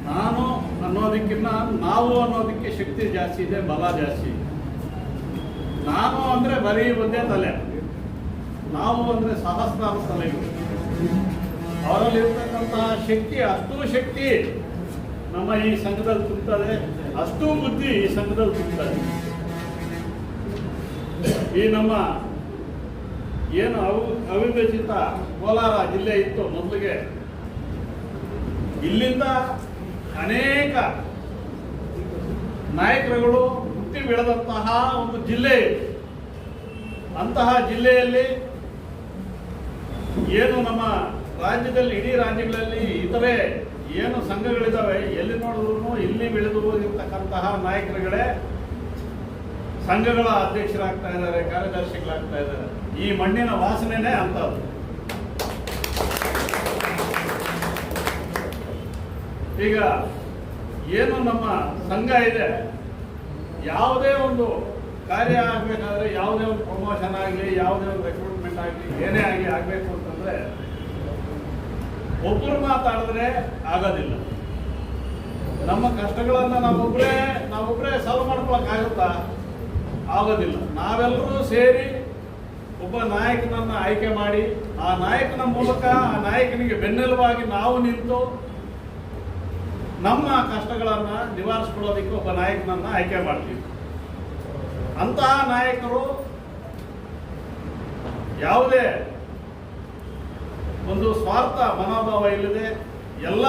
ನಾನು ಅನ್ನೋದಕ್ಕಿಂತ ನಾವು ಅನ್ನೋದಕ್ಕೆ ಶಕ್ತಿ ಜಾಸ್ತಿ ಇದೆ, ಬಲ ಜಾಸ್ತಿ. ನಾನು ಅಂದ್ರೆ ಬರೀ ಒಂದೇ ತಲೆ, ನಾವು ಅಂದ್ರೆ ಸಹಸ್ರಾರು ತಲೆಗಳು. ಅವರಲ್ಲಿರ್ತಕ್ಕಂತಹ ಶಕ್ತಿ, ಅಷ್ಟೂ ಶಕ್ತಿ ನಮ್ಮ ಈ ಸಂಘದಲ್ಲಿ ತುಂಬುತ್ತದೆ, ಅಷ್ಟೂ ಬುದ್ಧಿ ಈ ಸಂಘದಲ್ಲಿ ತುಂಬುತ್ತದೆ. ಈ ನಮ್ಮ ಏನು ಅವಿಭಜಿತ ಕೋಲಾರ ಜಿಲ್ಲೆ ಇತ್ತು ಮೊದಲಿಗೆ, ಇಲ್ಲಿಂದ ಅನೇಕ ನಾಯಕರುಗಳು ಹುಟ್ಟಿ ಬೆಳೆದಂತಹ ಒಂದು ಜಿಲ್ಲೆ. ಅಂತಹ ಜಿಲ್ಲೆಯಲ್ಲಿ ಏನು ನಮ್ಮ ರಾಜ್ಯದಲ್ಲಿ, ಇಡೀ ರಾಜ್ಯಗಳಲ್ಲಿ ಇತರೆ ಏನು ಸಂಘಗಳಿದ್ದಾವೆ, ಎಲ್ಲಿ ನೋಡಿದ್ರು ಇಲ್ಲಿ ಬೆಳೆದು ಹೋಗಿರ್ತಕ್ಕಂತಹ ನಾಯಕರುಗಳೇ ಸಂಘಗಳ ಅಧ್ಯಕ್ಷರಾಗ್ತಾ ಇದ್ದಾರೆ, ಕಾರ್ಯದರ್ಶಿಗಳಾಗ್ತಾ ಇದ್ದಾರೆ. ಈ ಮಣ್ಣಿನ ವಾಸನೆನೇ ಅಂತದ್ದು. ಈಗ ಏನು ನಮ್ಮ ಸಂಘ ಇದೆ, ಯಾವುದೇ ಒಂದು ಕಾರ್ಯ ಆಗಬೇಕಾದ್ರೆ, ಯಾವುದೇ ಒಂದು ಪ್ರಮೋಷನ್ ಆಗಲಿ, ಯಾವುದೇ ಒಂದು ರೆಕ್ರೂಟ್ಮೆಂಟ್ ಆಗಲಿ, ಏನೇ ಆಗಬೇಕು ಅಂತಂದ್ರೆ ಒಬ್ಬರು ಮಾತಾಡಿದ್ರೆ ಆಗೋದಿಲ್ಲ. ನಮ್ಮ ಕಷ್ಟಗಳನ್ನ ನಾವೊಬ್ಬರೇ ಸಾಲ್ವ್ ಮಾಡ್ಕೊಳಕ್ಕಾಗುತ್ತಾ? ಆಗೋದಿಲ್ಲ. ನಾವೆಲ್ಲರೂ ಸೇರಿ ಒಬ್ಬ ನಾಯಕನನ್ನ ಆಯ್ಕೆ ಮಾಡಿ, ಆ ನಾಯಕನ ಮೂಲಕ ಆ ನಾಯಕನಿಗೆ ಬೆನ್ನೆಲುಬಾಗಿ ನಾವು ನಿಂತು ನಮ್ಮ ಕಷ್ಟಗಳನ್ನ ನಿವಾರಿಸ್ಕೊಳ್ಳೋದಕ್ಕೆ ಒಬ್ಬ ನಾಯಕನನ್ನ ಆಯ್ಕೆ ಮಾಡ್ತೀವಿ. ಅಂತಹ ನಾಯಕರು ಯಾವುದೇ ಒಂದು ಸ್ವಾರ್ಥ ಮನೋಭಾವ ಇಲ್ಲದೆ ಎಲ್ಲ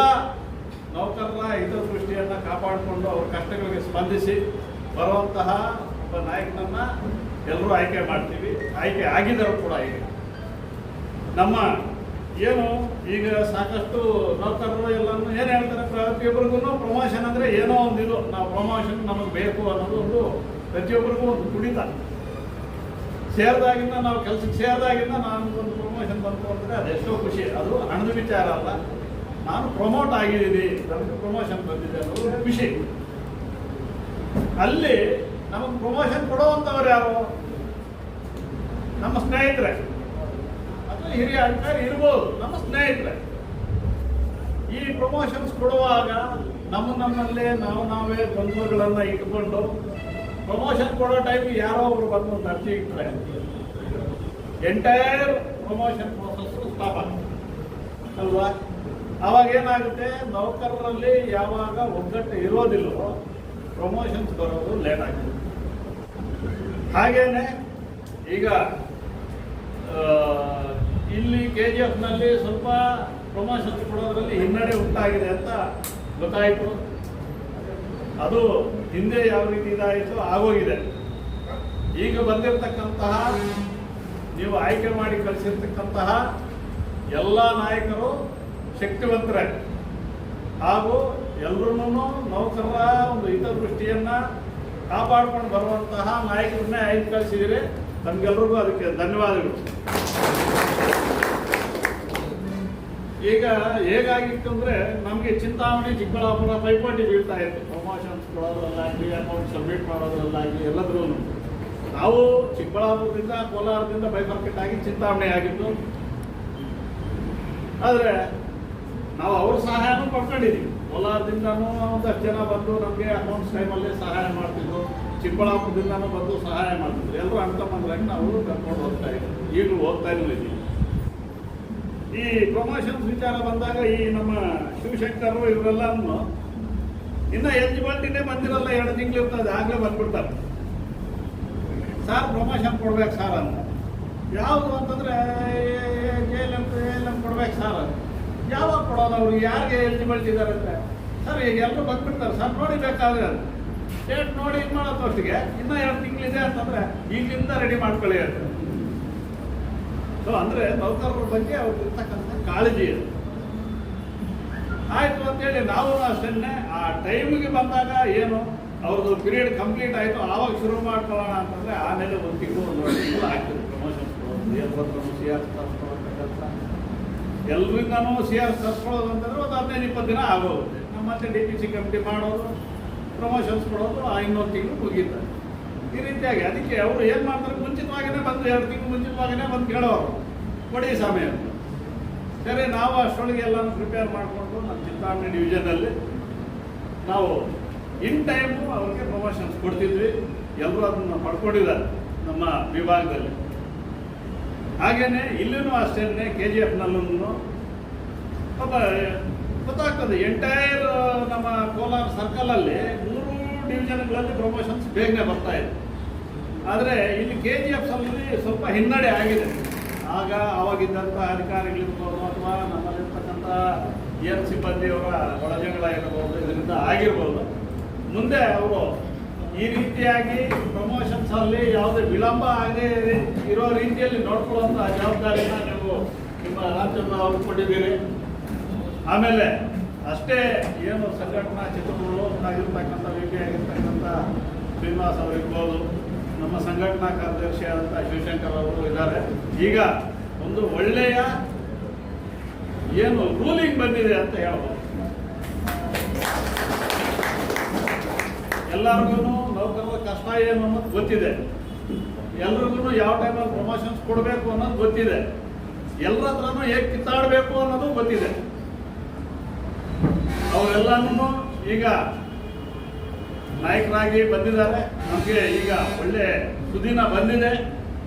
ನೌಕರರ ಹಿತದೃಷ್ಟಿಯನ್ನು ಕಾಪಾಡಿಕೊಂಡು ಅವರ ಕಷ್ಟಗಳಿಗೆ ಸ್ಪಂದಿಸಿ ಬರುವಂತಹ ಒಬ್ಬ ನಾಯಕನನ್ನ ಎಲ್ಲರೂ ಆಯ್ಕೆ ಮಾಡ್ತೀವಿ. ಆಯ್ಕೆ ಆಗಿದ್ದರು ಕೂಡ. ಈಗ ನಮ್ಮ ಏನು ಈಗ ಸಾಕಷ್ಟು ನೌಕರರು ಎಲ್ಲರೂ ಏನು ಹೇಳ್ತಾರೆ, ಪ್ರತಿಯೊಬ್ಬರಿಗೂ ಪ್ರಮೋಷನ್ ಅಂದರೆ ಏನೋ ಒಂದು ಇದು, ನಾವು ಪ್ರಮೋಷನ್ ನಮಗೆ ಬೇಕು ಅನ್ನೋದು ಒಂದು ಪ್ರತಿಯೊಬ್ಬರಿಗೂ ಒಂದು ಕುಡಿತ. ಸೇರಿದಾಗಿಂದ ನಾವು ಕೆಲಸಕ್ಕೆ ಸೇರಿದಾಗಿಂದ ನಾನು ಒಂದು ಪ್ರಮೋಷನ್ ಬಂತು ಅಂದರೆ ಅದೆಷ್ಟೋ ಖುಷಿ. ಅದು ಹಣದ ವಿಚಾರ ಅಲ್ಲ, ನಾನು ಪ್ರಮೋಟ್ ಆಗಿದ್ದೀನಿ, ನಮಗೆ ಪ್ರಮೋಷನ್ ಬಂದಿದೆ ಅನ್ನೋದು ಖುಷಿ. ಅಲ್ಲಿ ನಮಗೆ ಪ್ರಮೋಷನ್ ಕೊಡುವಂಥವ್ರು ಯಾರು? ನಮ್ಮ ಸ್ನೇಹಿತರೆ, ಅಥವಾ ಹಿರಿಯ ಅಧಿಕಾರಿ ಇರ್ಬೋದು, ನಮ್ಮ ಸ್ನೇಹಿತರೆ. ಈ ಪ್ರಮೋಷನ್ಸ್ ಕೊಡುವಾಗ ನಮ್ಮಲ್ಲೇ ನಾವೇ ಬಂಧುಗಳನ್ನ ಇಟ್ಕೊಂಡು ಪ್ರಮೋಷನ್ ಕೊಡೋ ಟೈಮಿಗೆ ಯಾರೋ ಒಬ್ರು ಬಂದು ಒಂದು ಅರ್ಜಿ ಇಡ್ತಾರೆ, ಎಂಟೈರ್ ಪ್ರಮೋಷನ್ ಪ್ರೋಸೆಸ್ ಸ್ಟಾಪ್ ಆಗುತ್ತೆ ಅಲ್ವಾ? ಅವಾಗ ಏನಾಗುತ್ತೆ, ನೌಕರರಲ್ಲಿ ಯಾವಾಗ ಒಗ್ಗಟ್ಟು ಇರೋದಿಲ್ಲವೋ ಪ್ರಮೋಷನ್ಸ್ ಬರೋದು ಲೇಟ್ ಆಗುತ್ತೆ. ಹಾಗೇನೆ ಈಗ ಇಲ್ಲಿ KGFನಲ್ಲಿ ಸ್ವಲ್ಪ ಪ್ರಮೋಷನ್ಸ್ ಕೊಡೋದ್ರಲ್ಲಿ ಹಿನ್ನಡೆ ಉಂಟಾಗಿದೆ ಅಂತ ಗೊತ್ತಾಯಿತು. ಅದು ಹಿಂದೆ ಯಾವ ರೀತಿ ಇದಾಯಿತು ಆಗೋಗಿದೆ. ಈಗ ಬಂದಿರತಕ್ಕಂತಹ ನೀವು ಆಯ್ಕೆ ಮಾಡಿ ಕಳಿಸಿರ್ತಕ್ಕಂತಹ ಎಲ್ಲ ನಾಯಕರು ಶಕ್ತಿವಂತರೇ ಹಾಗೂ ಎಲ್ಲರೂ ನೌಕರರ ಒಂದು ಹಿತದೃಷ್ಟಿಯನ್ನ ಕಾಪಾಡ್ಕೊಂಡು ಬರುವಂತಹ ನಾಯಕರನ್ನೇ ಆಯ್ಕೆ ಕಳಿಸಿದಿರಿ. ನಮ್ಗೆಲ್ರಿಗೂ ಅದಕ್ಕೆ ಧನ್ಯವಾದಗಳು. ಈಗ ಹೇಗಾಗಿತ್ತು ಅಂದರೆ ನಮಗೆ ಚಿಂತಾಮಣಿ ಚಿಕ್ಕಬಳ್ಳಾಪುರ ಪೈಪೋಟಿ ಬೀಳ್ತಾ ಇತ್ತು. ಪ್ರಮೋಷನ್ಸ್ ಕೊಡೋದ್ರಲ್ಲಾಗಲಿ, ಅಕೌಂಟ್ ಸಬ್ಮಿಟ್ ಮಾಡೋದ್ರಲ್ಲಾಗಲಿ ಎಲ್ಲದ್ರೂ ನಾವು ಚಿಕ್ಕಬಳ್ಳಾಪುರದಿಂದ ಕೋಲಾರದಿಂದ ಬೈಫರ್ಕೆಟ್ ಆಗಿ ಚಿಂತಾಮಣಿ ಆಗಿತ್ತು. ಆದರೆ ನಾವು ಅವ್ರ ಸಹಾಯನೂ ಪಡ್ಕೊಂಡಿದ್ದೀವಿ. ಕೋಲಾರದಿಂದನೂ ಒಂದಷ್ಟು ಜನ ಬಂದು ನಮಗೆ ಅಕೌಂಟ್ಸ್ ಟೈಮಲ್ಲಿ ಸಹಾಯ ಮಾಡ್ತಿದ್ರು, ಚಿಕ್ಕಬಳ್ಳಾಪುರದಿಂದನೂ ಬಂದು ಸಹಾಯ ಮಾಡ್ತಿದ್ರು. ಎಲ್ಲರೂ ಅಣ್ತಮ್ಮಂದ್ರಾಗಿ ನಾವು ಕರ್ಕೊಂಡು ಹೋಗ್ತಾ ಇದ್ದೀವಿ, ಈಗಲೂ ಹೋಗ್ತಾನೂ ಇದ್ದೀವಿ. ಈ ಪ್ರಮೋಷನ್ಸ್ ವಿಚಾರ ಬಂದಾಗ ಈ ನಮ್ಮ ಶಿವಶಂಕರ್ ಇವರೆಲ್ಲನೂ ಇನ್ನು ಎಲಿಜಿಬಿಲಿಟಿನೇ ಬಂದಿರಲ್ಲ, 2 ತಿಂಗಳು ಇರ್ತದೆ, ಆಗಲೇ ಬಂದ್ಬಿಡ್ತಾರೆ. ಸರ್ ಪ್ರಮೋಷನ್ ಕೊಡ್ಬೇಕು ಸರ್ ಅಂತ. ಯಾವುದು ಅಂತಂದರೆ JLM ಕೊಡ್ಬೇಕು ಸರ್. ಯಾವಾಗ ಕೊಡೋದು? ಅವ್ರು ಯಾರಿಗೆ ಎಲಿಜಿಬಿಲಿಟಿ ಇದ್ದಾರೆ ಅಂದರೆ, ಸರ್ ಈಗ ಎಲ್ಲರೂ ಬಂದ್ಬಿಡ್ತಾರೆ ಸರ್, ನೋಡಿ ಬೇಕಾದ್ರೆ ಡೇಟ್ ನೋಡಿ ಇದು ಮಾಡೋದು ಅಷ್ಟಿಗೆ ಇನ್ನೂ 2 ತಿಂಗಳಿದೆ ಅಂತಂದರೆ ಈಗಲಿಂದ ರೆಡಿ ಮಾಡ್ಕೊಳ್ಳಿ ಅಂತ. ಸೊ ಅಂದರೆ ನೌಕರರ ಬಗ್ಗೆ ಅವ್ರಿಗಿರ್ತಕ್ಕಂಥ ಕಾಳಜಿ ಇದೆ. ಆಯಿತು ಅಂತೇಳಿ ನಾವು ಅಷ್ಟನ್ನೇ ಆ ಟೈಮಿಗೆ ಬಂದಾಗ ಏನು ಅವ್ರದ್ದು ಪೀರಿಯಡ್ ಕಂಪ್ಲೀಟ್ ಆಯಿತು ಆವಾಗ ಶುರು ಮಾಡ್ಕೊಳ್ಳೋಣ ಅಂತಂದರೆ ಆಮೇಲೆ 1 ತಿಂಗಳು 1.5 ತಿಂಗಳು ಆಗ್ತದೆ ಪ್ರಮೋಷನ್ಸ್ ಕೊಡೋದು. ಎಲ್ಲರೂ CR ತರಿಸ್ಕೊಳ್ಳೋದು, ಎಲ್ಲರಿಂದನೂ CR ತರಿಸ್ಕೊಳ್ಳೋದು ಅಂತಂದರೆ ಒಂದು 15-20 ದಿನ ಆಗೋಗುತ್ತೆ. ನಮ್ಮ ಮತ್ತೆ DPC ಕಮಿಟಿ ಮಾಡೋದು, ಪ್ರಮೋಷನ್ಸ್ ಕೊಡೋದು, 1 ತಿಂಗಳು ಮುಗೀತಾರೆ. ಈ ರೀತಿಯಾಗಿ ಅದಕ್ಕೆ ಅವರು ಏನು ಮಾಡ್ತಾರೆ, ಮುಂಚಿತವಾಗಿಯೇ ಬಂದು 2 ತಿಂಗಳು ಮುಂಚಿತವಾಗಿಯೇ ಬಂದು ಕೇಳೋರು ಕೊಡಿ ಸಮಯ. ಸರಿ, ನಾವು ಅಷ್ಟರೊಳಗೆ ಎಲ್ಲನೂ ಪ್ರಿಪೇರ್ ಮಾಡಿಕೊಂಡು ನಮ್ಮ ಚಿಂತಾಮಣಿ ಡಿವಿಷನಲ್ಲಿ ನಾವು ಇನ್ ಟೈಮು ಅವ್ರಿಗೆ ಪ್ರಮೋಷನ್ಸ್ ಕೊಡ್ತಿದ್ವಿ. ಎಲ್ಲರೂ ಅದನ್ನು ಪಡ್ಕೊಂಡಿದ್ದಾರೆ ನಮ್ಮ ವಿಭಾಗದಲ್ಲಿ. ಹಾಗೆಯೇ ಇಲ್ಲಿನೂ ಅಷ್ಟೇ KGFನಲ್ಲೂ ಪಾಪ ಗೊತ್ತಾಗ್ತದೆ, ಎಂಟೈರ್ ನಮ್ಮ ಕೋಲಾರ ಸರ್ಕಲಲ್ಲಿ 3 ಡಿವಿಷನ್ಗಳಲ್ಲಿ ಪ್ರಮೋಷನ್ಸ್ ಬೇಗನೆ ಬರ್ತಾ ಇದೆ. ಆದರೆ ಇಲ್ಲಿ KGFಲ್ಲಿ ಸ್ವಲ್ಪ ಹಿನ್ನಡೆ ಆಗಿದೆ. ಆವಾಗಿದ್ದಂಥ ಅಧಿಕಾರಿಗಳಿರ್ಬೋದು ಅಥವಾ ನಮ್ಮಲ್ಲಿರ್ತಕ್ಕಂಥ ಏನು ಸಿಬ್ಬಂದಿಯವರ ಒಳಜಗಳ ಇರಬಹುದು, ಇದರಿಂದ ಆಗಿರ್ಬೋದು. ಮುಂದೆ ಅವರು ಈ ರೀತಿಯಾಗಿ ಪ್ರಮೋಷನ್ಸಲ್ಲಿ ಯಾವುದೇ ವಿಳಂಬ ಆಗದೆ ಇರೋ ರೀತಿಯಲ್ಲಿ ನೋಡ್ಕೊಳ್ಳುವಂಥ ಜವಾಬ್ದಾರಿನ ನೀವು ನಿಮ್ಮ ರಾಜ್ಯದ ಅವ್ರು ಕೊಟ್ಟಿದ್ದೀರಿ. ಆಮೇಲೆ ಅಷ್ಟೇ ಏನು ಸಂಘಟನಾ ಚಿತ್ರಗಳು ಆಗಿರ್ತಕ್ಕಂಥ VP ಆಗಿರ್ತಕ್ಕಂಥ ಶ್ರೀನಿವಾಸ್ ಅವರಿರ್ಬೋದು, ನಮ್ಮ ಸಂಘಟನಾ ಕಾರ್ಯದರ್ಶಿ ಆದಂಥ ಶಿವಶಂಕರ್ ಅವರು ಇದ್ದಾರೆ. ಈಗ ಒಂದು ಒಳ್ಳೆಯ ಏನು ರೂಲಿಂಗ್ ಬಂದಿದೆ ಅಂತ ಹೇಳ್ಬೋದು. ಎಲ್ಲರಿಗೂ ನೌಕರರ ಕಷ್ಟ ಏನು ಅನ್ನೋದು ಗೊತ್ತಿದೆ, ಎಲ್ರಿಗೂ ಯಾವ ಟೈಮಲ್ಲಿ ಪ್ರಮೋಷನ್ಸ್ ಕೊಡಬೇಕು ಅನ್ನೋದು ಗೊತ್ತಿದೆ, ಎಲ್ಲರ ಹತ್ರನೂ ಹೇಗೆ ಕಿತ್ತಾಡಬೇಕು ಅನ್ನೋದು ಗೊತ್ತಿದೆ. ಅವರೆಲ್ಲನೂ ಈಗ ನಾಯಕರಾಗಿ ಬಂದಿದ್ದಾರೆ. ನಮಗೆ ಈಗ ಒಳ್ಳೆ ಸುದಿನ ಬಂದಿದೆ.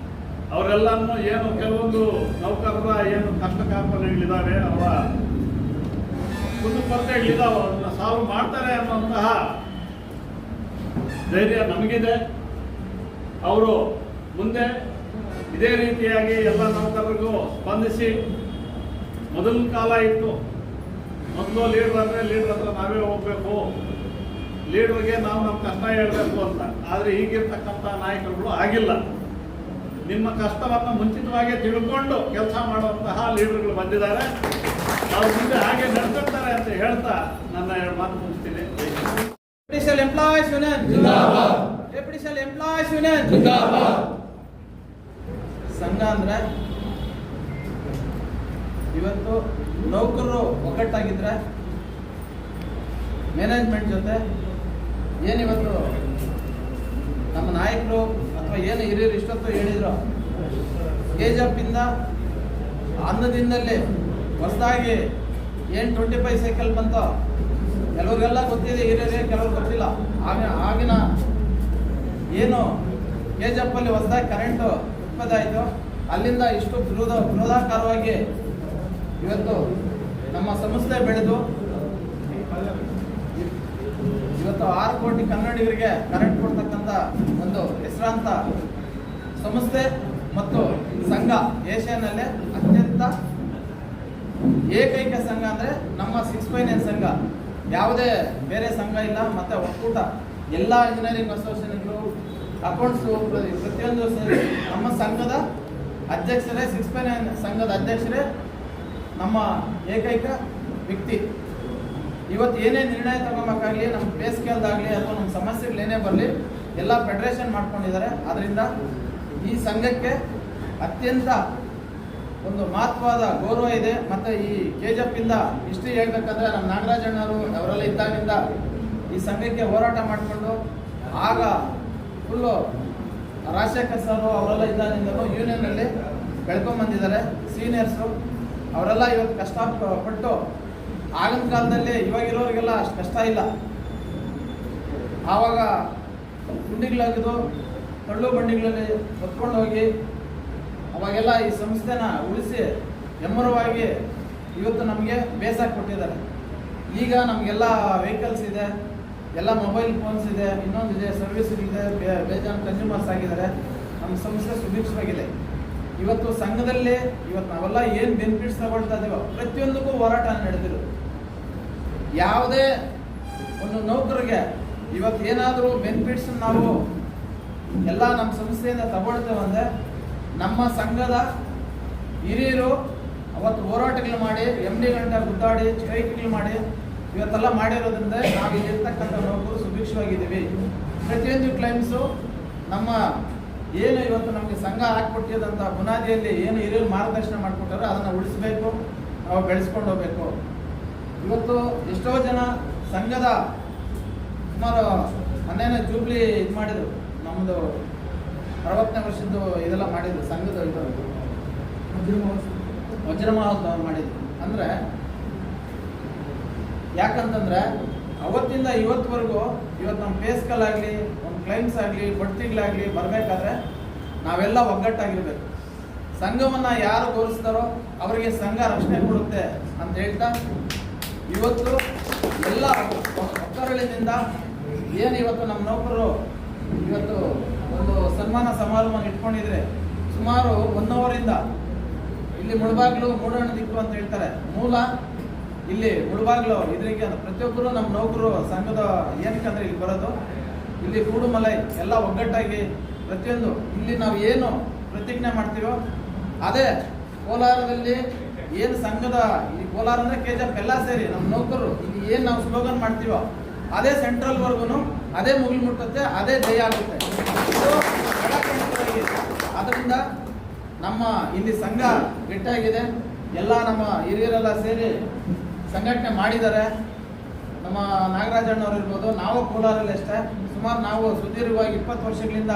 ಅವರೆಲ್ಲನೂ ಏನು ಕೆಲವೊಂದು ನೌಕರರ ಏನು ಕಷ್ಟ ಕಾರ್ಪಣ್ಯಗಳಿದ್ದಾವೆ, ಅವರ ಕುಂದುಕೊರತೆಗಳಿದ್ದಾವೆ, ಅದನ್ನು ಸಾಲ್ವ್ ಮಾಡ್ತಾರೆ ಅನ್ನುವಂತಹ ಧೈರ್ಯ ನಮಗಿದೆ. ಅವರು ಮುಂದೆ ಇದೇ ರೀತಿಯಾಗಿ ಎಲ್ಲ ನೌಕರರಿಗೂ ಸ್ಪಂದಿಸಿ, ಮೊದಲ ಕಾಲ ಇತ್ತು, ಮೊದಲು ಲೀಡರ್ ಅಂದರೆ ಲೀಡರ್ ಹತ್ರ ನಾವೇ ಹೋಗ್ಬೇಕು, ಲೀಡರ್ಗೆ ನಾವು ನಮ್ಮ ಕಷ್ಟ ಹೇಳಬೇಕು ಅಂತ. ಆದರೆ ಈಗಿರ್ತಕ್ಕಂಥ ನಾಯಕರುಗಳು ಆಗಿಲ್ಲ. ನಿಮ್ಮ ಕಷ್ಟವನ್ನು ಮುಂಚಿತವಾಗಿ ತಿಳ್ಕೊಂಡು ಕೆಲಸ ಮಾಡುವಂತಹ ಲೀಡರ್ಗಳು ಬಂದಿದ್ದಾರೆ. ಅವ್ರ ಮುಂದೆ ಹಾಗೆ ನಡ್ಕೊಳ್ತಾರೆ ಅಂತ ಹೇಳ್ತಾ ನನ್ನ 2 ಮಾತು ಮುಗಿಸ್ತೀನಿ. Judicial Employees Union ಜಿಂದಾಬಾದ್. Judicial Employees Union ಜಿಂದಾಬಾದ್. ಸಂಘ ಅಂದ್ರೆ ಇವತ್ತು ನೌಕರರು ಒಗ್ಗಟ್ಟಾಗಿದ್ರೆ ಮ್ಯಾನೇಜ್ಮೆಂಟ್ ಜೊತೆ ಏನಿವತ್ತು ನಮ್ಮ ನಾಯಕರು ಅಥವಾ ಏನು ಹಿರಿಯರು ಇಷ್ಟೊತ್ತು ಹೇಳಿದ್ರು, ಕೆಜಪ್ ಇಂದ ಅನ್ನದಿಂದಲೇ ಹೊಸದಾಗಿ ಏನು 25 ಸೈಕಲ್ ಬಂತೋ ಕೆಲವ್ರಿಗೆಲ್ಲ ಗೊತ್ತಿದೆ, ಹಿರಿಯರೇ ಕೆಲವ್ರು ಗೊತ್ತಿಲ್ಲ. ಆಗಿನ ಏನು ಕೆಜಪ್ ಅಲ್ಲಿ ಹೊಸದಾಗಿ ಕರೆಂಟ್ ಉತ್ಪತ್ತಿ ಆಯಿತು, ಅಲ್ಲಿಂದ ಇಷ್ಟು ಬೃಹದಾಕಾರವಾಗಿ ಇವತ್ತು ನಮ್ಮ ಸಂಸ್ಥೆ ಬೆಳೆದು ಇವತ್ತು 6 ಕೋಟಿ ಕನ್ನಡಿಗರಿಗೆ ಕರೆಂಟ್ ಕೊಡ್ತಕ್ಕಂಥ ಒಂದು ಹೆಸರಾಂತ ಸಂಸ್ಥೆ ಮತ್ತು ಸಂಘ ಏಷ್ಯಾನಲ್ಲೇ ಅತ್ಯಂತ ಏಕೈಕ ಸಂಘ ಅಂದರೆ ನಮ್ಮ 659 ಸಂಘ. ಯಾವುದೇ ಬೇರೆ ಸಂಘ ಇಲ್ಲ. ಮತ್ತು ಒಕ್ಕೂಟ ಎಲ್ಲ ಇಂಜಿನಿಯರಿಂಗ್ ಅಸೋಸಿಯೇಷನ್ಗಳು, ಅಕೌಂಟ್ಸು, ಪ್ರತಿಯೊಂದು ಸೇರಿ ನಮ್ಮ ಸಂಘದ ಅಧ್ಯಕ್ಷರೇ, 659 ಸಂಘದ ಅಧ್ಯಕ್ಷರೇ ನಮ್ಮ ಏಕೈಕ ವ್ಯಕ್ತಿ. ಇವತ್ತು ಏನೇ ನಿರ್ಣಯ ತಗೋಬೇಕಾಗಲಿ, ನಮ್ಮ ಪೇ ಸ್ಕೇಲ್ದಾಗಲಿ ಅಥವಾ ನಮ್ಮ ಸಮಸ್ಯೆಗಳು ಏನೇ ಬರಲಿ ಎಲ್ಲ ಫೆಡರೇಷನ್ ಮಾಡ್ಕೊಂಡಿದ್ದಾರೆ. ಆದ್ದರಿಂದ ಈ ಸಂಘಕ್ಕೆ ಅತ್ಯಂತ ಒಂದು ಮಹತ್ವದ ಗೌರವ ಇದೆ. ಮತ್ತು ಈ ಕೆಜಪ್ ಇಂದ ಹಿಸ್ಟ್ರಿ ಹೇಳ್ಬೇಕಂದ್ರೆ ನಮ್ಮ ನಾಗರಾಜಣ್ಣವರು ಅವರೆಲ್ಲ ಇದ್ದಾಗಿಂದ ಈ ಸಂಘಕ್ಕೆ ಹೋರಾಟ ಮಾಡಿಕೊಂಡು ಆಗ ಫುಲ್ಲು ರಾಜಶೇಖರ್ ಸರ್ ಅವರೆಲ್ಲ ಇದ್ದಾಗಿಂದಲೂ ಯೂನಿಯನ್ನಲ್ಲಿ ಬೆಳ್ಕೊಂಬಂದಿದ್ದಾರೆ. ಸೀನಿಯರ್ಸು ಅವರೆಲ್ಲ ಇವತ್ತು ಕಷ್ಟಪಟ್ಟು ಆಗಿನ ಕಾಲದಲ್ಲಿ ಇವಾಗಿರೋರಿಗೆಲ್ಲ ಅಷ್ಟು ಕಷ್ಟ ಇಲ್ಲ. ಆವಾಗ ಗುಂಡಿಗಳಾಗಿದ್ದು ತಳ್ಳು ಬಂಡಿಗಳಲ್ಲಿ ಹೊತ್ಕೊಂಡು ಹೋಗಿ ಅವಾಗೆಲ್ಲ ಈ ಸಂಸ್ಥೆನ ಉಳಿಸಿ ಎಮ್ಮರವಾಗಿ ಇವತ್ತು ನಮಗೆ ಬೇಸಾಗಿ ಕೊಟ್ಟಿದ್ದಾರೆ. ಈಗ ನಮಗೆಲ್ಲ ವೆಹಿಕಲ್ಸ್ ಇದೆ, ಎಲ್ಲ ಮೊಬೈಲ್ ಫೋನ್ಸ್ ಇದೆ, ಇನ್ನೊಂದಿದೆ, ಸರ್ವಿಸ್ಗಳಿದೆ, ಬೇಜಾನ್ ಕನ್ಸ್ಯೂಮರ್ಸ್ ಆಗಿದ್ದಾರೆ. ನಮ್ಮ ಸಂಸ್ಥೆ ಸುಭಿಕ್ಷವಾಗಿದೆ. ಇವತ್ತು ಸಂಘದಲ್ಲಿ ಇವತ್ತು ನಾವೆಲ್ಲ ಏನು ಬೆನಿಫಿಟ್ಸ್ ತಗೊಳ್ತಾ ಇದ್ದೀವೋ ಪ್ರತಿಯೊಂದಕ್ಕೂ ಹೋರಾಟ ನಡೆದಿರು. ಯಾವುದೇ ಒಂದು ನೌಕರಿಗೆ ಇವತ್ತು ಏನಾದರೂ ಬೆನಿಫಿಟ್ಸ್ ನಾವು ಎಲ್ಲ ನಮ್ಮ ಸಂಸ್ಥೆಯಿಂದ ತಗೊಳ್ತೇವೆ ಅಂದರೆ ನಮ್ಮ ಸಂಘದ ಹಿರಿಯರು ಅವತ್ತು ಹೋರಾಟಗಳು ಮಾಡಿ MD ಗಂಟ ಗುದ್ದಾಡಿ ಸ್ಟ್ರೈಕ್ಗಳು ಮಾಡಿ ಇವತ್ತೆಲ್ಲ ಮಾಡಿರೋದ್ರಿಂದ ನಾವು ಇಲ್ಲಿರ್ತಕ್ಕಂಥ ನೌಕರು ಸುಭಿಕ್ಷವಾಗಿದ್ದೀವಿ. ಪ್ರತಿಯೊಂದು ಕ್ಲೈಮ್ಸು ನಮ್ಮ ಏನು ಇವತ್ತು ನಮಗೆ ಸಂಘ ಹಾಕ್ಕೊಟ್ಟಿದಂಥ ಬುನಾದಿಯಲ್ಲಿ ಏನು ಹಿರಿಯರು ಮಾರ್ಗದರ್ಶನ ಮಾಡಿಕೊಟ್ಟಾರೋ ಅದನ್ನು ಉಳಿಸಬೇಕು, ನಾವು ಬೆಳೆಸ್ಕೊಂಡು ಹೋಗ್ಬೇಕು. ಇವತ್ತು ಎಷ್ಟೋ ಜನ ಸಂಘದ ಸುಮಾರು ಮೊನ್ನೆನೇ ಜೂಬ್ಲಿ ಇದು ಮಾಡಿದರು, ನಮ್ಮದು 60ನೇ ವರ್ಷದ್ದು ಇದೆಲ್ಲ ಮಾಡಿದ್ರು, ಸಂಘದ ಇದು ವಜ್ರ ಮಹೋತ್ಸವ ಮಾಡಿದ್ರು. ಅಂದರೆ ಯಾಕಂತಂದರೆ ಅವತ್ತಿಂದ ಇವತ್ತುವರೆಗೂ ಇವತ್ತು ನಮ್ಮ ಪೇಸ್ಕಲ್ ಆಗಲಿ, ಒಂದು ಕ್ಲೈಮ್ಸ್ ಆಗಲಿ, ಬಡ್ತಿಗಳಾಗಲಿ ಬರಬೇಕಾದ್ರೆ ನಾವೆಲ್ಲ ಒಗ್ಗಟ್ಟಾಗಿರ್ಬೇಕು. ಸಂಘವನ್ನು ಯಾರು ಗೌರವಿಸ್ತಾರೋ ಅವರಿಗೆ ಸಂಘ ರಕ್ಷಣೆ ಕೊಡುತ್ತೆ ಅಂತ ಹೇಳ್ತಾ ಇವತ್ತು ಎಲ್ಲ ಒಕ್ಕರಳಿನಿಂದ ಏನು ಇವತ್ತು ನಮ್ಮ ನೌಕರರು ಇವತ್ತು ಒಂದು ಸನ್ಮಾನ ಸಮಾರಂಭ ಇಟ್ಕೊಂಡಿದ್ರೆ ಸುಮಾರು 1 ಅವರಿಂದ ಇಲ್ಲಿ ಮುಳಬಾಗ್ಲು ಮೂಡಣ ದಿಕ್ಕು ಅಂತ ಹೇಳ್ತಾರೆ, ಮೂಲ ಇಲ್ಲಿ ಮುಳಬಾಗ್ಲು ಇದರಿಗೆ ಪ್ರತಿಯೊಬ್ಬರು ನಮ್ಮ ನೌಕರು ಸಂಘದ ಏನಕ್ಕಂದ್ರೆ ಇಲ್ಲಿ ಬರೋದು, ಇಲ್ಲಿ ಕೂಡುಮಲೈ ಎಲ್ಲ ಒಗ್ಗಟ್ಟಾಗಿ ಪ್ರತಿಯೊಂದು ಇಲ್ಲಿ ನಾವು ಏನು ಪ್ರತಿಜ್ಞೆ ಮಾಡ್ತೀವೋ ಅದೇ ಕೋಲಾರದಲ್ಲಿ ಏನು ಸಂಘದ ಈ ಕೋಲಾರ ಅಂದರೆ ಕೆಜಪ್ ಎಲ್ಲ ಸೇರಿ ನಮ್ಮ ನೌಕರರು ಇಲ್ಲಿ ಏನು ನಾವು ಸ್ಲೋಗನ್ ಮಾಡ್ತೀವೋ ಅದೇ ಸೆಂಟ್ರಲ್ವರೆಗೂ ಅದೇ ಮುಗಿಲು ಮುಟ್ಟುತ್ತೆ, ಅದೇ ಜಯ ಆಗುತ್ತೆ. ಅದರಿಂದ ನಮ್ಮ ಇಲ್ಲಿ ಸಂಘ ಗಟ್ಟಿಯಾಗಿದೆ. ಎಲ್ಲ ನಮ್ಮ ಹಿರಿಯರೆಲ್ಲ ಸೇರಿ ಸಂಘಟನೆ ಮಾಡಿದ್ದಾರೆ. ನಮ್ಮ ನಾಗರಾಜಣ್ಣವ್ರು ಇರ್ಬೋದು, ನಾವು ಕೋಲಾರಲ್ಲಿ ಅಷ್ಟೇ ಸುಮಾರು ನಾವು ಸುದೀರ್ಘವಾಗಿ 20 ವರ್ಷಗಳಿಂದ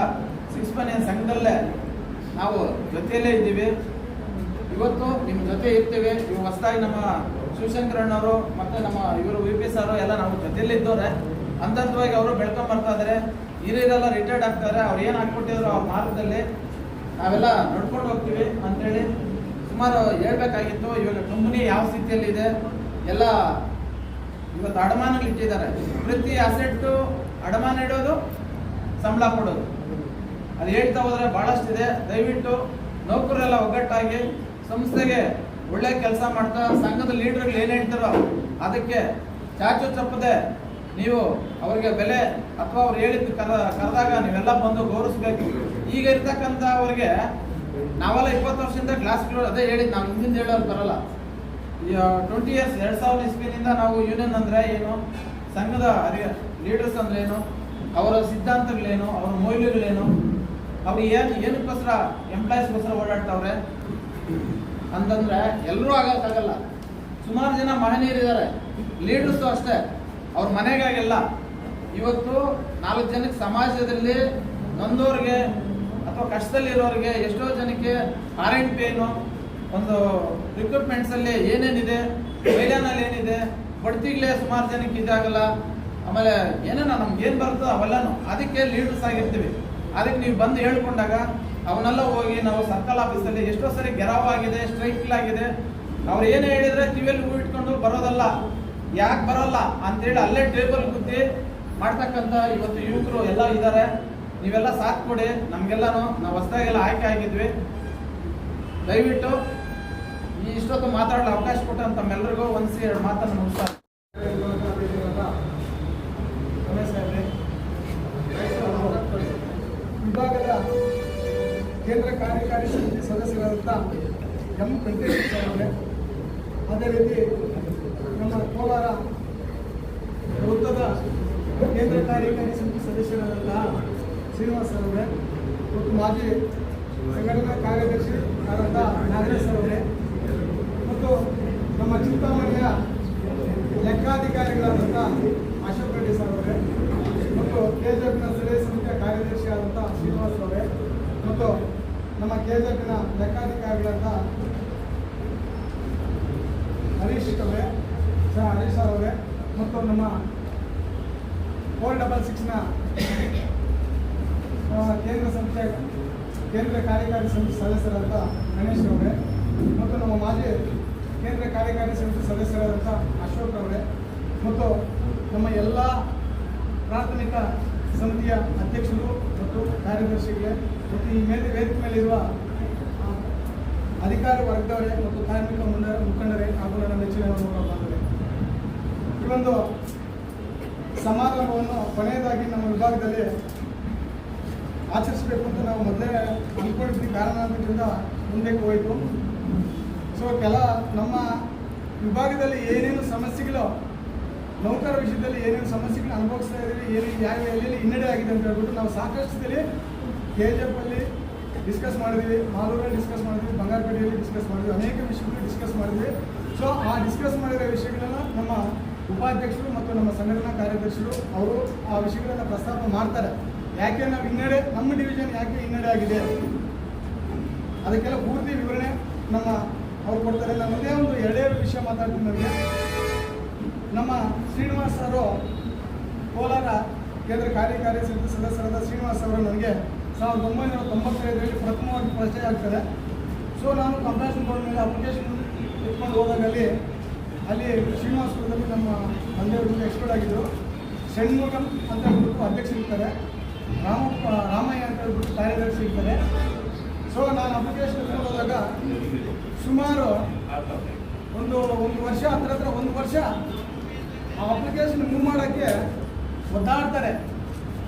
659 ಸಂಘದಲ್ಲೇ ನಾವು ಜೊತೆಯಲ್ಲೇ ಇದ್ದೀವಿ. ಇವತ್ತು ನಿಮ್ಮ ಜೊತೆ ಇರ್ತೀವಿ. ಇವು ಹೊಸದಾಗಿ ನಮ್ಮ ಶಿವಶಂಕರಣ್ಣವರು ಮತ್ತು ನಮ್ಮ ಇವರು VP ಸಾರು ಎಲ್ಲ ನಾವು ಜೊತೆಯಲ್ಲೇ ಇದ್ದವ್ರೆ. ಹಂತವಾಗಿ ಅವರು ಬೆಳ್ಕೊಂಬರ್ತಾ ಇದ್ದಾರೆ. ಹಿರಿಯರೆಲ್ಲ ರಿಟೈರ್ಡ್ ಆಗ್ತಾರೆ. ಅವ್ರು ಏನು ಹಾಕ್ಕೊಟ್ಟಿದ್ರು ಅವ್ರ ಮಾರ್ಗದಲ್ಲಿ ನಾವೆಲ್ಲ ನಡ್ಕೊಂಡು ಹೋಗ್ತೀವಿ ಅಂತೇಳಿ ಸುಮಾರು ಹೇಳ್ಬೇಕಾಗಿತ್ತು. ಇವಾಗ ಕಂಪನಿ ಯಾವ ಸ್ಥಿತಿಯಲ್ಲಿದೆ ಎಲ್ಲ ಇವತ್ತು ಅಡಮಾನಗಳು ಇಟ್ಟಿದ್ದಾರೆ. ಪ್ರತಿ ಅಸೆಟ್ಟು ಅಡಮಾನ ಇಡೋದು, ಸಂಬಳ ಕೊಡೋದು. ಅದು ಹೇಳ್ತಾ ಹೋದ್ರೆ ಬಹಳಷ್ಟಿದೆ. ದಯವಿಟ್ಟು ನೌಕರರೆಲ್ಲ ಒಗ್ಗಟ್ಟಾಗಿ ಸಂಸ್ಥೆಗೆ ಒಳ್ಳೆ ಕೆಲಸ ಮಾಡ್ತಾ ಸಂಘದ ಲೀಡರ್ಗಳು ಏನು ಹೇಳ್ತಾರೋ ಅದಕ್ಕೆ ಚಾಚು ತಪ್ಪದೆ ನೀವು ಅವರಿಗೆ ಬೆಲೆ ಅಥವಾ ಅವ್ರು ಹೇಳಿದ್ದು ಕರೆದಾಗ ನೀವೆಲ್ಲ ಬಂದು ಗೌರವಿಸ್ಬೇಕು. ಈಗ ಇರ್ತಕ್ಕಂಥ ಅವ್ರಿಗೆ ನಾವೆಲ್ಲ 20 ವರ್ಷದಿಂದ ಕ್ಲಾಸ್ಗಳು ಅದೇ ಹೇಳಿದ್ದು, ನಾವು ಹಿಂದಿಂದ ಹೇಳೋರು ಬರಲ್ಲ. 20 ಇಯರ್ಸ್ 2000 ಇಸ್ವಿನಿಂದ ನಾವು ಯೂನಿಯನ್ ಅಂದ್ರೆ ಏನು, ಸಂಘದ ಲೀಡರ್ಸ್ ಅಂದ್ರೆ ಏನು, ಅವರ ಸಿದ್ಧಾಂತಗಳೇನು, ಅವರ ಮೌಲ್ಯಗಳೇನು, ಅವ್ರು ಏನಕ್ಕೋಸ್ಕರ ಎಂಪ್ಲಾಯೀಸ್ಗೋಸ್ಕರ ಓಡಾಡ್ತಾವ್ರೆ ಅಂತಂದ್ರೆ ಎಲ್ಲರೂ ಆಗಕ್ಕಾಗಲ್ಲ. ಸುಮಾರು ಜನ ಮಹನೀಯರಿದ್ದಾರೆ, ಲೀಡರ್ಸು ಅಷ್ಟೇ, ಅವ್ರ ಮನೆಗಾಗೆಲ್ಲ. ಇವತ್ತು 4 ಜನಕ್ಕೆ ಸಮಾಜದಲ್ಲಿ ನೊಂದೋರಿಗೆ ಅಥವಾ ಕಷ್ಟದಲ್ಲಿರೋರಿಗೆ ಎಷ್ಟೋ ಜನಕ್ಕೆ ಆರೆಂಟ್ ಪೇನು, ಒಂದು ರಿಕ್ರೂಟ್ಮೆಂಟ್ಸ್ ಅಲ್ಲಿ ಏನೇನಿದೆ, ವೈಲಾನಲ್ಲಿ ಏನಿದೆ, ಬಡ್ತಿಗಳೇ ಸುಮಾರು ಜನಕ್ಕೆ ಇದಾಗಲ್ಲ. ಆಮೇಲೆ ಏನೇನೋ ನಮ್ಗೆ ಏನು ಬರುತ್ತೋ ಅವೆಲ್ಲನೂ ಅದಕ್ಕೆ ಲೀಡರ್ಸ್ ಆಗಿರ್ತೀವಿ. ಅದಕ್ಕೆ ನೀವು ಬಂದು ಹೇಳ್ಕೊಂಡಾಗ ಅವನ್ನೆಲ್ಲ ಹೋಗಿ ನಾವು ಸರ್ಕಲ್ ಆಫೀಸಲ್ಲಿ ಎಷ್ಟೋ ಸರಿ ಗೆರಾವ್ ಆಗಿದೆ, ಸ್ಟ್ರೈಕ್ಲಾಗಿದೆ. ಅವ್ರು ಏನೇ ಹೇಳಿದ್ರೆ ಕಿವಿಯಲ್ಲಿ ಹೂ ಇಟ್ಕೊಂಡು ಬರೋದಲ್ಲ, ಯಾಕೆ ಬರೋಲ್ಲ ಅಂತೇಳಿ ಅಲ್ಲೇ ಟೇಬಲ್ ಕೂತಿ ಮಾಡ್ತಕ್ಕಂಥ ಇವತ್ತು ಯುವಕರು ಎಲ್ಲ ಇದ್ದಾರೆ. ನೀವೆಲ್ಲ ಸಾಥ್ ಕೊಡಿ ನಮಗೆಲ್ಲನೂ. ನಾವು ಹೊಸದಾಗೆಲ್ಲ ಆಯ್ಕೆ ಆಗಿದ್ವಿ. ದಯವಿಟ್ಟು ಇಷ್ಟೊತ್ತು ಮಾತಾಡಲು ಅವಕಾಶ ಕೊಟ್ಟು ತಮ್ಮೆಲ್ಲರಿಗೂ ಒಂದ್ಸಿ 2 ಮಾತನ್ನು ಮುಗಿಸ್ತಾರೆ. ವಿಭಾಗದ ಕೇಂದ್ರ ಕಾರ್ಯಕಾರಿ ಸಮಿತಿ ಸದಸ್ಯರಾದಂಥ ಎಂ ವೆಂಕಟೇಶ್ವರ ಅವರೇ, ಅದೇ ರೀತಿ ನಮ್ಮ ಕೋಲಾರ ವೃತ್ತದ ಕೇಂದ್ರ ಕಾರ್ಯಕಾರಿ ಸಮಿತಿ ಸದಸ್ಯರಾದಂತಹ ಶ್ರೀನಿವಾಸ್ ಅವರೇ ಮತ್ತು ಮಾಜಿ ಸಂಘಟನಾ ಕಾರ್ಯದರ್ಶಿ ಆದಂಥ ನಾಗೇಶ್ ಅವರೇ ಮತ್ತು ನಮ್ಮ ಚಿಂತಾಮಣಿಯ ಲೆಕ್ಕಾಧಿಕಾರಿಗಳಾದಂಥ ಅಶೋಕ್ ರೆಡ್ಡಿ ಸರ್ ಅವರೇ ಮತ್ತು ಕೆಜೆಪಿನ ಸಲಹೆ ಸಮಿತಿಯ ಕಾರ್ಯದರ್ಶಿ ಆದಂಥ ಶ್ರೀನಿವಾಸ್ ಅವರೇ ಮತ್ತು ನಮ್ಮ ಕೆಜೆಪಿನ ಲೆಕ್ಕಾಧಿಕಾರಿಗಳಾದ ಹರೀಶ್ ಅವರೇ ಹರೀಶ್ ಅವರೇ ಮತ್ತು ನಮ್ಮ 466ನ ಕೇಂದ್ರ ಸಂಸ್ಥೆ ಕೇಂದ್ರ ಕಾರ್ಯಕಾರಿ ಸಮಿತಿ ಸದಸ್ಯರಾದಂಥ ಗಣೇಶ್ ಅವರೇ ಮತ್ತು ನಮ್ಮ ಮಾಜಿ ಕೇಂದ್ರ ಕಾರ್ಯಕಾರಿ ಸಮಿತಿ ಸದಸ್ಯರಾದಂಥ ಅಶೋಕ್ ಅವರೇ ಮತ್ತು ನಮ್ಮ ಎಲ್ಲ ಪ್ರಾಥಮಿಕ ಸಮಿತಿಯ ಅಧ್ಯಕ್ಷರು ಮತ್ತು ಕಾರ್ಯದರ್ಶಿಗಳೇ ಮತ್ತು ಈ ವೇದಿಕೆ ಮೇಲಿರುವ ಅಧಿಕಾರಿ ವರ್ಗದವರೇ ಮತ್ತು ಕಾರ್ಮಿಕ ಮುಖಂಡರೇ ಹಾಗೂ ನನ್ನ ನೆಚ್ಚಿನ ಬಂದರೆ, ಈ ಒಂದು ಸಮಾರಂಭವನ್ನು ಕೊನೆಯದಾಗಿ ನಮ್ಮ ವಿಭಾಗದಲ್ಲಿ ಆಚರಿಸಬೇಕು ಅಂತ ನಾವು ಮೊದಲೇ ಅಂದ್ಕೊಂಡಿದ್ವಿ. ಕಾರಣದಿಂದ ಮುಂದಕ್ಕೆ ಹೋಯಿತು. ಸೊ ನಮ್ಮ ವಿಭಾಗದಲ್ಲಿ ಏನೇನು ಸಮಸ್ಯೆಗಳು, ನೌಕರ ವಿಷಯದಲ್ಲಿ ಏನೇನು ಸಮಸ್ಯೆಗಳನ್ನ ಅನುಭವಿಸ್ತಾ ಇದ್ದೀವಿ, ಯಾವ ಎಲ್ಲೆಲ್ಲಿ ಹಿನ್ನಡೆ ಆಗಿದೆ ಅಂತ ಹೇಳ್ಬಿಟ್ಟು ನಾವು ಸಾಕಷ್ಟು ಸಲ KJP ಅಲ್ಲಿ ಡಿಸ್ಕಸ್ ಮಾಡಿದ್ವಿ, ಮಾಲೂರಲ್ಲಿ ಡಿಸ್ಕಸ್ ಮಾಡಿದ್ವಿ, ಬಂಗಾರಪೇಟೆಯಲ್ಲಿ ಡಿಸ್ಕಸ್ ಮಾಡಿದ್ವಿ, ಅನೇಕ ವಿಷಯಗಳು ಡಿಸ್ಕಸ್ ಮಾಡಿದ್ವಿ. ಸೊ ಆ ಡಿಸ್ಕಸ್ ಮಾಡಿರೋ ವಿಷಯಗಳನ್ನ ನಮ್ಮ ಉಪಾಧ್ಯಕ್ಷರು ಮತ್ತು ನಮ್ಮ ಸಂಘಟನಾ ಕಾರ್ಯದರ್ಶಿಗಳು ಅವರು ಆ ವಿಷಯಗಳನ್ನು ಪ್ರಸ್ತಾಪ ಮಾಡ್ತಾರೆ. ಯಾಕೆ ನಾವು ಹಿನ್ನಡೆ, ನಮ್ಮ ಡಿವಿಷನ್ ಯಾಕೆ ಹಿನ್ನಡೆ ಆಗಿದೆ ಅದಕ್ಕೆಲ್ಲ ಪೂರ್ತಿ ವಿವರಣೆ ನಮ್ಮ ಅವ್ರು ಕೊಡ್ತಾರೆ. ನಾನು ಒಂದೇ ಒಂದು 2 ವಿಷಯ ಮಾತಾಡ್ತೀನಿ. ನನಗೆ ನಮ್ಮ ಶ್ರೀನಿವಾಸ್ ಅವರು ಕೋಲಾರ ಕೇಂದ್ರ ಕಾರ್ಯಕಾರಿ ಸಮಿತಿ ಸದಸ್ಯರಾದ ಶ್ರೀನಿವಾಸ್ ಅವರು ನನಗೆ 1995ರಲ್ಲಿ ಪ್ರಥಮವಾಗಿ ಪರಿಚಯ ಆಗ್ತಾರೆ. ಸೊ ನಾನು ಕಂಪ್ಲೇಷನ್ ಬೋರ್ಡ್ ಮೇಲೆ ಅಪ್ಲಿಕೇಶನ್ ಇಟ್ಕೊಂಡು ಹೋದಾಗಲ್ಲಿ ಅಲ್ಲಿ ಶ್ರೀನಿವಾಸಪುರದಲ್ಲಿ ನಮ್ಮ ತಂದೆಯವರು ಎಕ್ಸ್ಪರ್ಟ್ ಆಗಿದ್ದರು. ಷಣ್ಮುಖಂ ಅಂತ ಹೇಳ್ಬಿಟ್ಟು ಅಧ್ಯಕ್ಷರಿರ್ತಾರೆ, ರಾಮಯ್ಯ ಅಂತ ಹೇಳ್ಬಿಟ್ಟು ಕಾರ್ಯದರ್ಶಿ ಇರ್ತಾರೆ. ಸೊ ನಾನು ಅಪ್ಲಿಕೇಶನ್ ಇಟ್ಕೊಂಡು ಹೋದಾಗ ಸುಮಾರು ಒಂದು ವರ್ಷ ಹತ್ರ 1 ವರ್ಷ ಆ ಅಪ್ಲಿಕೇಶನ್ ಮೂವ್ ಮಾಡೋಕ್ಕೆ ಒದ್ದಾಡ್ತಾರೆ.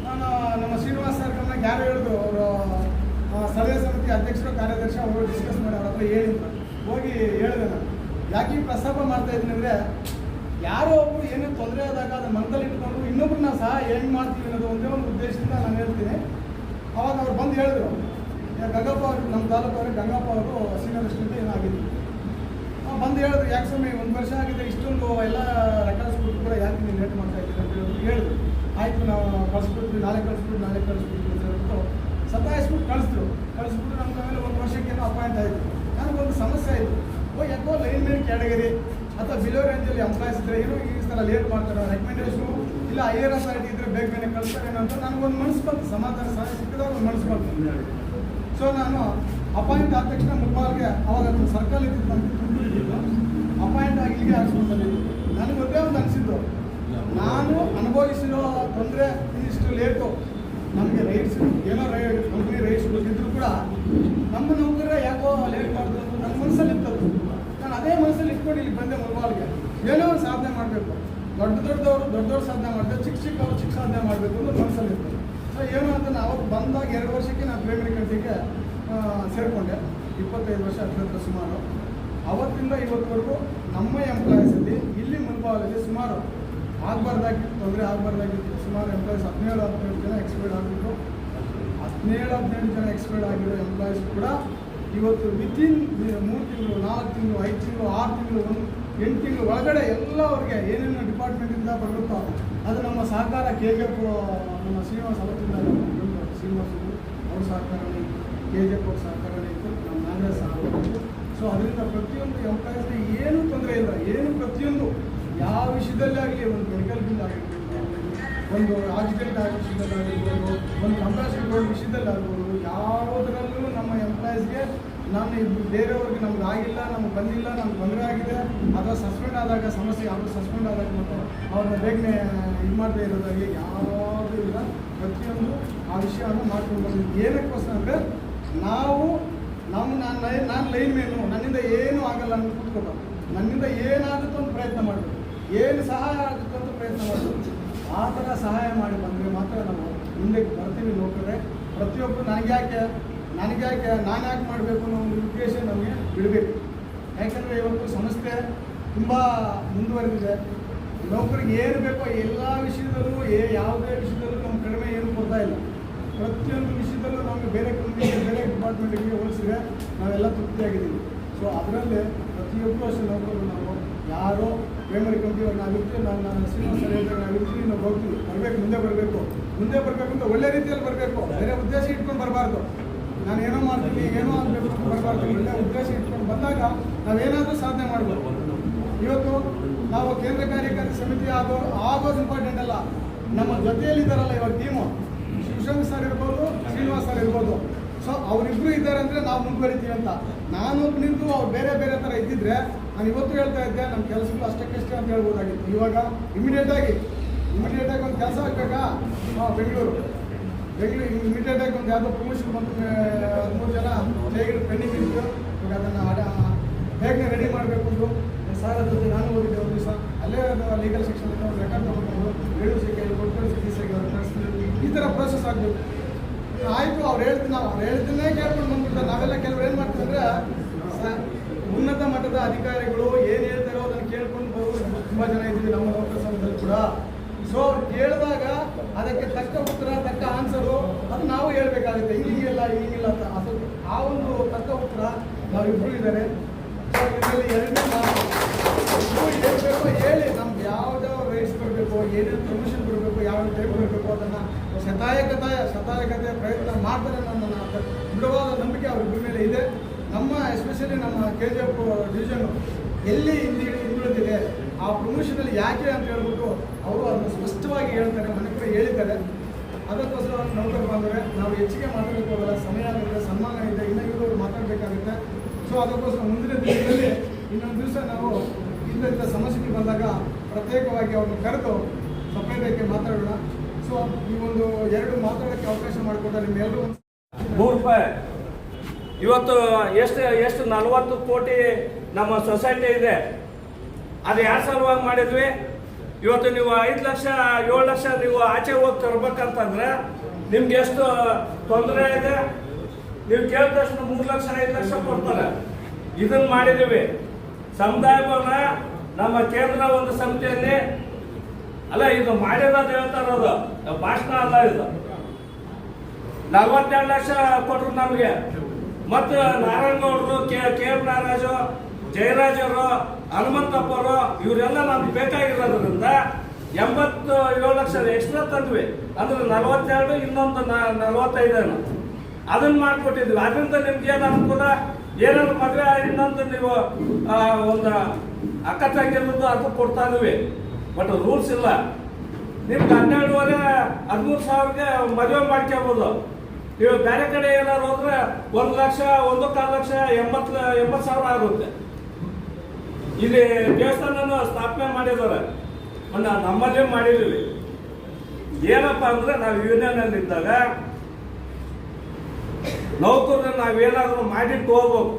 ನಾನು ನಮ್ಮ ಶ್ರೀನಿವಾಸ್ ಸರ್ ಗಮನಕ್ಕೆ ಯಾರು ಹೇಳಿದ್ರು, ಅವರು ಸಲಹೆ ಸಮಿತಿ ಅಧ್ಯಕ್ಷರು ಕಾರ್ಯದರ್ಶಿ ಅವರು ಡಿಸ್ಕಸ್ ಮಾಡಿ ಅವ್ರ ಹತ್ರ ಹೇಳಿದ್ರು. ಹೋಗಿ ಹೇಳಿದೆ ನಾನು, ಯಾಕೆ ಪ್ರಸ್ತಾಪ ಮಾಡ್ತಾ ಇದ್ದೀನಿ ಅಂದರೆ, ಯಾರೋ ಒಬ್ಬರು ಏನೋ ತೊಂದರೆ ಆದಾಗ ಅದನ್ನ ಮನದಲ್ಲಿ ಇಟ್ಕೊಂಡು ಇನ್ನೊಬ್ರನ್ನ ಸಹ ಹೆಂಗೆ ಮಾಡ್ತೀವಿ ಅನ್ನೋದು ಒಂದೇ ಒಂದು ಉದ್ದೇಶದಿಂದ ನಾನು ಹೇಳ್ತೀನಿ. ಅವಾಗ ಅವ್ರು ಬಂದು ಹೇಳಿದ್ರು, ಗಂಗಪ್ಪ ಅವರು, ನಮ್ಮ ತಾಲೂಕು ಅವ್ರಿಗೆ ಗಂಗಪ್ಪ ಅವರು ಸೀನಿಯರ್ ಅಸಿಸ್ಟೆಂಟ್ ಏನಾಗಿದ್ರು. ಬಂದು ಹೇಳಿದ್ರು, ಯಾಕೆ ಸ್ವಾಮಿ 1 ವರ್ಷ ಆಗಿದೆ, ಇಷ್ಟೊಂದು ಎಲ್ಲ ರೆಕಾರ್ಡ್ಸ್ ಕೊಟ್ಟು ಕೂಡ ಯಾಕೆ ನೀವು ಲೇಟ್ ಮಾಡ್ತಾ ಇದ್ದೀರಿ ಅಂತ ಹೇಳಿದ್ರು. ಆಯಿತು, ನಾವು ಕಳಿಸ್ಬಿಟ್ವಿ, ನಾಳೆ ಕಳಿಸ್ಬಿಟ್ಟು ಅಂತ ಹೇಳ್ಬಿಟ್ಟು ಸತಾಯಿಸ್ಬಿಟ್ಟು ಕಳಿಸ್ಬಿಟ್ಟು ನಮ್ಗೆ ಆಮೇಲೆ 1 ವರ್ಷಕ್ಕೇನೋ ಅಪಾಯಿಂಟ್ ಆಯಿತು. ನನಗೊಂದು ಸಮಸ್ಯೆ ಆಯಿತು, ಯಾಕೋ ಲೈನ್ ಮೇಲೆ ಕ್ಯಾಟಗರಿ ಅಥವಾ ಬಿಲೋ ರೇಂಜಲ್ಲಿ ಎಂಪ್ಲಾಯ್ಸ್ ಇದ್ದರೆ ಏನೋ ಈ ಸಲ ಲೇಟ್ ಮಾಡ್ತಾರೆ, ರೆಕಮೆಂಡೇಶನು ಇಲ್ಲ ಹೈಯರ್ ಅಥಾರಿಟಿ ಇದ್ದರೆ ಬೇಗ ಕಳಿಸ್ತಾರೇನೋ ಅಂತ ನನಗೊಂದು ಮನಸ್ಸು ಬಂತು. ಸಮಾಧಾನ ಸಹ ಸಿಕ್ಕಿದಾಗ ಒಂದು ಮನಸ್ಸು ಬಂತು. ಸೊ ನಾನು ಅಪಾಯಿಂಟ್ ಆದ ತಕ್ಷಣ ಮುಖ್ಯವಾಗಿ ಅವಾಗ ಸರ್ಕಲ್ ಇದ್ದಿದ್ದು ಅಪಾಯಿಂಟ್ ಆಗಿ ಇಲ್ಲಿಗೆ ಹಾಕ್ಸ್ಕೊಂಡ್ಬಂದಿದ್ದು. ನನಗೆ ಒಂದೇ ಒಂದು ಅನಿಸಿದ್ದು, ನಾನು ಅನುಭವಿಸಿರೋ ತೊಂದರೆ ಇಷ್ಟು ಲೇಟು ನಮಗೆ ರೈಟ್ಸ್ ಏನೋ ಕಂಪ್ನಿ ರೈಟ್ಸ್ ಗೊತ್ತಿದ್ರು ಕೂಡ ನಮ್ಮ ನೌಕರ ಯಾಕೋ ಲೇಟ್ ಮಾಡಿದ್ರು ಅಂತ ನನ್ನ ಮನಸ್ಸಲ್ಲಿ ಇರ್ತದೆ. ನಾನು ಅದೇ ಮನಸ್ಸಲ್ಲಿ ಇಟ್ಕೊಂಡು ಇಲ್ಲಿ ಬಂದೆ ಮುಲ್ಬಾಲ್ಗೆ. ಏನೋ ಒಂದು ಸಾಧನೆ ಮಾಡಬೇಕು, ದೊಡ್ಡವ್ರು ಸಾಧನೆ ಮಾಡಿದ್ರೆ ಚಿಕ್ಕವ್ರು ಚಿಕ್ಕ ಸಾಧನೆ ಮಾಡಬೇಕು ಅಂತ ಮನಸ್ಸಲ್ಲಿ ಇರ್ತದೆ. ಸೊ ಏನು ಅಂತ ನಾವು ಬಂದಾಗ 2 ವರ್ಷಕ್ಕೆ ನಾನು ಪ್ರೈಮರಿ ಕಂಟ್ರಿಗೆ ಸೇರಿಕೊಂಡೆ. 25 ವರ್ಷ ಹತ್ತಿರ ಸುಮಾರು. ಅವತ್ತಿಂದ ಇವತ್ತವರೆಗೂ ನಮ್ಮ ಎಂಪ್ಲಾಯೀಸಲ್ಲಿ ಇಲ್ಲಿ ಮುಲ್ಬಾಲಲ್ಲಿ ಸುಮಾರು ತೊಂದರೆ ಆಗಬಾರ್ದಾಗಿತ್ತು ಸುಮಾರು ಎಂಪ್ಲಾಯೀಸ್ 17-18 ಜನ ಎಕ್ಸ್ಪೈರ್ಡ್ ಆಗಿದ್ರು. 17-18 ಜನ ಎಕ್ಸ್ಪೈರ್ಡ್ ಆಗಿರೋ ಎಂಪ್ಲಾಯೀಸ್ ಕೂಡ ಇವತ್ತು ವಿತಿನ್ 3 ತಿಂಗಳು, 4 ತಿಂಗಳು, 5 ತಿಂಗಳು, 6 ತಿಂಗಳು, 8 ತಿಂಗಳು ಒಳಗಡೆ ಎಲ್ಲ ಅವ್ರಿಗೆ ಏನೇನು ಡಿಪಾರ್ಟ್ಮೆಂಟಿಂದ ಬರುತ್ತೋ ಅದು ನಮ್ಮ ಸಹಕಾರ KGF ನಮ್ಮ ಶ್ರೀನಿವಾಸ್ ಅವತ್ತಿಂದ ಶ್ರೀನಿವಾಸ್ ಅವ್ರ ಸಹಕಾರನೇ ಇತ್ತು, KGF ಅವ್ರ ಸಹಕಾರನೇ ಇತ್ತು, ನಮ್ಮ ನಾಗರಾಜ್ ಸಹಕಾರ. ಸೊ ಅದರಿಂದ ಪ್ರತಿಯೊಂದು ಎಂಪ್ಲಾಯೀಸ್ಗೆ ಏನೂ ತೊಂದರೆ ಇಲ್ಲ. ಏನು ಪ್ರತಿಯೊಂದು ಯಾವ ವಿಷಯದಲ್ಲೇ ಆಗಲಿ, ಒಂದು ಮೆಡಿಕಲ್ ಬಿಲ್ ಆಗಿರ್ಬೋದು, ಒಂದು ಆಕ್ಸಿಡೆಂಟ್ ಆಗೋ ವಿಷಯದಲ್ಲಾಗಿರ್ಬೋದು, ಒಂದು ಕಂಪ್ಯಾಷನ್ ರೋಡ್ ವಿಷಯದಲ್ಲಾಗ್ಬೋದು, ಯಾವುದರಲ್ಲೂ ನಮ್ಮ ಎಂಪ್ಲಾಯೀಸ್ಗೆ ನಾನು ಬೇರೆಯವ್ರಿಗೆ ನಮ್ಗೆ ಆಗಿಲ್ಲ, ನಮ್ಗೆ ಬಂದಿಲ್ಲ, ನಮ್ಗೆ ತೊಂದರೆ ಆಗಿದೆ ಅಥವಾ ಸಸ್ಪೆಂಡ್ ಆದಾಗ ಸಮಸ್ಯೆ ಯಾವುದು ಸಸ್ಪೆಂಡ್ ಆದಾಗ ಮತ್ತು ಅವ್ರನ್ನ ಬೇಗನೆ ಇದು ಮಾಡದೇ ಇರೋದಾಗಿ ಯಾವುದೂ ಇಲ್ಲ. ಪ್ರತಿಯೊಂದು ಆ ವಿಷಯವನ್ನು ಮಾಡ್ಕೊಂಡು ಬಂದಿದ್ದು ಏನಕ್ಕೋಸ್ಕರ ಅಂದರೆ ನಾನು ಲೈನ್ ಮೇನು, ನನ್ನಿಂದ ಏನೂ ಆಗಲ್ಲ ಅಂತ ಕೂತ್ಕೊಟ್ಟು ನನ್ನಿಂದ ಏನಾಗುತ್ತೋ ಅಂತ ಪ್ರಯತ್ನ ಮಾಡಬೇಕು, ಏನು ಸಹಾಯ ಆಗುತ್ತೋ ಅಂತ ಪ್ರಯತ್ನ ಮಾಡಬೇಕು. ಆ ಥರ ಸಹಾಯ ಮಾಡಿ ಬಂದರೆ ಮಾತ್ರ ನಾವು ಮುಂದಕ್ಕೆ ಬರ್ತೀವಿ ನೌಕರೇ. ಪ್ರತಿಯೊಬ್ಬರು ನಾನು ಯಾಕೆ ಮಾಡಬೇಕು ಅನ್ನೋ ಒಂದು ಉದ್ದೇಶ ನಮಗೆ ಬಿಡಬೇಕು. ಯಾಕೆಂದರೆ ಇವತ್ತು ಸಂಸ್ಥೆ ತುಂಬ ಮುಂದುವರೆದಿದೆ. ನೌಕರಿಗೆ ಏನು ಬೇಕೋ ಎಲ್ಲ ವಿಷಯದಲ್ಲೂ ಯಾವುದೇ ವಿಷಯದಲ್ಲೂ ನಮ್ಗೆ ಕಡಿಮೆ ಏನು ಕೊಡ್ತಾ ಇಲ್ಲ. ಪ್ರತಿಯೊಂದು ವಿಷಯದಲ್ಲೂ ನಮಗೆ ಬೇರೆ ಕಂಪ್ನಿಗೆ ಬೇರೆ ಡಿಪಾರ್ಟ್ಮೆಂಟಿಗೆ ಹೋಲಿಸಿದ್ರೆ ನಾವೆಲ್ಲ ತೃಪ್ತಿಯಾಗಿದ್ದೀವಿ. ಸೊ ಅದರಲ್ಲೇ ಪ್ರತಿಯೊಬ್ಬರು ಅಷ್ಟೇ ನೌಕರರು ನಾವು ಯಾರೋ ಪ್ರೈಮರಿ ಕಂಪ್ನಿಯವ್ರು ನಾವಿರ್ತೀವಿ, ನಾನು ಶ್ರೀನಿವಾಸ ಹೇಳಿದ್ರೆ ನಾವಿರ್ತೀವಿ, ನಾವು ಹೋಗ್ತೀವಿ, ಮುಂದೆ ಬರಬೇಕು ಅಂತ ಒಳ್ಳೆ ರೀತಿಯಲ್ಲಿ ಬರಬೇಕು. ಬೇರೆ ಉದ್ದೇಶ ಇಟ್ಕೊಂಡು ಬರಬಾರ್ದು. ನಾನು ಏನೋ ಮಾಡ್ತೀನಿ, ಏನೋ ಆಗಬೇಕು ಅಂತ ಬರಬಾರ್ದು. ಒಳ್ಳೆ ಉದ್ದೇಶ ಇಟ್ಕೊಂಡು ಬಂದಾಗ ನಾವೇನಾದರೂ ಸಾಧನೆ ಮಾಡಬೇಕು. ಇವತ್ತು ನಾವು ಕೇಂದ್ರ ಕಾರ್ಯಕಾರಿ ಸಮಿತಿ ಆಗೋದು ಇಂಪಾರ್ಟೆಂಟ್ ಅಲ್ಲ, ನಮ್ಮ ಜೊತೆಯಲ್ಲಿದ್ದಾರಲ್ಲ ಇವಾಗ ಟೀಮು, ಶಿವಶಂಕರ್ ಸರ್ ಇರ್ಬೋದು, ಶ್ರೀನಿವಾಸ್ ಸರ್ ಇರ್ಬೋದು. ಸೊ ಅವರಿಬ್ಬರು ಇದ್ದಾರೆ ಅಂದರೆ ನಾವು ಮುಂದುವರಿತೀವಿ ಅಂತ. ನಾನು ನಿಂತು ಅವ್ರು ಬೇರೆ ಥರ ಇದ್ದಿದ್ರೆ ನಾನು ಇವತ್ತು ಹೇಳ್ತಾ ಇದ್ದೆ ನಮ್ಮ ಕೆಲಸಗಳು ಅಷ್ಟಕ್ಕಷ್ಟೇ ಅಂತ ಹೇಳ್ಬೋದಾಗಿತ್ತು. ಇವಾಗ ಇಮಿಡಿಯೇಟಾಗಿ ಒಂದು ಕೆಲಸ ಆಗಬೇಕಾ, ಬೆಂಗಳೂರು ಇಮಿಡಿಯೇಟಾಗಿ ಒಂದು ಯಾವುದೋ ಪ್ರಮೋಷನ್ ಬಂದು 13 ಜನ ಜೈಗಳು ಪೆಂಡಿಂಗ್ ಇತ್ತು. ಇವಾಗ ಅದನ್ನು ಹೇಗೆ ರೆಡಿ ಮಾಡಬೇಕು ಅಂದು ಸಾರ ಜೊತೆ ನಾನು ಹೋಗಿದ್ದೆ ಒಂದು ದಿವಸ. ಅಲ್ಲೇ ಲೀಗಲ್ ಸೆಕ್ಷನ್ ರೆಕಾರ್ಡ್ ತೊಗೊಂಡು 7 ಸೆಕೆಂಡ್ ಕೊಟ್ಟು ಈ ಥರ ಪ್ರೋಸೆಸ್ ಆಗಬೇಕು. ಆಯಿತು, ಅವ್ರು ಹೇಳ್ತೀನಿ ಕೇಳ್ಕೊಂಡು ಬಂದ್ಬಿಡ್ತಾರೆ. ನಾವೆಲ್ಲ ಕೆಲವರು ಏನು ಮಾಡ್ತೀವಿ ಅಂದರೆ ಉನ್ನತ ಮಟ್ಟದ ಅಧಿಕಾರಿಗಳು ಏನು ಹೇಳ್ತಾರೋ ಅದನ್ನು ಕೇಳ್ಕೊಂಡು ಬರೋದು ತುಂಬ ಜನ ಇದ್ದೀವಿ ನಮ್ಮ ನೌಕರ ಸಂಘದಲ್ಲಿ ಕೂಡ. ಸೊ ಅವ್ರು ಕೇಳಿದಾಗ ಅದಕ್ಕೆ ತಕ್ಕ ಉತ್ತರ, ತಕ್ಕ ಆನ್ಸರು ಅದು ನಾವು ಹೇಳ್ಬೇಕಾಗುತ್ತೆ. ಹಿಂಗಿಲ್ಲ ಅಂತ ಅದು ಆ ಒಂದು ತಕ್ಕ ಉತ್ತರ ನಾವಿಬ್ಬರು ಇದ್ದಾರೆ. ಸೊ ಇದರಲ್ಲಿ 2ನೇ ಮಾತು ಹೇಳ್ಬೇಕು, ಹೇಳಿ ನಮ್ಗೆ ಯಾವ್ದಾವ ರೈಟ್ಸ್ ಕೊಡಬೇಕು, ಏನೇನು ಪ್ರಮೋಷನ್ ಕೊಡಬೇಕು, ಯಾವ ಟೈಪ್ ಕೊಡಬೇಕು ಅದನ್ನು ಶತಾಯಗತೆ ಪ್ರಯತ್ನ ಮಾಡ್ತಾರೆ. ನನ್ನ ದೃಢವಾದ ನಂಬಿಕೆ ಅವ್ರಿಬ್ಬರ ಮೇಲೆ ಇದೆ. ನಮ್ಮ ಎಸ್ಪೆಷಲಿ ನಮ್ಮ KGF ಡಿವಿಷನ್ ಎಲ್ಲಿ ಹಿಂದುಳಿದಿದೆ, ಆ ಪ್ರಮೋಷನಲ್ಲಿ ಯಾಕೆ ಅಂತ ಹೇಳ್ಬಿಟ್ಟು ಅವರು ಅದನ್ನು ಸ್ಪಷ್ಟವಾಗಿ ಹೇಳ್ತಾರೆ, ಮನೆ ಕೂಡ ಹೇಳಿದ್ದಾರೆ. ಅದಕ್ಕೋಸ್ಕರ ನೌಕರು ಬಂದರೆ ನಾವು ಹೆಚ್ಚಿಗೆ ಮಾತಾಡಲಿಕ್ಕೆ ಹೋಗಲ್ಲ, ಸಮಯ ಆಗುತ್ತೆ, ಸನ್ಮಾನ ಇದೆ, ಇನ್ನೂ ಇವರು ಮಾತಾಡಬೇಕಾಗುತ್ತೆ. ಸೊ ಅದಕ್ಕೋಸ್ಕರ ಮುಂದಿನ ದಿನದಲ್ಲಿ ಇನ್ನೊಂದು ದಿವಸ ನಾವು ಇಂಥ ಸಮಸ್ಯೆಗಳು ಬಂದಾಗ ಪ್ರತ್ಯೇಕವಾಗಿ ಅವ್ರನ್ನ ಕರೆದು ಸಪ್ರೇಟಾಗಿ ಮಾತಾಡೋಣ. ಸೊ ಈ ಒಂದು 2 ಮಾತಾಡೋಕ್ಕೆ ಅವಕಾಶ ಮಾಡಿಕೊಟ್ಟ ನಿಮ್ಮೆಲ್ಲರೂ ₹3 ಇವತ್ತು ಎಷ್ಟು 40 ಕೋಟಿ ನಮ್ಮ ಸೊಸೈಟಿ ಇದೆ. ಅದು ಯಾವ ಸಲುವಾಗಿ ಮಾಡಿದ್ವಿ? ಇವತ್ತು ನೀವು 5 ಲಕ್ಷ 7 ಲಕ್ಷ ನೀವು ಆಚೆ ಹೋಗಿ ತರ್ಬೇಕಂತಂದ್ರೆ ನಿಮ್ಗೆ ಎಷ್ಟು ತೊಂದರೆ ಇದೆ. ನೀವು ಕೇಳಿದ ತಕ್ಷಣ 3 ಲಕ್ಷ 5 ಲಕ್ಷ ಕೊಡ್ತಾರೆ. ಇದನ್ನ ಮಾಡಿದ್ದೀವಿ. ಸಮುದಾಯ ಭವನ ನಮ್ಮ ಕೇಂದ್ರ ಒಂದು ಸಮಿತಿಯಲ್ಲಿ ಅಲ್ಲ, ಇದು ಮಾಡಿರೋದು ಹೇಳ್ತಾ ಇರೋದು, ಭಾಷಣ ಅಲ್ಲ. ಇದು 42 ಲಕ್ಷ ಕೊಟ್ಟರು ನಮಗೆ. ಮತ್ತು ನಾರಾಯಣಗೌಡರು, KM ನಾಗರಾಜು, ಜಯರಾಜ್ ಅವರು, ಹನುಮಂತಪ್ಪರು ಇವರೆಲ್ಲ ನಮ್ಗೆ ಬೇಕಾಗಿರೋದ್ರಿಂದ 87 ಲಕ್ಷ ಎಕ್ಸ್ಟ್ರಾ ತಂದ್ವಿ. ಅಂದ್ರೆ 42, ಇನ್ನೊಂದು 45 ಅದನ್ನ ಮಾಡಿಕೊಟ್ಟಿದ್ವಿ. ಅದರಿಂದ ನಿಮ್ಗೆ ಏನು ಅನುಕೂಲ, ಏನಾದ್ರು ಮದುವೆ ಇನ್ನೊಂದು ನೀವು ಒಂದು ಅಕ್ಕ ತಂಗಿರೋದು ಅದು ಕೊಡ್ತಾ ಇದೀವಿ. ಬಟ್ ರೂಲ್ಸ್ ಇಲ್ಲ. ನಿಮ್ಗೆ 12,500 13,000ಗೆ ಮದುವೆ ಮಾಡ್ಕೋಬೋದು. ನೀವು ಬೇರೆ ಕಡೆ ಏನಾದ್ರು ಹೋದ್ರೆ 1 ಲಕ್ಷ 1.25 ಲಕ್ಷ 80,000 ಆಗುತ್ತೆ. ಇಲ್ಲಿ ದೇವಸ್ಥಾನ ಸ್ಥಾಪನೆ ಮಾಡಿದ್ದಾರೆ, ನಮ್ಮಲ್ಲೇ ಮಾಡಿದ್ದೀವಿ. ಏನಪ್ಪ ಅಂದ್ರೆ ನಾವು ಯೂನಿಯನ್ ಅಲ್ಲಿ ಇದ್ದಾಗ ನೌಕರನ್ನ ನಾವೇನಾದ್ರೂ ಮಾಡಿಟ್ಟು ಹೋಗ್ಬೇಕು.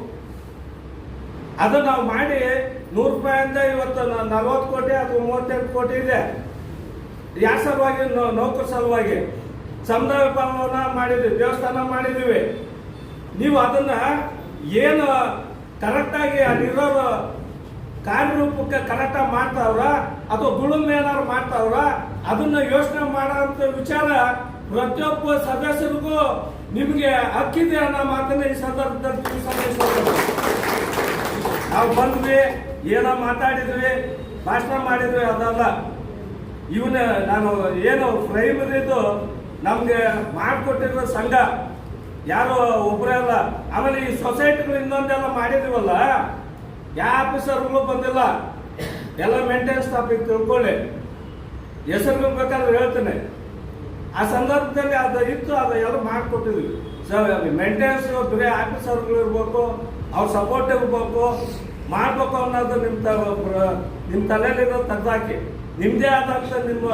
ಅದು ನಾವು ಮಾಡಿ 100 ರೂಪಾಯಿಂದ ಇವತ್ತು 40 ಕೋಟಿ ಅಥವಾ 38 ಕೋಟಿ ಇದೆ. ಯಾರ ಸಲುವಾಗಿ? ನೌಕರ ಸಲುವಾಗಿ. ಸಮುದಾಯ ಭವನ ಮಾಡಿದ್ವಿ, ದೇವಸ್ಥಾನ ಮಾಡಿದೀವಿ. ನೀವು ಅದನ್ನ ಏನು ಕರೆಕ್ಟಾಗಿ ಅಲ್ಲಿರೋರು ಕಾರ್ಯರೂಪಕ್ಕೆ ಕರೆಕ್ಟಾಗಿ ಮಾಡ್ತಾವ್ರ ಅಥವಾ ದುಡಿಮೆ ಏನಾದ್ರು ಮಾಡ್ತಾವ್ರ ಅದನ್ನ ಯೋಚನೆ ಮಾಡೋಂಥ ವಿಚಾರ ಪ್ರತಿಯೊಬ್ಬ ಸದಸ್ಯರಿಗೂ ನಿಮಗೆ ಹಕ್ಕಿದೆ ಅನ್ನೋ ಮಾತನ್ನ ಈ ಸಂದರ್ಭದಲ್ಲಿ ನಾವು ಬಂದ್ವಿ, ಏನೋ ಮಾತಾಡಿದ್ವಿ, ಭಾಷಣ ಮಾಡಿದ್ವಿ, ಅದಲ್ಲ. ಇವನ್ನ ನಾನು ಏನು ಪ್ರೈಮರಿದು ನಮ್ಗೆ ಮಾಡಿಕೊಟ್ಟಿರೋ ಸಂಘ ಯಾರು ಒಬ್ಬರೇ ಅಲ್ಲ. ಆಮೇಲೆ ಈ ಸೊಸೈಟಿಗಳು ಇನ್ನೊಂದೆಲ್ಲ ಮಾಡಿದೀವಲ್ಲ, ಯಾವ ಆಫೀಸರ್ಗಳು ಬಂದಿಲ್ಲ, ಎಲ್ಲ ಮೇಂಟೆನೆನ್ಸ್ ಟಾಪಿಕ್ ತಿಳ್ಕೊಳ್ಳಿ. ಹೆಸರು ಬೇಕಾದ್ರೆ ಹೇಳ್ತೇನೆ. ಆ ಸಂದರ್ಭದಲ್ಲಿ ಅದು ಇತ್ತು, ಅದು ಎಲ್ಲ ಮಾಡಿಕೊಟ್ಟಿದ್ವಿ. ಮೇಂಟೆನೆನ್ಸ್ ಬರೀ ಆಫೀಸರ್ಗಳು ಇರ್ಬೇಕು, ಅವ್ರ ಸಪೋರ್ಟ್ ಇರ್ಬೇಕು, ಮಾಡ್ಬೇಕು ಅನ್ನೋದು ನಿಮ್ಮ ತಲೆಯಲ್ಲಿರೋ ತೆಗೆದಾಕಿ ನಿಮ್ದೇ ಆದಂತ ನಿಮ್ಮ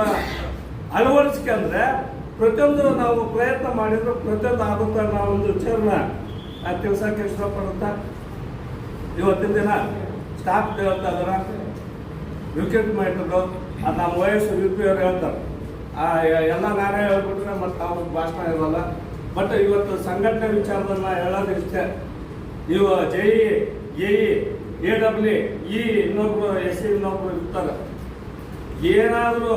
ಅಳವಡಿಸಿಕೆ ಅಂದ್ರೆ ಪ್ರತಿಯೊಂದು ನಾವು ಪ್ರಯತ್ನ ಮಾಡಿದ್ರು ಪ್ರತಿಯೊಂದು ಆಗುತ್ತೆ ಅನ್ನೋ ಒಂದು ವಿಚಾರನ ತಿಳ್ಸಕ್ಕೆ ಇಷ್ಟಪಡುತ್ತಾ ಇವತ್ತಿನ ದಿನ ಸ್ಟಾಫ್ ಹೇಳ್ತಾ ಇದಾರ, ವಿಕೆಟ್ ಮಾಡಿದ್ರು ಅದು ನಮ್ಮ ವಯಸ್ಸು VP ಅವ್ರು ಹೇಳ್ತಾರೆ. ಎಲ್ಲ ನಾನೇ ಹೇಳ್ಬಿಟ್ರೆ ಮತ್ತೆ ಅವ್ರ ಭಾಷಣ ಇರಲ್ಲ. ಬಟ್ ಇವತ್ತು ಸಂಘಟನೆ ವಿಚಾರದನ್ನ ಹೇಳೋದು ಇಷ್ಟೇ. ನೀವು JE, AE, AWE ಇನ್ನೊಬ್ರು SE ಇನ್ನೊಬ್ರು ಇರ್ತಾರೆ. ಏನಾದರೂ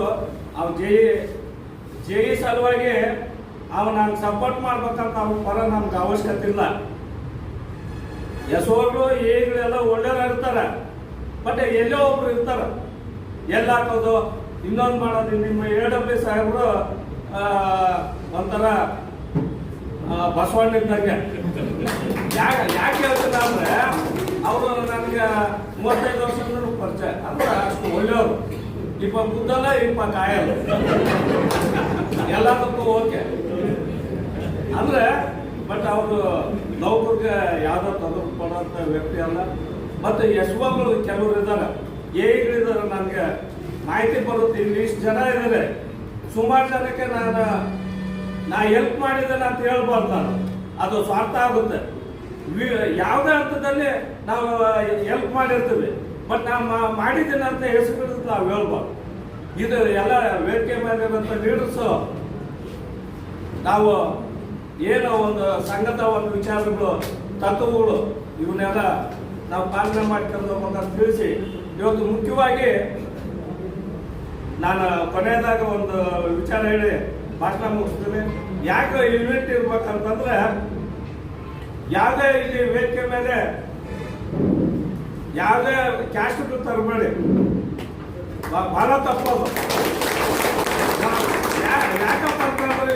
ಅವ್ JE ಸಲುವಾಗಿ ನಾನು ಸಪೋರ್ಟ್ ಮಾಡ್ಬೇಕಂತ ಅವ್ನ ಪರ ನಮ್ಗೆ ಅವಶ್ಯಕತೆ ಇಲ್ಲ. SOಗಳು AEಗಳೆಲ್ಲ ಒಳ್ಳೆಯವ್ರು ಬಟ್ ಎಲ್ಲೋ ಒಬ್ರು ಇರ್ತಾರ, ಎಲ್ಲ ಹಾಕೋದು ಇನ್ನೊಂದು ಮಾಡೋದು. ನಿಮ್ಮ AWE ಸಾಹೇಬರು ಒಂಥರ ಬಸವಣ್ಣ ಇದ್ದಂಗೆ. ಯಾಕೆ ಹೇಳ್ತೀನಿ ಅಂದ್ರೆ ಅವರು ನನಗೆ 35 ವರ್ಷದಿಂದ ಪರಿಚಯ, ಅಂದ್ರೆ ಅಷ್ಟು ಒಳ್ಳೆಯವರು. ಇಪ್ಪ ಬುದ್ಧಲ್ಲ, ಇಪ್ಪ ಕಾಯಲ್ಲ, ಎಲ್ಲದಕ್ಕೂ ಓಕೆ ಅಂದ್ರೆ. ಬಟ್ ಅವರು ನೌಕರಿಗೆ ಯಾವ್ದೋ ತೊಂದರೆ ಕೊಡುವಂತ ವ್ಯಕ್ತಿ ಅಲ್ಲ. ಮತ್ತೆ SOಗಳು ಕೆಲವರು ಇದ್ದಾರೆ, AEಗಳಿದ್ದಾರೆ. ನನಗೆ ಮಾಹಿತಿ ಬರುತ್ತೆ, ಇಲ್ಲಿ ಇಷ್ಟು ಜನ ಇದ್ದಾರೆ, ಸುಮಾರು ಜನಕ್ಕೆ ನಾ ಹೆಲ್ಪ್ ಮಾಡಿದ್ದೇನೆ ಅಂತ ಹೇಳ್ಬಾರ್ದು. ನಾನು ಅದು ಸ್ವಾರ್ಥ ಆಗುತ್ತೆ. ಯಾವುದೇ ಅರ್ಥದಲ್ಲಿ ನಾವು ಹೆಲ್ಪ್ ಮಾಡಿರ್ತೀವಿ, ಬಟ್ ನಾವು ಮಾಡಿದ್ದೇನೆ ಅಂತ ಹೆಸರು ನಾವು ಹೇಳ್ಬಾರ್ದು. ಇದು ಎಲ್ಲ ವೇದಿಕೆ ಮೇಲೆ ಇರುವಂತ ಲೀಡರ್ಸು ನಾವು ಏನೋ ಒಂದು ಸಂಘದ ಒಂದು ವಿಚಾರಗಳು, ತತ್ವಗಳು ಇವನ್ನೆಲ್ಲ ನಾವು ಪಾಲನೆ ಮಾಡ್ಕೊಂಡು ಹೋಗ್ಬೇಕಂತ ತಿಳಿಸಿ ಇವತ್ತು ಮುಖ್ಯವಾಗಿ ನಾನು ಕೊನೆಯದಾಗ ಒಂದು ವಿಚಾರ ಹೇಳಿ ಭಾಷಣ ಮುಗಿಸ್ತೀನಿ. ಯಾಕೆ ಯೂನಿಟ್ ಇರ್ಬೇಕಂತಂದ್ರೆ, ಯಾವುದೇ ಇಲ್ಲಿ ವೇದಿಕೆ ಮೇಲೆ ಯಾವುದೇ ಕ್ಯಾಸ್ಟ್ಗಳು ತರಬೇಡಿ, ಬಹಳ ತಪ್ಪದು. ಯಾಕಪ್ಪ ಅಂತಂದ್ರೆ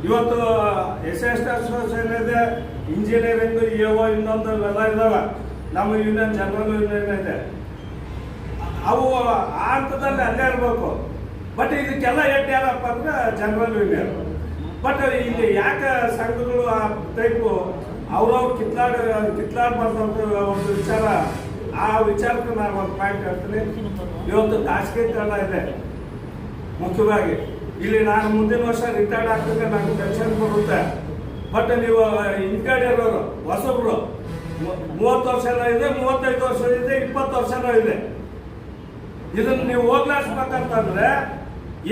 ಇವತ್ತು SC ಅಸೋಸಿಯೇಷನ್ ಇದೆ, ಇಂಜಿನಿಯರಿಂಗ್, EO ಇನ್ನೊಂದು ಎಲ್ಲ ಇದಾವೆ. ನಮ್ಮ ಯೂನಿಯನ್ ಜನರಲ್ ಯೂನಿಯನ್ ಇದೆ. ಅವು ಆ ಹಂತದಲ್ಲಿ ಅಲ್ಲೇ ಇರಬೇಕು. ಬಟ್ ಇದಕ್ಕೆಲ್ಲ ಹೆಡ್ ಯಾರಪ್ಪ ಅಂದ್ರೆ ಜನರಲ್ ಯೂನಿಯನ್. ಬಟ್ ಇಲ್ಲಿ ಯಾಕೆ ಸಂಘಗಳು ಆ ಟೈಪು ಅವ್ರವ್ರು ಕಿತ್ಲಾಡ್ಬಾರ್ದಂತ ಒಂದು ವಿಚಾರ. ಆ ವಿಚಾರಕ್ಕೆ ನಾನು ಒಂದು ಪಾಯಿಂಟ್ ಹೇಳ್ತೀನಿ. ಇವತ್ತು ಖಾಸಗೀಕರಣ ಇದೆ ಮುಖ್ಯವಾಗಿ. ಇಲ್ಲಿ ನಾನು ಮುಂದಿನ ವರ್ಷ ರಿಟೈರ್ಡ್ ಆಗ್ತದೆ, ನನಗೆ ಪೆನ್ಷನ್ ಬರುತ್ತೆ. ಬಟ್ ನೀವು ಹಿಂದ್ಗಡೆ ಇರೋರು ಹೊಸಬ್ರು 30 ವರ್ಷನೂ ಇದೆ, 35 ವರ್ಷ ಇದೆ, 20 ವರ್ಷನೂ ಇದೆ. ಇದನ್ನು ನೀವು ಹೋಗ್ಲಾಡ್ಸ್ಬೇಕಂತಂದ್ರೆ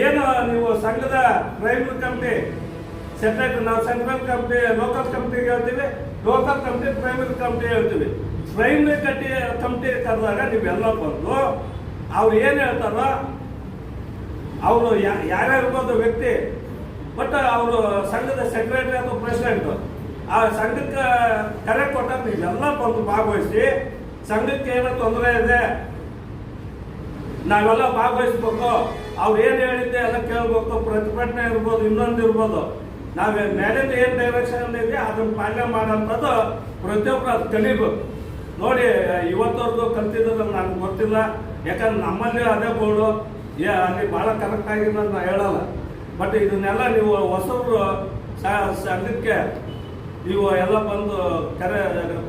ಏನು, ನೀವು ಸಂಘದ ಪ್ರೈಮರಿ ಕಮಿಟಿ ಸೆಕ್ರೆಟರಿ, ನಾವು ಸೆಂಟ್ರಲ್ ಕಮಿಟಿ ಲೋಕಲ್ ಕಮಿಟಿಗೆ ಹೇಳ್ತೀವಿ, ಲೋಕಲ್ ಕಮಿಟಿ ಪ್ರೈಮರಿ ಕಮಿಟಿ ಹೇಳ್ತೀವಿ. ಪ್ರೈಮರಿ ಕಮಿಟಿ ಕರೆದಾಗ ನೀವೆಲ್ಲ ಬಂದು ಅವ್ರು ಏನು ಹೇಳ್ತಾರೋ, ಅವರು ಯಾರ್ಯಾರಿರ್ಬೋದು ವ್ಯಕ್ತಿ, ಬಟ್ ಅವರು ಸಂಘದ ಸೆಕ್ರೆಟರಿ ಅಥವಾ ಪ್ರೆಸಿಡೆಂಟ್ ಆ ಸಂಘಕ್ಕೆ ಕರೆ ಕೊಟ್ಟಾಗ ನೀವೆಲ್ಲ ಬಂದು ಭಾಗವಹಿಸಿ, ಸಂಘಕ್ಕೆ ಏನೋ ತೊಂದರೆ ಇದೆ ನಾವೆಲ್ಲ ಭಾಗವಹಿಸ್ಬೇಕು, ಅವ್ರು ಏನು ಹೇಳಿದ್ದೆ ಎಲ್ಲ ಕೇಳ್ಬೇಕು, ಪ್ರತಿಭಟನೆ ಇರ್ಬೋದು, ಇನ್ನೊಂದು ಇರ್ಬೋದು. ನಾವು ಮೇಲಿಂದ ಏನು ಡೈರೆಕ್ಷನ್ ಇದೆ ಅದನ್ನು ಪಾಲನೆ ಮಾಡೋಂಥದ್ದು ಪ್ರತಿಯೊಬ್ಬರು ಅದು ಕಲಿಬೇಕು. ನೋಡಿ, ಇವತ್ತವರೆಗೂ ಕಲ್ತಿದ್ದು ನನಗೆ ಗೊತ್ತಿಲ್ಲ, ಯಾಕಂದ್ರೆ ನಮ್ಮಲ್ಲಿ ಅದೇ ಬೋರ್ಡು ಅಲ್ಲಿ ಭಾಳ ಕರೆಕ್ಟ್ ಆಗಿದೆ ನಾನು ಹೇಳಲ್ಲ. ಬಟ್ ಇದನ್ನೆಲ್ಲ ನೀವು ಹೊಸಬ್ರು ಸಂಘಕ್ಕೆ ನೀವು ಎಲ್ಲ ಬಂದು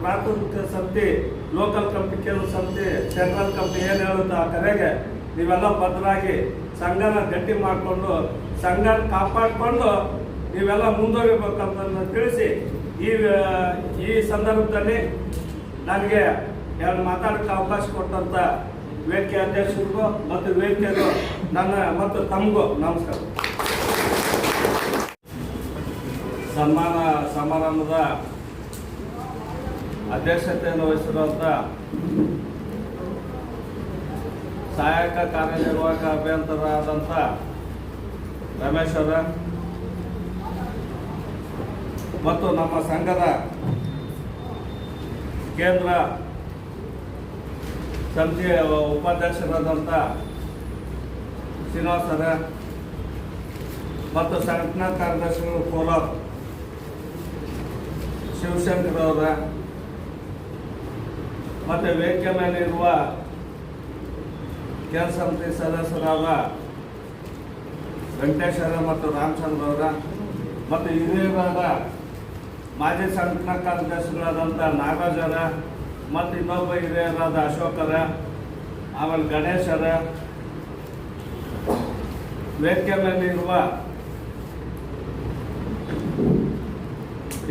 ಪ್ರಾಥಮಿಕ ಸಮಿತಿ, ಲೋಕಲ್ ಕಮಿಟಿ, ಕೇಂದ್ರ ಸಮಿತಿ, ಸೆಂಟ್ರಲ್ ಕಮಿಟಿ ಏನು ಹೇಳುತ್ತೆ ಆ ಕರೆಗೆ ನೀವೆಲ್ಲ ಭದ್ರಾಗಿ ಸಂಘನ ಗಟ್ಟಿ ಮಾಡಿಕೊಂಡು ಸಂಘ ಕಾಪಾಡಿಕೊಂಡು ನೀವೆಲ್ಲ ಮುಂದುವರಿಬೇಕಂತ ತಿಳಿಸಿ ಈ ಸಂದರ್ಭದಲ್ಲಿ ನನಗೆ ಎರಡು ಮಾತಾಡೋಕ್ಕೆ ಅವಕಾಶ ಕೊಟ್ಟಂತ ವೇದಿಕೆ ಅಧ್ಯಕ್ಷರಿಗೂ ಮತ್ತು ವೇದಿಕೆಗೂ ನನ್ನ ಮತ್ತು ತಮಗೂ ನಮಸ್ಕಾರ. ಸನ್ಮಾನ ಸಮಾರಂಭದ ಅಧ್ಯಕ್ಷತೆಯನ್ನು ವಹಿಸಿರುವಂಥ ಸಹಾಯಕ ಕಾರ್ಯನಿರ್ವಾಹಕ ಅಭಿಯಂತರಾದಂಥ ರಮೇಶ್ ಅವರ ಮತ್ತು ನಮ್ಮ ಸಂಘದ ಕೇಂದ್ರ ಸಮಿತಿಯ ಉಪಾಧ್ಯಕ್ಷರಾದಂಥ ಶ್ರೀನಿವಾಸ್ ಅವರ ಮತ್ತು ಸಂಘಟನಾ ಕಾರ್ಯದರ್ಶಿಗಳು ಕೋಲಾರ ಶಿವಶಂಕರ್ ಅವರ ಮತ್ತು ವೇದಿಕೆ ಮೇಲೆ ಇರುವ ಕೇಂದ್ರ ಸಮಿತಿ ಸದಸ್ಯರಾದ ವೆಂಕಟೇಶ್ವರ ಮತ್ತು ರಾಮಚಂದ್ರ ಅವರ ಮತ್ತು ಹಿರಿಯರಾದ ಮಾಜಿ ಸಂಘಟನಾ ಕಾರ್ಯದರ್ಶಿಗಳಾದಂಥ ನಾಗರಾಜರ ಮತ್ತು ಇನ್ನೊಬ್ಬ ಹಿರಿಯರಾದ ಅಶೋಕರ, ಆಮೇಲೆ ಗಣೇಶರ, ವೇದಿಕೆ ಮೇಲೆ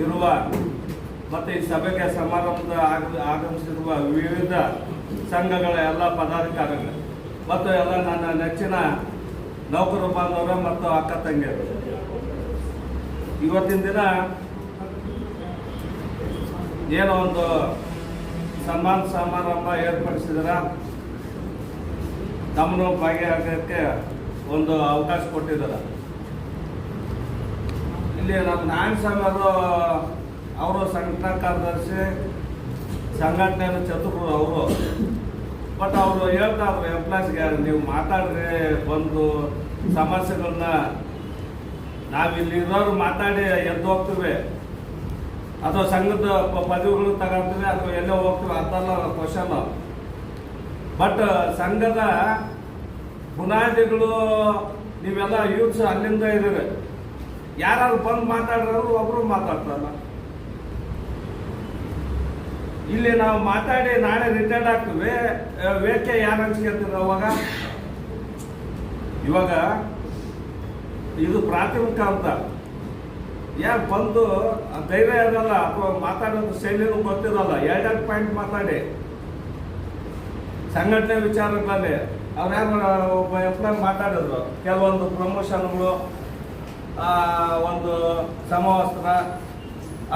ಇರುವ ಮತ್ತು ಈ ಸಭೆಗೆ ಸಮಾರಂಭದ ಆಗಮಿಸಿರುವ ವಿವಿಧ ಸಂಘಗಳ ಎಲ್ಲ ಪದಾಧಿಕಾರಿಗಳು ಮತ್ತು ಎಲ್ಲ ನನ್ನ ನೆಚ್ಚಿನ ನೌಕರ ಬಾಂಧವರು ಮತ್ತು ಅಕ್ಕ ತಂಗಿಯರು, ಇವತ್ತಿನ ದಿನ ಏನೋ ಒಂದು ಸನ್ಮಾನ ಸಮಾರಂಭ ಏರ್ಪಡಿಸಿದ್ರ ನಮ್ಮನ್ನು ಭಾಗಿಯಾಗಕ್ಕೆ ಒಂದು ಅವಕಾಶ ಕೊಟ್ಟಿದ್ದಾರೆ. ಇಲ್ಲಿ ನಮ್ಮ ನಾರಾಯಣ ಸ್ವಾಮಿಯವರು ಅವರು ಸಂಘಟನಾ ಕಾರ್ಯದರ್ಶಿ, ಸಂಘಟನೆಯನ್ನು ಚತುರ್ರು ಅವರು. ಬಟ್ ಅವರು ಹೇಳ್ತಾ ಇದ್ರು ಎಂಪ್ಲಾಯ್ಸ್ಗೆ, ನೀವು ಮಾತಾಡ್ರಿ, ಬಂದು ಸಮಸ್ಯೆಗಳನ್ನ ನಾವಿಲ್ಲಿ ಇರೋರು ಮಾತಾಡಿ ಎದ್ದು ಹೋಗ್ತೀವಿ, ಅಥವಾ ಸಂಘದ ಪದವಿಗಳು ತಗೊಳ್ತೀವಿ, ಅಥವಾ ಎಲ್ಲೋ ಹೋಗ್ತೀವಿ, ಅದಲ್ಲ ಕ್ವಶನ್. ಬಟ್ ಸಂಘದ ಬುನಾದಿಗಳು ನೀವೆಲ್ಲ ಯೂತ್ಸ್ ಅಲ್ಲಿಂದ ಇದ್ದೀರಿ, ಯಾರು ಬಂದು ಮಾತಾಡಿರೋರು ಒಬ್ರು ಮಾತಾಡ್ತಾರಲ್ಲ. ಇಲ್ಲಿ ನಾವು ಮಾತಾಡಿ ನಾಳೆ ರಿಟೈರ್ಡ್ ಆಗ್ತೀವಿ, ವೇದಿಕೆ ಯಾರು ಹಂಚ್ಕೊಳ್ತೀರ ಇವಾಗ ಇದು ಪ್ರಾಥಮಿಕ ಅಂತ ಯಾರು ಬಂದು ಧೈರ್ಯ ಇರಲ್ಲ, ಅಥವಾ ಮಾತಾಡೋದು ಶೈಲಿನೂ ಗೊತ್ತಿರಲ್ಲ, ಎರಡೆರಡು ಪಾಯಿಂಟ್ ಮಾತಾಡಿ ಸಂಘಟನೆ ವಿಚಾರಗಳಲ್ಲಿ ಅವ್ರು ಯಾರು ಒಬ್ಬ ಎಂಪ್ಲಾಯ್ ಮಾತಾಡಿದ್ರು, ಕೆಲವೊಂದು ಪ್ರಮೋಷನ್ಗಳು, ಒಂದು ಸಮವಸ್ತ್ರ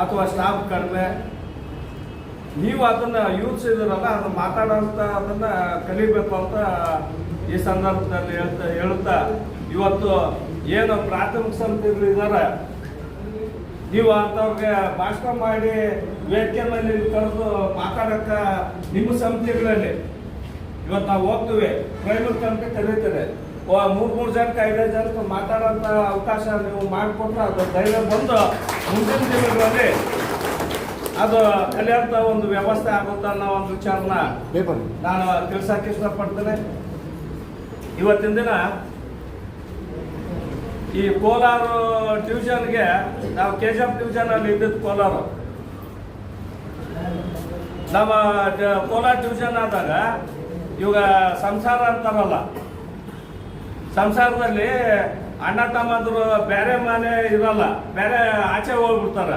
ಅಥವಾ ಸ್ಟಾಫ್ ಕಡಿಮೆ, ನೀವು ಅದನ್ನ ಯೂತ್ಸ್ ಇದ್ರಲ್ಲ ಅದನ್ನ ಮಾತಾಡೋಂಥ ಅದನ್ನ ಕಲಿಬೇಕು ಅಂತ ಈ ಸಂದರ್ಭದಲ್ಲಿ ಹೇಳುತ್ತಾ ಇವತ್ತು ಏನು ಪ್ರಾಥಮಿಕ ಸಮಿತಿಗಳು ಇದ್ದಾರೆ, ನೀವು ಅಂಥವ್ರಿಗೆ ಭಾಷಣ ಮಾಡಿ ವೇದಿಕೆ ಮೇಲೆ ಕರೆದು ಮಾತಾಡೋಕ್ಕ ನಿಮ್ಮ ಸಮಿತಿಗಳಲ್ಲಿ ಇವತ್ತು ನಾವು ಹೋಗ್ತೀವಿ, ಪ್ರೈಮರಿ ಕಮಿಟಿ ಕರೀತಾರೆ, 3 ಜನಕ್ಕೆ 5 ಜನಕ್ಕೆ ಮಾತಾಡೋಂಥ ಅವಕಾಶ ನೀವು ಮಾಡಿಕೊಟ್ರೆ ಅದು ಧೈರ್ಯ ಬಂದು ಮುಂದಿನ ದಿನಗಳಲ್ಲಿ ಅದು ಕಲಿಯೋಂಥ ಒಂದು ವ್ಯವಸ್ಥೆ ಆಗುತ್ತೆ ಅನ್ನೋ ಒಂದು ವಿಚಾರನ ನಾನು ತಿಳಿಸಕ್ಕೆ ಇಷ್ಟಪಡ್ತೇನೆ. ಇವತ್ತಿನ ದಿನ ಈ ಕೋಲಾರ ಡಿವಿಷನ್ಗೆ ನಾವು KGF ಡಿವಿಷನ್ ಅಲ್ಲಿ ಇದ್ದಿದ್ದು ಕೋಲಾರ, ನಮ್ಮ ಕೋಲಾರ ಡಿವಿಷನ್ ಆದಾಗ ಇವಾಗ ಸಂಸಾರ ಅಂತಾರಲ್ಲ, ಸಂಸಾರದಲ್ಲಿ ಅಣ್ಣ ತಮ್ಮಂದ್ರು ಬೇರೆ ಮನೆ ಇರಲ್ಲ, ಬೇರೆ ಆಚೆ ಹೋಗ್ಬಿಡ್ತಾರ.